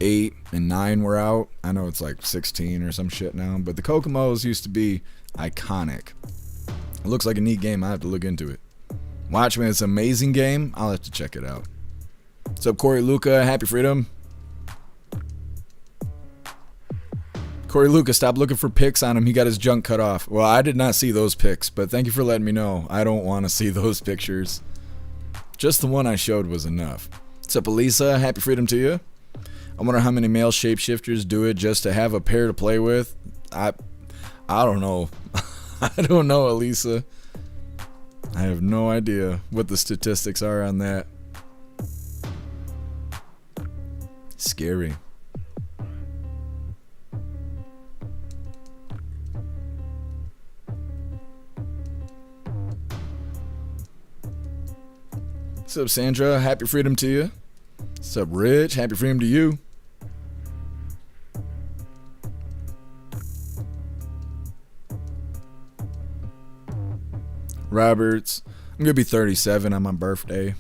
8 and 9 were out. I know it's like 16 or some shit now, but the Kokomos used to be iconic. It looks like a neat game. I have to look into it. Watchmen, it's an amazing game. I'll have to check it out. What's up, Corey Luca? Happy freedom. Corey Luca, stop looking for pics on him. He got his junk cut off. Well, I did not see those pics, but thank you for letting me know. I don't want to see those pictures. Just the one I showed was enough. What's up, Elisa? Happy freedom to you. I wonder how many male shapeshifters do it just to have a pair to play with. I don't know. I don't know, Elisa. I have no idea what the statistics are on that. Scary. What's up, Sandra? Happy freedom to you. What's up, Rich? Happy freedom to you. Roberts, I'm going to be 37 on my birthday.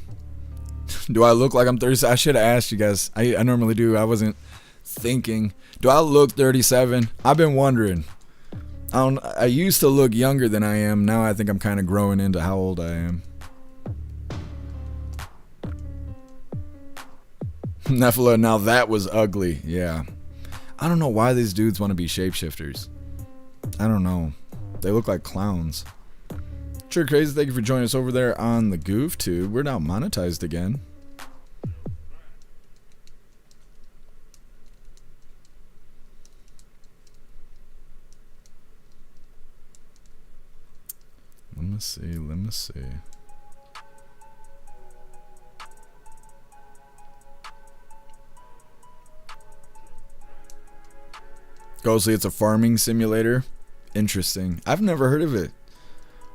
Do I look like I'm 37? I should have asked you guys. I normally do. I wasn't thinking. Do I look 37? I've been wondering. I used to look younger than I am. Now I think I'm kind of growing into how old I am. Nephilah, now that was ugly. Yeah. I don't know why these dudes want to be shapeshifters. I don't know. They look like clowns. Sure, Crazy, thank you for joining us over there on the Goof Tube. We're now monetized again. Let me see. Ghostly, it's a farming simulator. Interesting. I've never heard of it.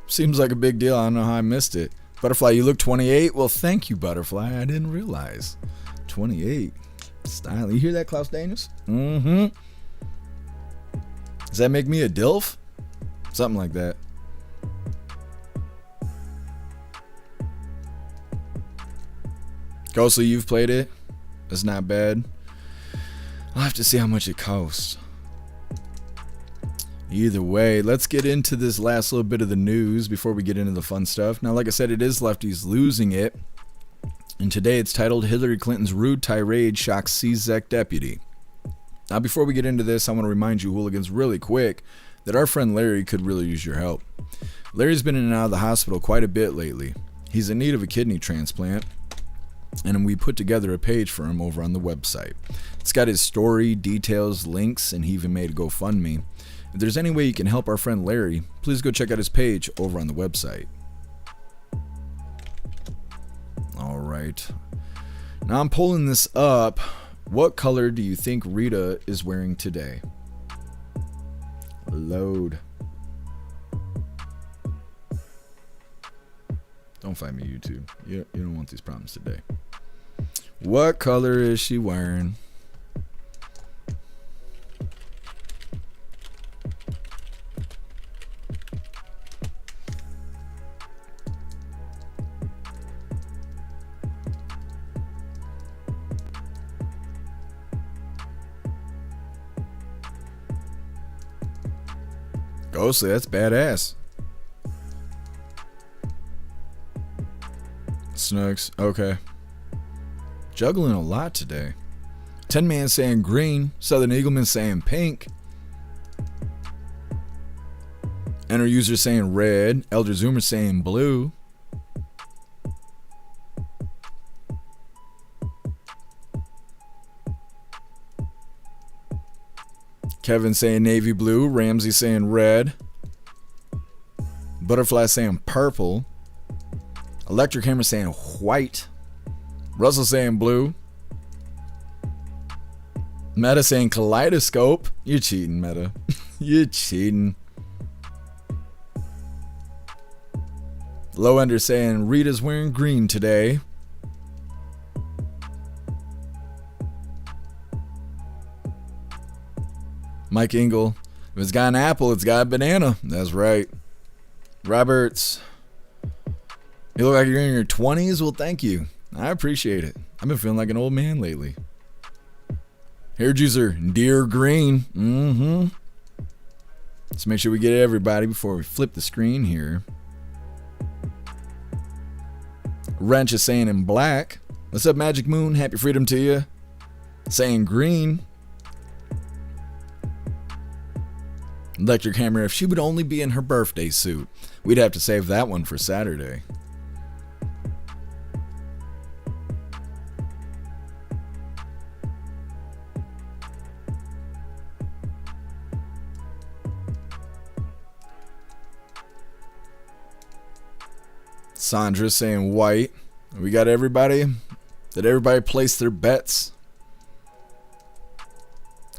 Seems like a big deal. I don't know how I missed it. Butterfly, you look 28? Well, thank you, Butterfly. I didn't realize. 28. Style. You hear that, Klaus Daniels? Mm-hmm. Does that make me a DILF? Something like that. Ghostly, you've played it. It's not bad. I'll have to see how much it costs. Either way, let's get into this last little bit of the news before we get into the fun stuff. Now, like I said, it is lefties losing it. And today it's titled Hillary Clinton's Rude Tirade Shocks CZEC Deputy. Now, before we get into this, I want to remind you, hooligans, really quick, that our friend Larry could really use your help. Larry's been in and out of the hospital quite a bit lately. He's in need of a kidney transplant, and we put together a page for him over on the website. It's got his story, details, links, and he even made a GoFundMe. If there's any way you can help our friend Larry, please go check out his page over on the website. All right. Now I'm pulling this up. What color do you think Rita is wearing today? Load. Don't fight me, YouTube. You don't want these problems today. What color is she wearing? Ghostly, that's badass. Snooks, okay. Juggling a lot today. 10 Man saying green, Southern Eagleman saying pink. Enter user saying red, Elder Zoomer saying blue. Kevin saying navy blue, Ramsey saying red. Butterfly saying purple. Electric Hammer saying white. Russell saying blue. Meta saying kaleidoscope. You're cheating, Meta. You're cheating. Low Ender saying Rita's wearing green today. Mike Engel, if it's got an apple, it's got a banana. That's right. Roberts, you look like you're in your 20s. Well, thank you. I appreciate it. I've been feeling like an old man lately. Hair juicer, Deer Green. Mm-hmm. Let's make sure we get everybody before we flip the screen here. Wrench is saying in black. What's up, Magic Moon? Happy freedom to you. Saying green. Electric Hammer, if she would only be in her birthday suit. We'd have to save that one for Saturday. Sandra saying white. We got everybody. Did everybody place their bets?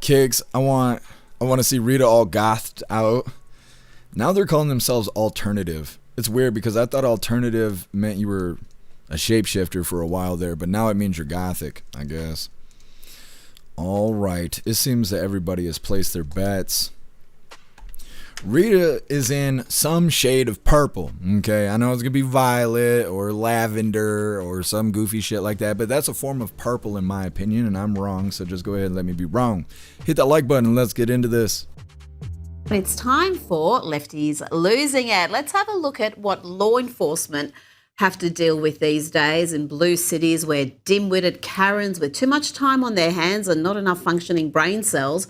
Kicks, I want to see Rita all gothed out. Now they're calling themselves alternative. It's weird because I thought alternative meant you were a shapeshifter for a while there, but now it means you're gothic, I guess. All right. It seems that everybody has placed their bets. Rita is in some shade of purple. Okay, I know it's going to be violet or lavender or some goofy shit like that, but that's a form of purple in my opinion, and I'm wrong, so just go ahead and let me be wrong. Hit that like button and let's get into this. It's time for Lefties Losing It. Let's have a look at what law enforcement have to deal with these days in blue cities where dim-witted Karens with too much time on their hands and not enough functioning brain cells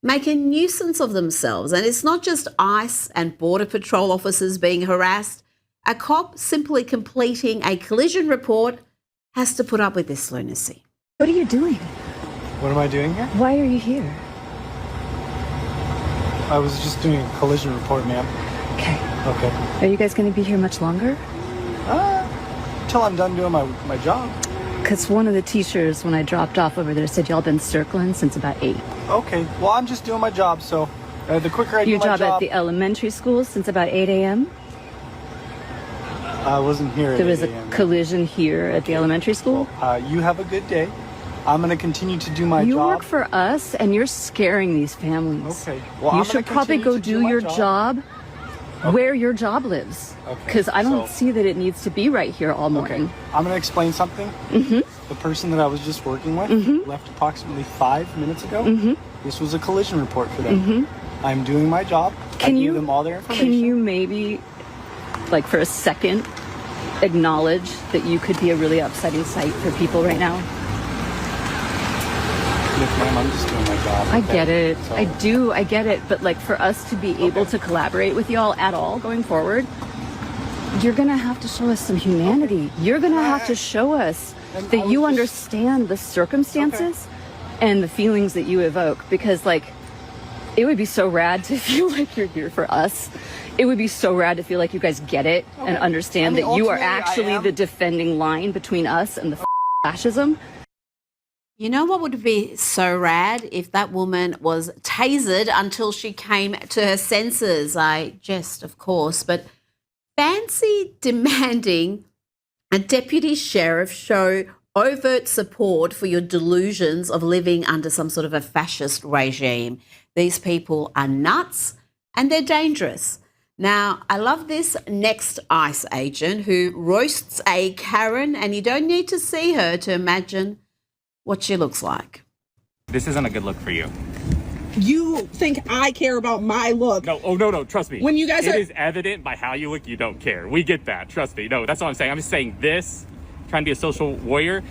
make a nuisance of themselves. And it's not just ICE and Border Patrol officers being harassed. A cop simply completing a collision report has to put up with this lunacy. What are you doing? What am I doing here? Why are you here? I was just doing a collision report, ma'am. Okay. Okay. Are you guys going to be here much longer? Till I'm done doing my job. Because one of the teachers, when I dropped off over there, said y'all been circling since about 8. Okay. Well, I'm just doing my job, so the quicker I do Your my job job... at the elementary school since about 8 a.m.? I wasn't here at There was 8 a a.m. collision here at the elementary school? You have a good day. I'm going to continue to do my job. You work for us, and you're scaring these families. Okay. Well, you should probably go do your job where your job lives. Because I don't see that it needs to be right here all morning. Okay. I'm going to explain something. The person that I was just working with left approximately 5 minutes ago. This was a collision report for them. I'm doing my job. I gave them all their information. Can you maybe, like for a second, acknowledge that you could be a really upsetting sight for people right now? Look, ma'am, I'm just doing my job. I get it. So. I get it. But like for us to be able to collaborate with y'all at all going forward, you're going to have to show us some humanity. You're going to have to show us that you understand the circumstances and the feelings that you evoke. Because like, it would be so rad to feel like you're here for us. It would be so rad to feel like you guys get it and understand that you are actually the defending line between us and the fascism. You know what would be so rad? If that woman was tasered until she came to her senses. I jest, of course, but fancy demanding a deputy sheriff show overt support for your delusions of living under some sort of a fascist regime. These people are nuts and they're dangerous. Now, I love this next ICE agent who roasts a Karen, and you don't need to see her to imagine what she looks like. This isn't a good look for you. You think I care about my look? No, oh no, trust me. When you guys It is evident by how you look, you don't care. We get that, trust me. No, that's all I'm saying. I'm just saying this, trying to be a social warrior.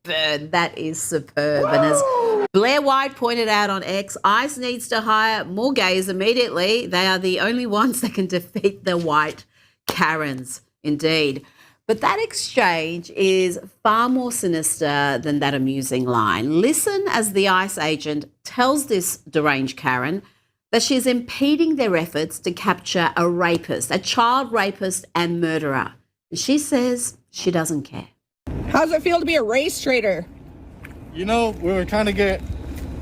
Burn, that is superb. Whoa! And as Blair White pointed out on X, ICE needs to hire more gays immediately. They are the only ones that can defeat the white Karens, indeed. But that exchange is far more sinister than that amusing line. Listen as the ICE agent tells this deranged Karen that she's impeding their efforts to capture a rapist, a child rapist and murderer. And she says she doesn't care. How does it feel to be a race traitor? You know, we were trying to get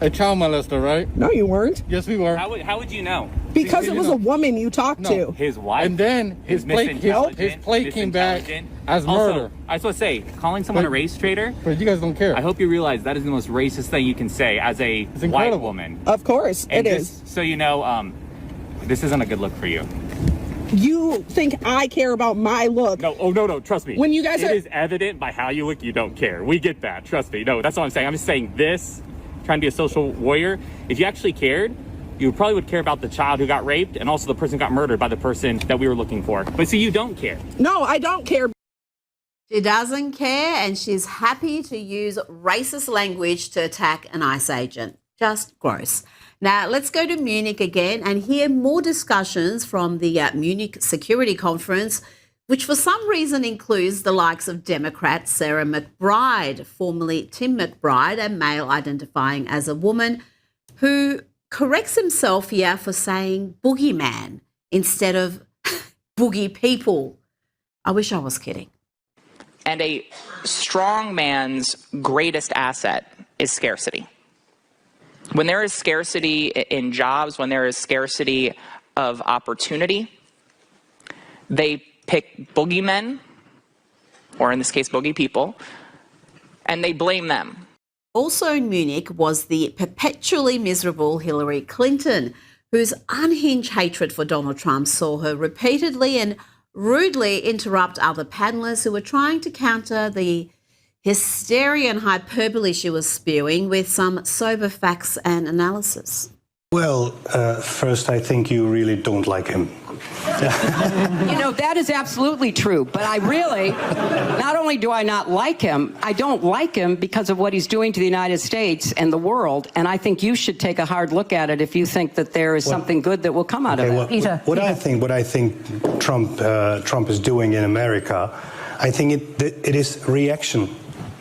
a child molester, right? No, you weren't. Yes, we were. How would you know? Because it was a woman you talked to. His wife. And then his plate came back as murder. Also, I was supposed to say, calling someone a race traitor. But you guys don't care. I hope you realize that is the most racist thing you can say as a white woman. Of course, and it is. So you know, this isn't a good look for you. You think I care about my look? No, oh no, trust me. When you guys It is evident by how you look, you don't care. We get that, trust me. No, that's all I'm saying. I'm just saying this, trying to be a social warrior. If you actually cared, you probably would care about the child who got raped and also the person who got murdered by the person that we were looking for. But see, you don't care. No, I don't care. She doesn't care, and she's happy to use racist language to attack an ICE agent. Just gross. Now, let's go to Munich again and hear more discussions from the Munich Security Conference, which for some reason includes the likes of Democrat Sarah McBride, formerly Tim McBride, a male identifying as a woman, who corrects himself here for saying boogeyman instead of boogie people. I wish I was kidding. And a strong man's greatest asset is scarcity. When there is scarcity in jobs, when there is scarcity of opportunity, they pick boogeymen, or in this case, boogie people, and they blame them. Also in Munich was the perpetually miserable Hillary Clinton, whose unhinged hatred for Donald Trump saw her repeatedly and rudely interrupt other panelists who were trying to counter the hysteria and hyperbole she was spewing with some sober facts and analysis. Well, first, I think you really don't like him. You know, that is absolutely true. But I really, not only do I not like him, I don't like him because of what he's doing to the United States and the world. And I think you should take a hard look at it if you think that there is something good that will come out of it. Peter, what I think Trump is doing in America, I think it is reaction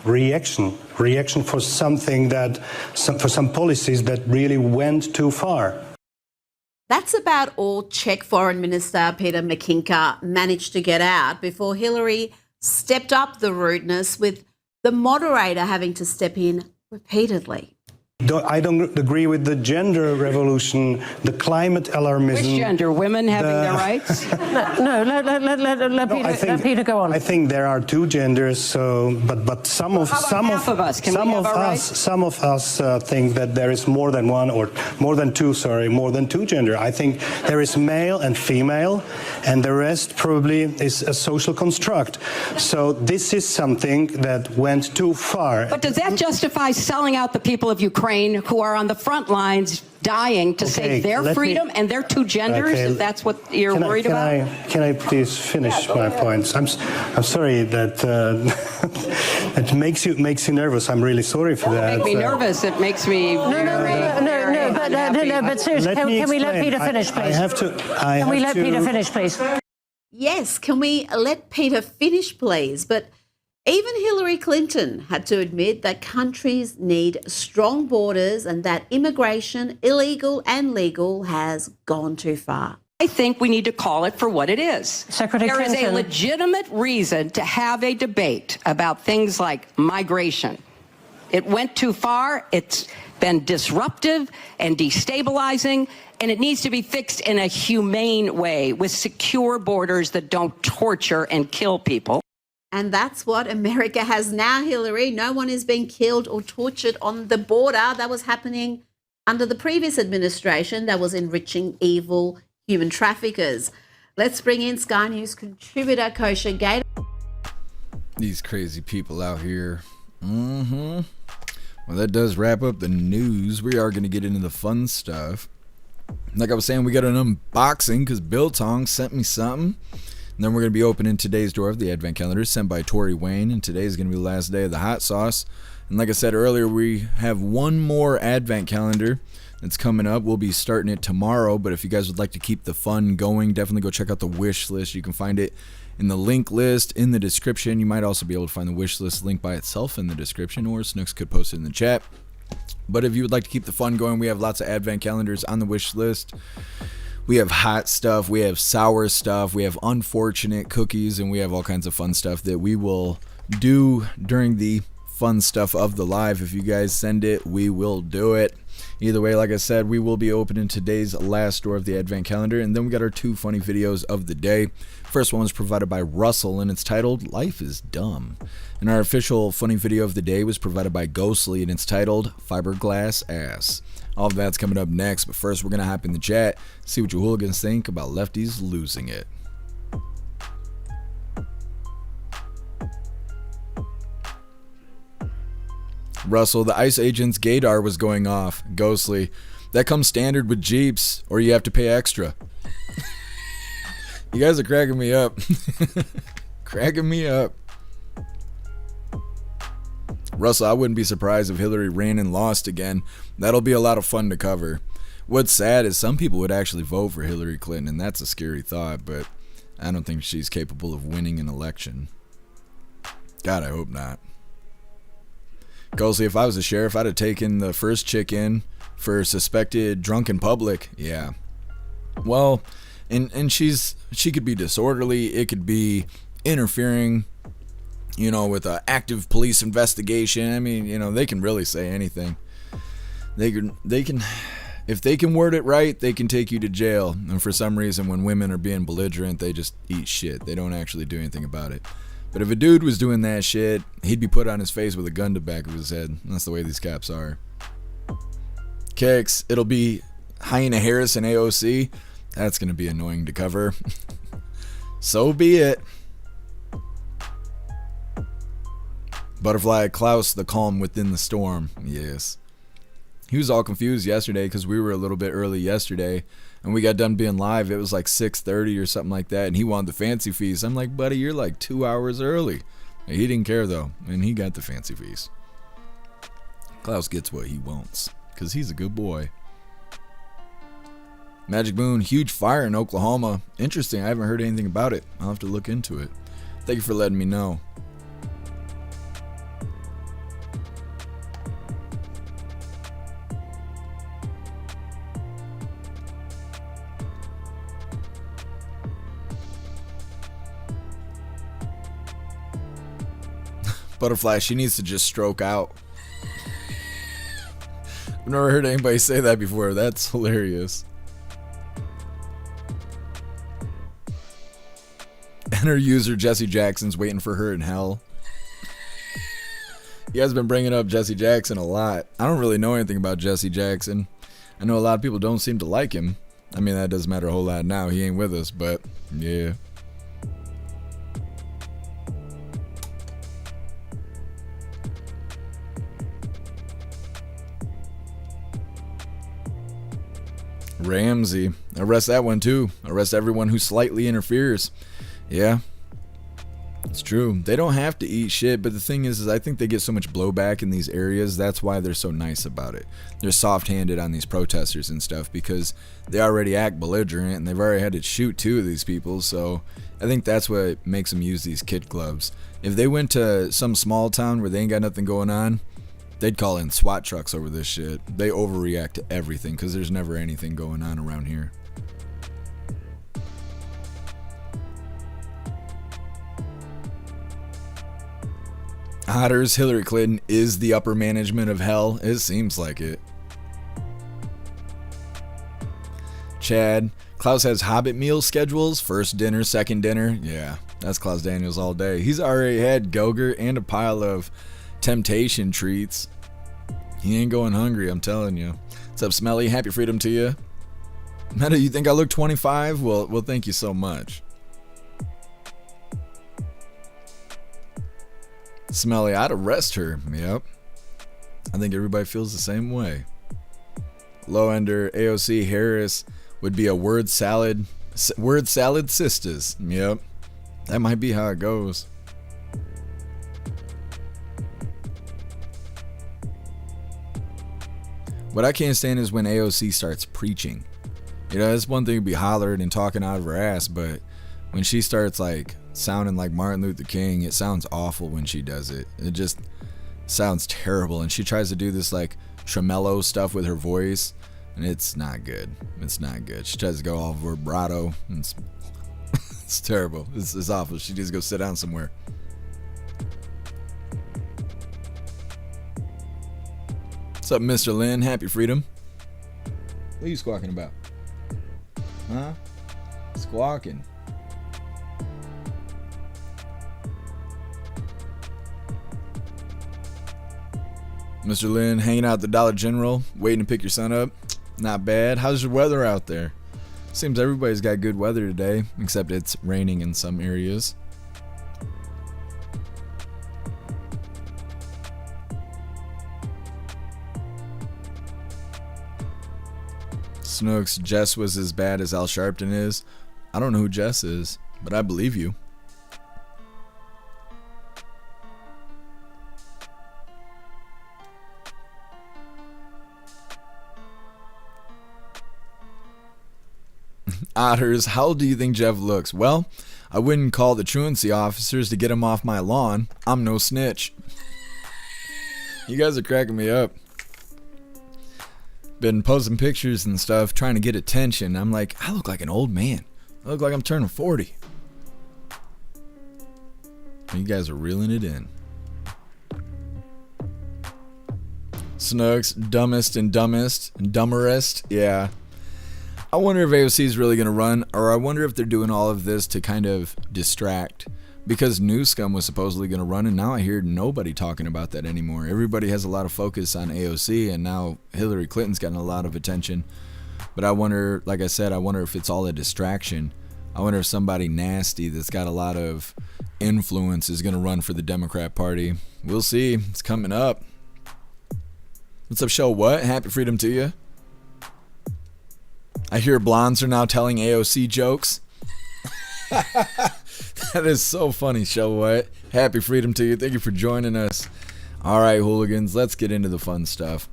for something for some policies that really went too far. That's about all Czech Foreign Minister Peter McKinka managed to get out before Hillary stepped up the rudeness, with the moderator having to step in repeatedly. I don't agree with the gender revolution, the climate alarmism. Which gender? Women having their rights? Let Peter go on. I think there are two genders. So, but some of us think that there is more than one, or more than two gender. I think there is male and female, and the rest probably is a social construct. So this is something that went too far. But does that justify selling out the people of Ukraine who are on the front lines dying to save their freedom and their two genders, if that's what you're worried about? Can I please finish my points? I'm sorry that it makes you nervous. I'm really sorry for that. It makes me nervous. It makes me but seriously, can we let Peter finish, please? Can we let Peter finish, please? Yes, can we let Peter finish, please? But even Hillary Clinton had to admit that countries need strong borders and that immigration, illegal and legal, has gone too far. I think we need to call it for what it is. Secretary There Clinton. is a legitimate reason to have a debate about things like migration. It went too far. It's been disruptive and destabilizing, and it needs to be fixed in a humane way with secure borders that don't torture and kill people. And that's what America has now, Hillary. No one is being killed or tortured on the border. That was happening under the previous administration that was enriching evil human traffickers. Let's bring in Sky News contributor Kosher Gator. These crazy people out here. Well, that does wrap up the news. We are going to get into the fun stuff. Like I was saying, we got an unboxing because Bill Tong sent me something. And then we're going to be opening today's door of the Advent Calendar sent by Tori Wayne. And today is going to be the last day of the hot sauce. And like I said earlier, we have one more Advent Calendar that's coming up. We'll be starting it tomorrow. But if you guys would like to keep the fun going, definitely go check out the wish list. You can find it in the link list in the description. You might also be able to find the wish list link by itself in the description, or Snooks could post it in the chat. But if you would like to keep the fun going, we have lots of Advent Calendars on the wish list. We have hot stuff, we have sour stuff, we have unfortunate cookies, and we have all kinds of fun stuff that we will do during the fun stuff of the live. If you guys send it, we will do it. Either way, like I said, we will be opening today's last door of the Advent Calendar, and then we got our two funny videos of the day. First one was provided by Russell, and it's titled Life is Dumb. And our official funny video of the day was provided by Ghostly, and it's titled Fiberglass Ass. All of that's coming up next, but first we're going to hop in the chat, see what you hooligans think about lefties losing it. Russell, the ICE agent's gaydar was going off. Ghostly, that comes standard with Jeeps, or you have to pay extra. You guys are cracking me up. Cracking me up. Russell, I wouldn't be surprised if Hillary ran and lost again. That'll be a lot of fun to cover. What's sad is some people would actually vote for Hillary Clinton, and that's a scary thought, but I don't think she's capable of winning an election. God, I hope not. Ghostly, if I was a sheriff, I'd have taken the first chick in for suspected drunk in public. Yeah. Well, and she could be disorderly. It could be interfering, with an active police investigation. I mean, they can really say anything. They can, if they can word it right, they can take you to jail. And for some reason, when women are being belligerent, they just eat shit. They don't actually do anything about it. But if a dude was doing that shit, he'd be put on his face with a gun to the back of his head. That's the way these cops are. Kicks, it'll be Hyena Harris and AOC. That's going to be annoying to cover. So be it. Butterfly Klaus, the calm within the storm. Yes. He was all confused yesterday because we were a little bit early yesterday. And we got done being live. It was like 6:30 or something like that. And he wanted the fancy feast. I'm like, buddy, you're like 2 hours early. And he didn't care though. And he got the fancy feast. Klaus gets what he wants because he's a good boy. Magic Moon, huge fire in Oklahoma. Interesting. I haven't heard anything about it. I'll have to look into it. Thank you for letting me know. Butterfly, she needs to just stroke out. I've never heard anybody say that before. That's hilarious. And her user Jesse Jackson's waiting for her in hell. You guys been bringing up Jesse Jackson a lot. I don't really know anything about Jesse Jackson. I know a lot of people don't seem to like him. I mean, that doesn't matter a whole lot now. He ain't with us, but yeah. Ramsey. Arrest that one too. Arrest everyone who slightly interferes. Yeah. It's true. They don't have to eat shit, but the thing is I think they get so much blowback in these areas. That's why they're so nice about it. They're soft-handed on these protesters and stuff because they already act belligerent and they've already had to shoot 2 of these people. So I think that's what makes them use these kid gloves. If they went to some small town where they ain't got nothing going on, they'd call in SWAT trucks over this shit. They overreact to everything because there's never anything going on around here. Otters, Hillary Clinton is the upper management of hell. It seems like it. Chad, Klaus has Hobbit meal schedules. First dinner, second dinner. Yeah, that's Klaus Daniels all day. He's already had Gogurt and a pile of Temptation treats. He ain't going hungry, I'm telling you. What's up, Smelly? Happy freedom to you. Meta, you think I look 25? Well, thank you so much. Smelly, I'd arrest her. Yep. I think everybody feels the same way. Low ender AOC Harris would be a word salad sisters. Yep. That might be how it goes. What I can't stand is when AOC starts preaching. It's one thing to be hollered and talking out of her ass, but when she starts like sounding like Martin Luther King, it sounds awful when she does it. It just sounds terrible. And she tries to do this like tremolo stuff with her voice, and it's not good. It's not good. She tries to go all vibrato. It's terrible. It's awful. She needs to go sit down somewhere. What's up, Mr. Lynn? Happy freedom. What are you squawking about? Huh? Squawking. Mr. Lynn, hanging out at the Dollar General, waiting to pick your son up. Not bad. How's your weather out there? Seems everybody's got good weather today, except it's raining in some areas. Snooks, Jess was as bad as Al Sharpton is. I don't know who Jess is, but I believe you. Otters, how old do you think Jeff looks? Well, I wouldn't call the truancy officers to get him off my lawn. I'm no snitch. You guys are cracking me up. Been posting pictures and stuff, trying to get attention. I'm like, I look like an old man. I look like I'm turning 40. You guys are reeling it in. Snooks, dumbest and dumberest. Yeah. I wonder if AOC is really going to run, or I wonder if they're doing all of this to kind of distract. Because Newscum was supposedly going to run, and now I hear nobody talking about that anymore. Everybody has a lot of focus on AOC, and now Hillary Clinton's gotten a lot of attention. But I wonder, like I said, I wonder if it's all a distraction. I wonder if somebody nasty that's got a lot of influence is going to run for the Democrat Party. We'll see. It's coming up. What's up, show? What? Happy freedom to you. I hear blondes are now telling AOC jokes. That is so funny, show. What? Happy freedom to you. Thank you for joining us. All right, hooligans, let's get into the fun stuff.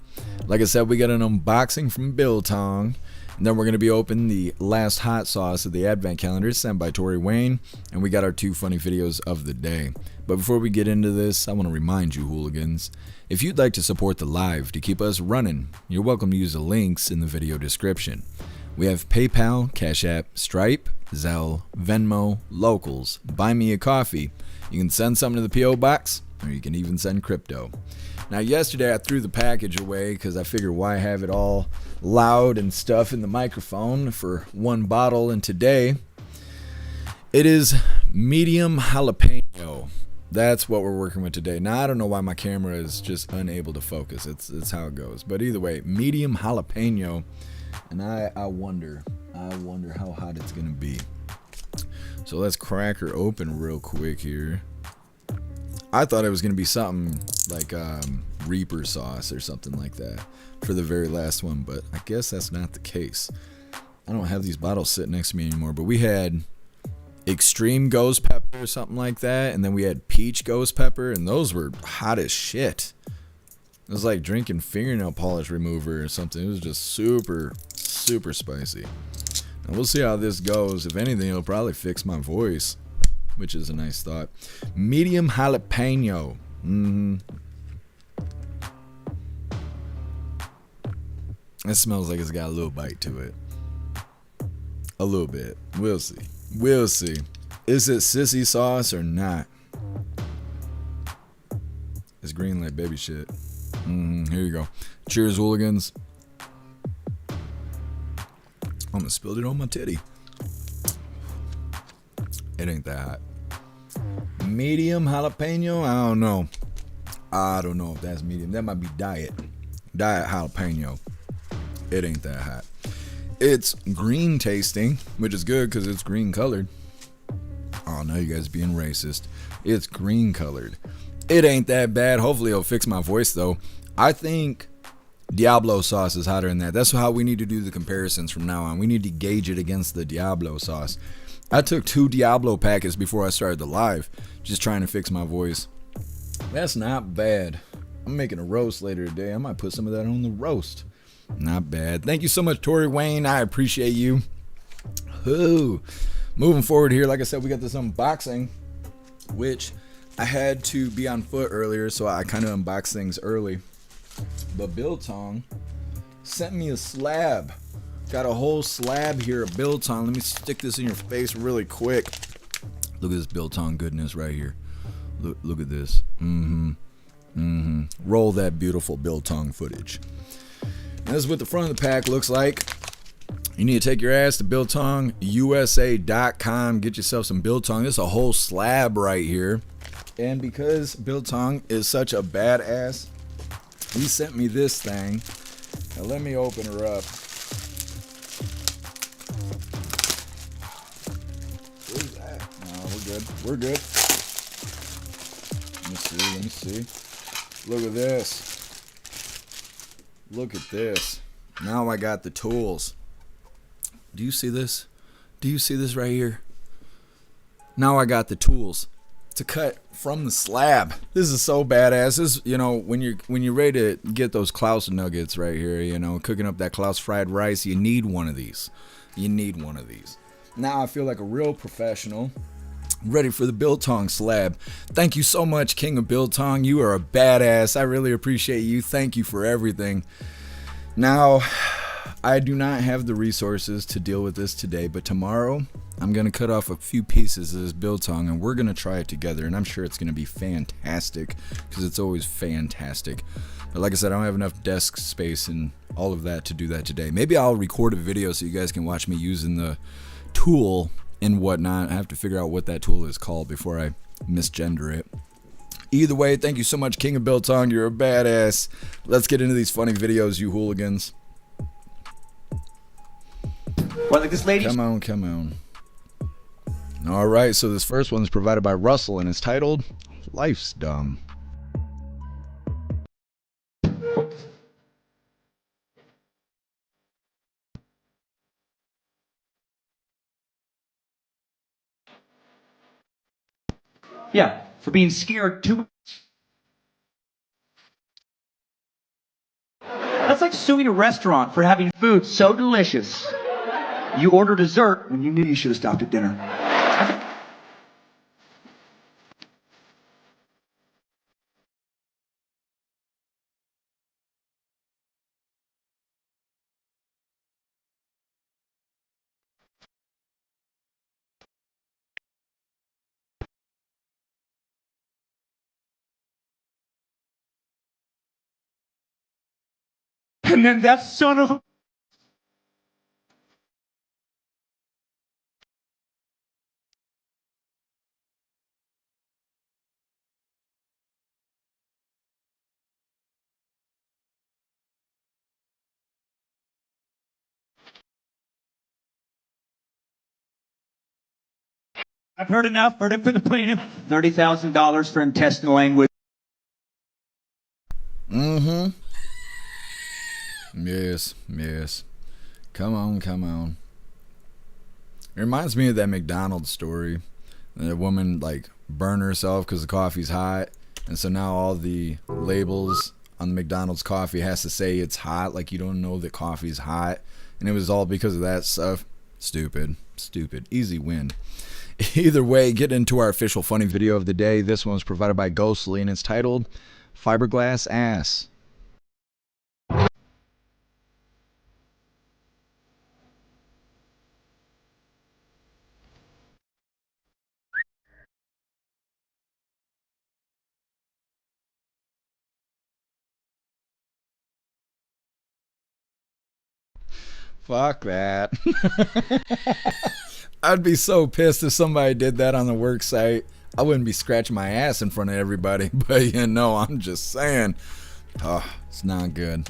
Like I said, we got an unboxing from Biltong. And then we're going to be opening the last hot sauce of the advent calendar sent by Tori Wayne. And we got our 2 funny videos of the day. But before we get into this, I want to remind you, hooligans, if you'd like to support the live to keep us running, you're welcome to use the links in the video description. We have PayPal, Cash App, Stripe, Zelle, Venmo, Locals, Buy Me a Coffee. You can send something to the P.O. Box, or you can even send crypto. Now, yesterday I threw the package away because I figured why have it all loud and stuff in the microphone for one bottle, and today it is medium jalapeno. That's what we're working with today. Now, I don't know why my camera is just unable to focus. It's how it goes. But either way, medium jalapeno. And I wonder how hot it's going to be. So let's crack her open real quick here. I thought it was going to be something like Reaper sauce or something like that for the very last one. But I guess that's not the case. I don't have these bottles sitting next to me anymore. But we had extreme ghost pepper or something like that. And then we had peach ghost pepper. And those were hot as shit. It was like drinking fingernail polish remover or something. It was just super, super spicy. And we'll see how this goes. If anything, it'll probably fix my voice, which is a nice thought. Medium jalapeno. It smells like it's got a little bite to it. A little bit. We'll see. We'll see. Is it sissy sauce or not? It's green like baby shit. Here you go. Cheers, hooligans. Almost spilled it on my titty. It ain't that hot. Medium jalapeno? I don't know if that's medium. That might be diet jalapeno. It ain't that hot. It's green tasting, which is good because it's green colored. Oh, no, you guys being racist. It's green colored. It ain't that bad. Hopefully it'll fix my voice though. I think Diablo sauce is hotter than that. That's how we need to do the comparisons from now on. We need to gauge it against the Diablo sauce. I took 2 Diablo packets before I started the live, just trying to fix my voice. That's not bad. I'm making a roast later today. I might put some of that on the roast. Not bad. Thank you so much, Tori Wayne. I appreciate you. Ooh. Moving forward here, like I said, we got this unboxing, which I had to be on foot earlier, so I kind of unboxed things early. But Biltong sent me a slab. Got a whole slab here of Biltong. Let me stick this in your face really quick. Look at this Biltong goodness right here. Look at this. Roll that beautiful Biltong footage. And this is what the front of the pack looks like. You need to take your ass to BiltongUSA.com. Get yourself some Biltong. This is a whole slab right here. And because Biltong is such a badass, he sent me this thing. Now let me open her up. What is that? No, we're good. We're good. Let me see. Look at this. Look at this. Now I got the tools. Do you see this? Do you see this right here? Now I got the tools to cut from the slab. This is so badass. This, you know, when you're ready to get those Klaus nuggets right here, you know, cooking up that Klaus fried rice, you need one of these. You need one of these. Now I feel like a real professional, ready for the biltong slab. Thank you so much, King of Biltong. You are a badass. I really appreciate you. Thank you for everything. Now, I do not have the resources to deal with this today, but tomorrow I'm going to cut off a few pieces of this biltong and we're going to try it together, and I'm sure it's going to be fantastic because it's always fantastic. But like I said, I don't have enough desk space and all of that to do that today. Maybe I'll record a video so you guys can watch me using the tool and whatnot. I have to figure out what that tool is called before I misgender it. Either way, thank you so much, King of Biltong. You're a badass. Let's get into these funny videos, you hooligans. Well, like this lady. Come on, come on. All right, so this first one is provided by Russell and it's titled Life's Dumb. Yeah, for being scared too. That's like suing a restaurant for having food so delicious. You order dessert when you knew you should have stopped at dinner. And then that son of a... I've heard enough. Heard it for the plaintiff. $30,000 for intestinal language. Mm-hmm. Yes, yes. Come on, come on. It reminds me of that McDonald's story. The woman like burned herself because the coffee's hot, and so now all the labels on the McDonald's coffee has to say it's hot, like you don't know that coffee's hot, and it was all because of that stuff. Stupid, stupid. Easy win. Either way, get into our official funny video of the day. This one was provided by Ghostly and it's titled Fiberglass Ass. Fuck that. I'd be so pissed if somebody did that on the work site. I wouldn't be scratching my ass in front of everybody, but you know, I'm just saying. Oh, it's not good.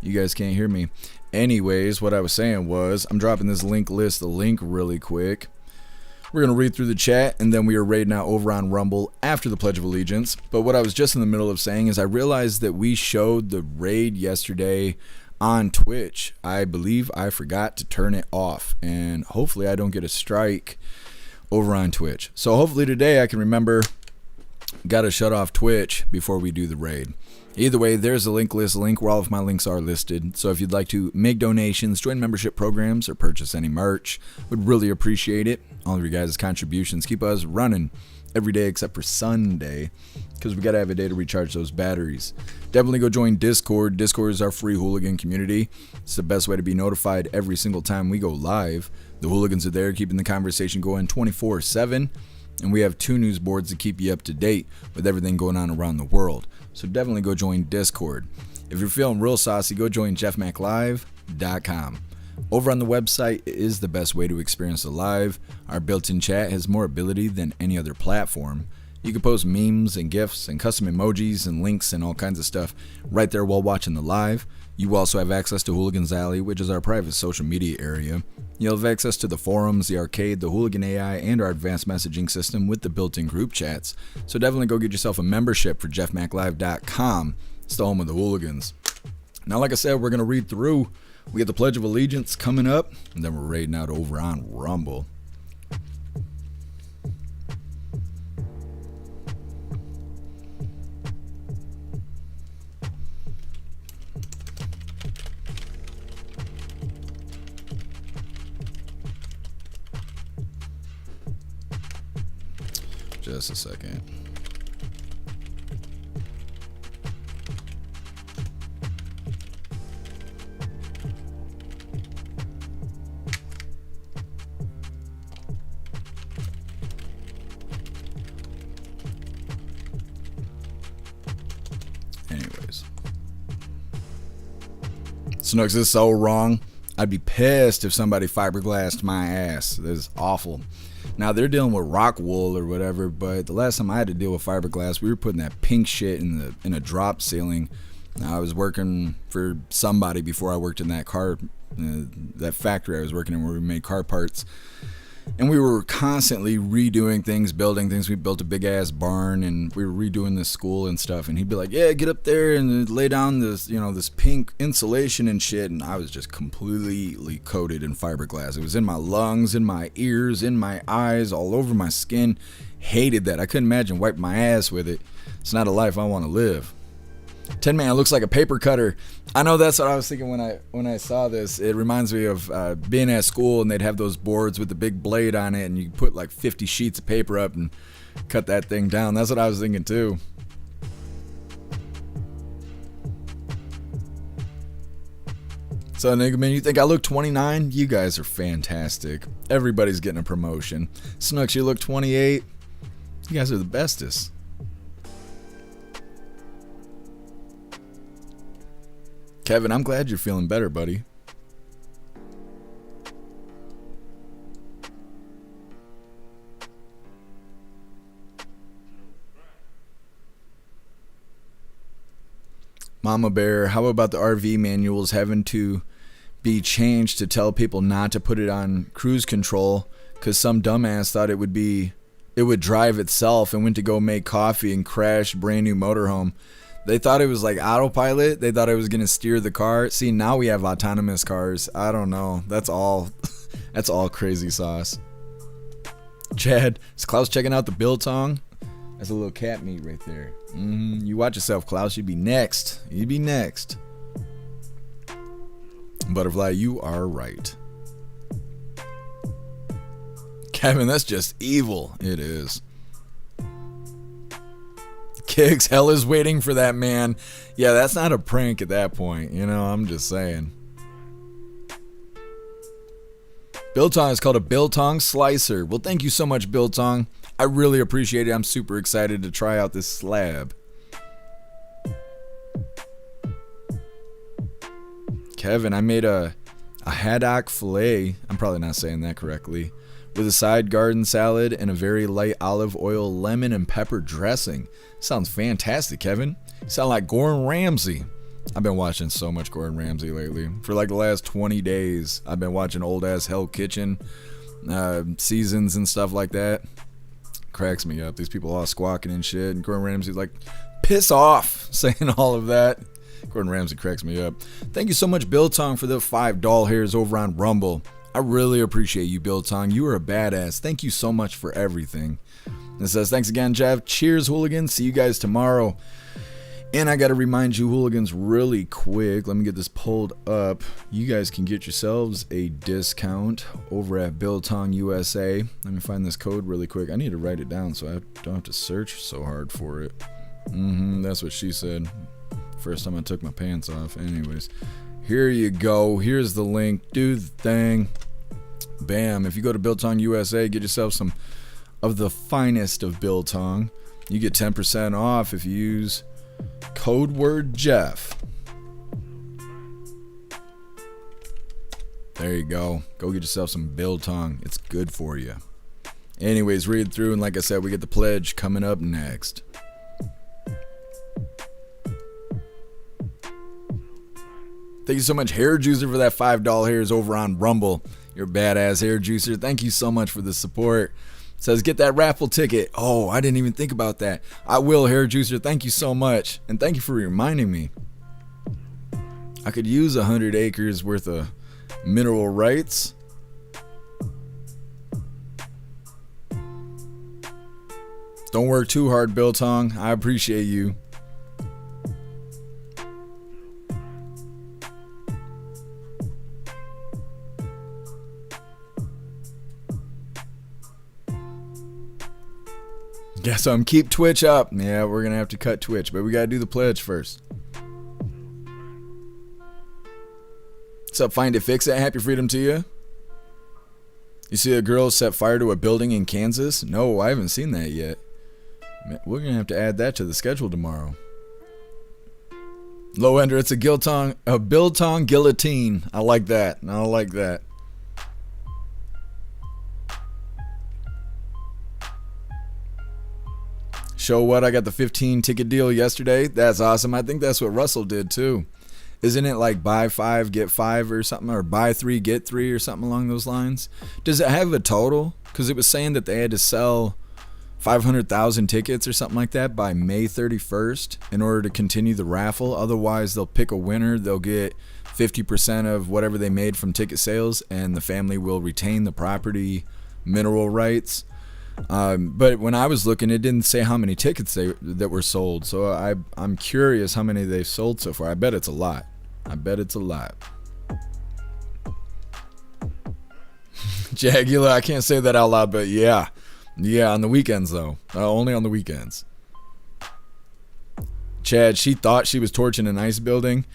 You guys can't hear me. Anyways, what I was saying was, I'm dropping this link really quick. We're going to read through the chat, and then we are raiding out over on Rumble after the Pledge of Allegiance. But what I was just in the middle of saying is I realized that we showed the raid yesterday on Twitch. I believe I forgot to turn it off, and hopefully I don't get a strike over on Twitch. So hopefully today I can remember, got to shut off Twitch before we do the raid. Either way, there's a link where all of my links are listed. So if you'd like to make donations, join membership programs, or purchase any merch, would really appreciate it. All of your guys' contributions keep us running every day except for Sunday, because we got to have a day to recharge those batteries. Definitely go join Discord. Discord is our free hooligan community. It's the best way to be notified every single time we go live. The hooligans are there keeping the conversation going 24/7. And we have 2 news boards to keep you up to date with everything going on around the world. So definitely go join Discord. If you're feeling real saucy, go join jeffmaclive.com. Over on the website is the best way to experience the live. Our built-in chat has more ability than any other platform. You can post memes and GIFs and custom emojis and links and all kinds of stuff right there while watching the live. You also have access to Hooligans Alley, which is our private social media area. You'll have access to the forums, the arcade, the Hooligan AI, and our advanced messaging system with the built-in group chats. So definitely go get yourself a membership for jeffmaclive.com It's the home of the Hooligans. Now, like I said, we're going to read through. We get the Pledge of Allegiance coming up, and then we're raiding out over on Rumble. Just a second. Anyways. Snooks, this is so wrong. I'd be pissed if somebody fiberglassed my ass. This is awful. Now, they're dealing with rock wool or whatever, but the last time I had to deal with fiberglass, we were putting that pink shit in a drop ceiling. Now, I was working for somebody before I worked in that that factory I was working in where we made car parts. And we were constantly redoing things, building things. We built a big-ass barn, and we were redoing this school and stuff. And he'd be like, yeah, get up there and lay down this, this pink insulation and shit. And I was just completely coated in fiberglass. It was in my lungs, in my ears, in my eyes, all over my skin. Hated that. I couldn't imagine wiping my ass with it. It's not a life I want to live. 10 Man looks like a paper cutter. I know that's what I was thinking when I saw this. It reminds me of being at school, and they'd have those boards with the big blade on it, and you put like 50 sheets of paper up and cut that thing down. That's what I was thinking too. So, nigga, man, you think I look 29? You guys are fantastic. Everybody's getting a promotion. Snooks, you look 28. You guys are the bestest. Kevin, I'm glad you're feeling better, buddy. Mama Bear, how about the RV manuals having to be changed to tell people not to put it on cruise control because some dumbass thought it would drive itself and went to go make coffee and crash brand new motorhome. They thought it was like autopilot. They thought it was going to steer the car. See, now we have autonomous cars. I don't know. That's all crazy sauce. Chad, is Klaus checking out the biltong? That's a little cat meat right there. You watch yourself, Klaus. You'd be next. You'd be next. Butterfly, you are right. Kevin, that's just evil. It is. Kicks, hell is waiting for that man. Yeah, that's not a prank at that point. I'm just saying. Biltong is called a biltong slicer. Well, thank you so much, Biltong. I really appreciate it. I'm super excited to try out this slab. Kevin, I made a haddock filet. I'm probably not saying that correctly. With a side garden salad and a very light olive oil, lemon, and pepper dressing. Sounds fantastic, Kevin. You sound like Gordon Ramsay. I've been watching so much Gordon Ramsay lately. For like the last 20 days, I've been watching old-ass Hell Kitchen seasons and stuff like that. Cracks me up. These people all squawking and shit. And Gordon Ramsay's like, piss off, saying all of that. Gordon Ramsay cracks me up. Thank you so much, Biltong, for the $5 hairs over on Rumble. I really appreciate you, Biltong. You are a badass. Thank you so much for everything. It says, thanks again, Jeff. Cheers, Hooligans. See you guys tomorrow. And I got to remind you, Hooligans, really quick. Let me get this pulled up. You guys can get yourselves a discount over at Biltong USA. Let me find this code really quick. I need to write it down so I don't have to search so hard for it. That's what she said. First time I took my pants off. Anyways, here you go. Here's the link. Do the thing. Bam. If you go to Biltong USA, get yourself some of the finest of Biltong. You get 10% off if you use code word Jeff. There you go. Go get yourself some Biltong. It's good for you. Anyways, read through, and like I said, we get the pledge coming up next. Thank you so much, Hair Juicer, for that $5 hairs over on Rumble. You're a badass hair juicer. Thank you so much for the support. Says, get that raffle ticket. Oh, I didn't even think about that. I will, Hair Juicer. Thank you so much. And thank you for reminding me. I could use 100 acres worth of mineral rights. Don't work too hard, Biltong. I appreciate you. Guess I'm keep Twitch up. Yeah, we're gonna have to cut Twitch, but we gotta do the pledge first. What's up, Find It, Fix It? Happy freedom to you. You see a girl set fire to a building in Kansas? No, I haven't seen that yet. We're gonna have to add that to the schedule tomorrow. Low ender, it's a biltong guillotine. I like that. I like that. Show what? I got the 15 ticket deal yesterday. That's awesome. I think that's what Russell did too. Isn't it like buy 5, get 5 or something? Or buy 3, get 3 or something along those lines? Does it have a total? Because it was saying that they had to sell 500,000 tickets or something like that by May 31st in order to continue the raffle. Otherwise, they'll pick a winner. They'll get 50% of whatever they made from ticket sales, and the family will retain the property mineral rights. But when I was looking, it didn't say how many tickets that were sold. So I'm curious how many they've sold so far. I bet it's a lot. I bet it's a lot. Jagula, I can't say that out loud, but yeah. Yeah, on the weekends, though. Only on the weekends. Chad, she thought she was torching an ice building.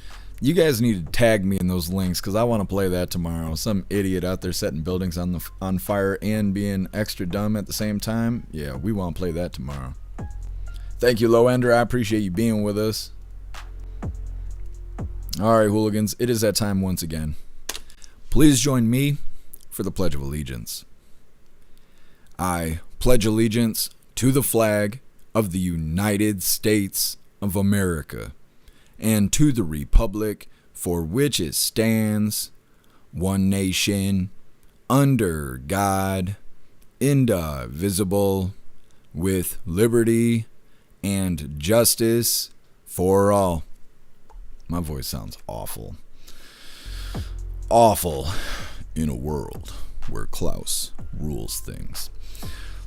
You guys need to tag me in those links because I want to play that tomorrow. Some idiot out there setting buildings on fire and being extra dumb at the same time. Yeah, we want to play that tomorrow. Thank you, Low Ender. I appreciate you being with us. All right, hooligans. It is that time once again. Please join me for the Pledge of Allegiance. I pledge allegiance to the flag of the United States of America and to the republic for which it stands, one nation, under God, indivisible, with liberty and justice for all. My voice sounds awful. Awful in a world where Klaus rules things.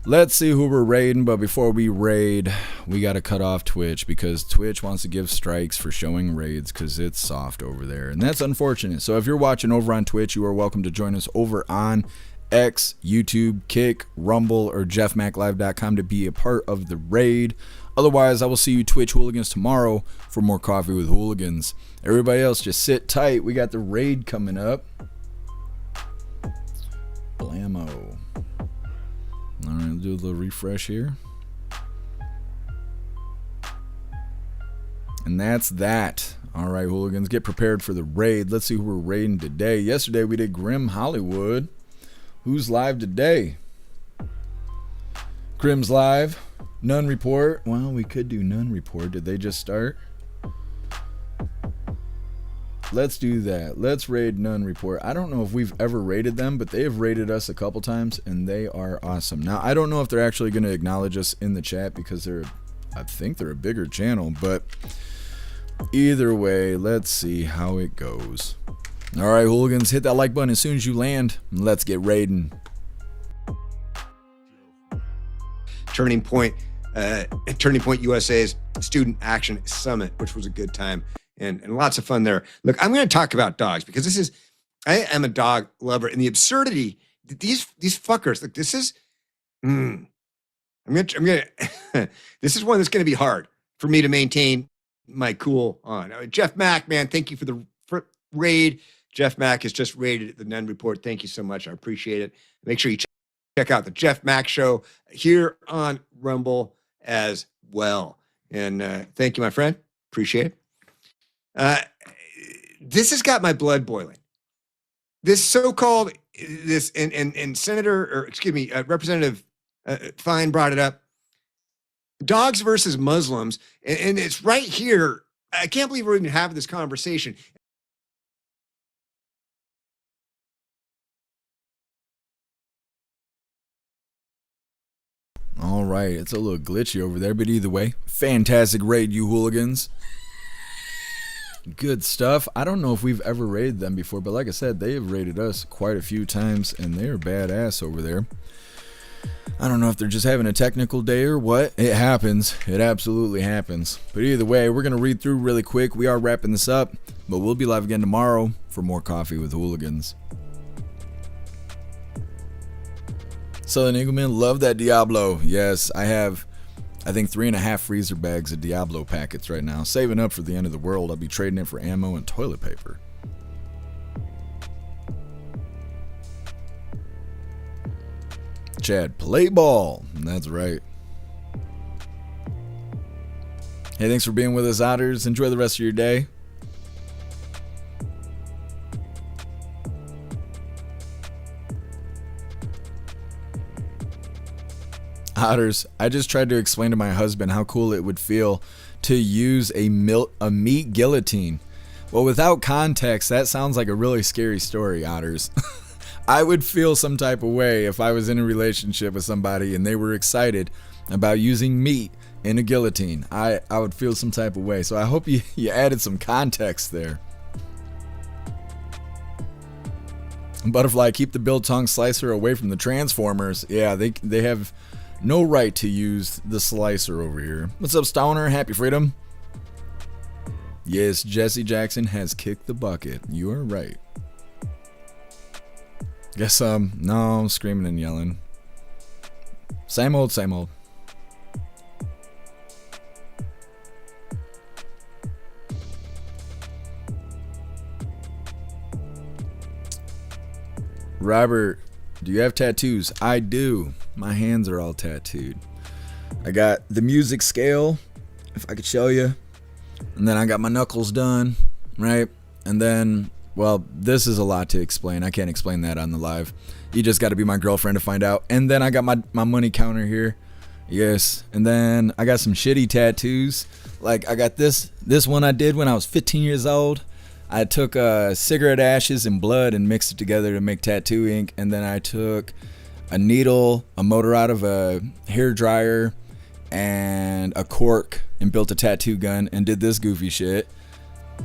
Let's see who we're raiding, but before we raid, we got to cut off Twitch because Twitch wants to give strikes for showing raids because it's soft over there, and that's unfortunate. So if you're watching over on Twitch, you are welcome to join us over on X, YouTube, Kick, Rumble, or jeffmaclive.com to be a part of the raid. Otherwise, I will see you Twitch hooligans tomorrow for more Coffee with Hooligans. Everybody else, just sit tight. We got the raid coming up. Blammo. All right, do a little refresh here. And that's that. All right, hooligans, get prepared for the raid. Let's see who we're raiding today. Yesterday, we did Grim Hollywood. Who's live today? Grim's live. None report. Well, we could do none report. Did they just start? Let's do that. Let's raid None Report. I don't know if we've ever raided them, but they have raided us a couple times, and they are awesome. Now, I don't know if they're actually going to acknowledge us in the chat because I think they're a bigger channel, but either way, let's see how it goes. All right, hooligans, hit that like button as soon as you land, and let's get raiding. Turning Point USA's Student Action Summit, which was a good time. And lots of fun there. Look, I'm going to talk about dogs because I am a dog lover, and the absurdity these fuckers. Look, this is I'm gonna this is one that's going to be hard for me to maintain my cool on. Jeff Mack, man, thank you for the raid. Jeff Mack has just raided the None Report. Thank you so much. I appreciate it. Make sure you check out the Jeff Mack Show here on Rumble as well. And thank you, my friend. Appreciate it. This has got my blood boiling. This so-called Senator, or excuse me, Representative Fine brought it up. Dogs versus Muslims, and it's right here. I can't believe we're even having this conversation. right, it's a little glitchy over there, but either way, fantastic raid, you hooligans. Good stuff. I don't know if we've ever raided them before, but like I said, they have raided us quite a few times, and they're badass over there. I don't know if they're just having a technical day or what. It happens. It absolutely happens. But either way, we're going to read through really quick. We are wrapping this up, but we'll be live again tomorrow for more Coffee with Hooligans. Southern Eagleman, love that Diablo. Yes, I have, I think, 3.5 freezer bags of Diablo packets right now. Saving up for the end of the world. I'll be trading it for ammo and toilet paper. Chad, play ball. That's right. Hey, thanks for being with us, Otters. Enjoy the rest of your day. Otters, I just tried to explain to my husband how cool it would feel to use a meat guillotine. Well, without context, that sounds like a really scary story, Otters. I would feel some type of way if I was in a relationship with somebody and they were excited about using meat in a guillotine. I would feel some type of way. So I hope you added some context there. Butterfly, keep the biltong slicer away from the Transformers. Yeah, they have no right to use the slicer over here. What's up, Stoner? Happy freedom. Yes, Jesse Jackson has kicked the bucket. You are right. Guess no, screaming and yelling. Same old, same old. Robert, do you have tattoos? I do. My hands are all tattooed. I got the music scale, if I could show you. And then I got my knuckles done, right? And then, well, this is a lot to explain. I can't explain that on the live. You just got to be my girlfriend to find out. And then I got my money counter here. Yes. And then I got some shitty tattoos. Like I got this one I did when I was 15 years old. I took cigarette ashes and blood and mixed it together to make tattoo ink. And then I took a needle, a motor out of a hair dryer, and a cork and built a tattoo gun and did this goofy shit.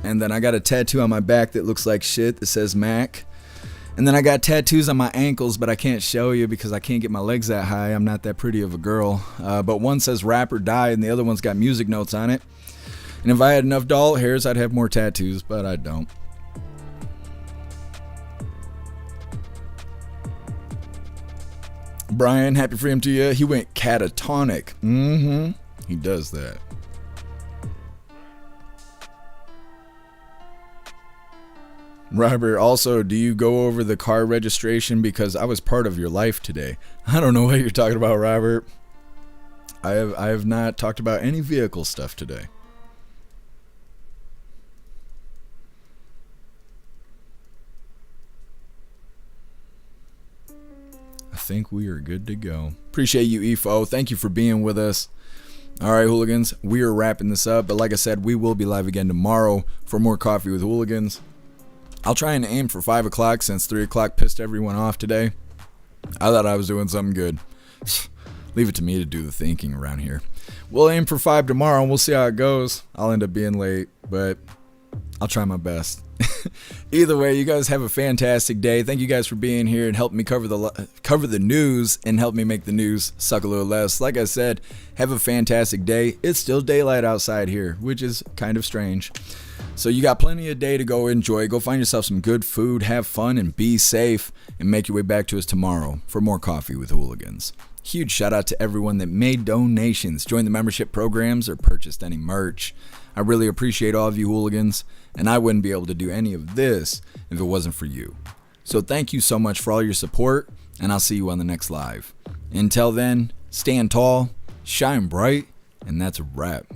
And then I got a tattoo on my back that looks like shit that says Mac. And then I got tattoos on my ankles, but I can't show you because I can't get my legs that high. I'm not that pretty of a girl. But one says rap or die, and the other one's got music notes on it. And if I had enough doll hairs, I'd have more tattoos, but I don't. Brian, happy freedom to you. He went catatonic. He does that. Robert, also, do you go over the car registration? Because I was part of your life today. I don't know what you're talking about, Robert. I have not talked about any vehicle stuff today. I think we are good to go. Appreciate you, EFO. Thank you for being with us. All right, hooligans, we are wrapping this up. But like I said, we will be live again tomorrow for more Coffee with Hooligans. I'll try and aim for 5 o'clock since 3 o'clock pissed everyone off today. I thought I was doing something good. Leave it to me to do the thinking around here. We'll aim for 5 tomorrow and we'll see how it goes. I'll end up being late, but I'll try my best. Either way, you guys have a fantastic day. Thank you guys for being here and helping me cover the news and help me make the news suck a little less. Like I said, have a fantastic day. It's still daylight outside here, which is kind of strange. So you got plenty of day to go enjoy. Go find yourself some good food, have fun, and be safe. And make your way back to us tomorrow for more Coffee with Hooligans. Huge shout out to everyone that made donations, joined the membership programs, or purchased any merch. I really appreciate all of you hooligans, and I wouldn't be able to do any of this if it wasn't for you. So thank you so much for all your support, and I'll see you on the next live. Until then, stand tall, shine bright, and that's a wrap.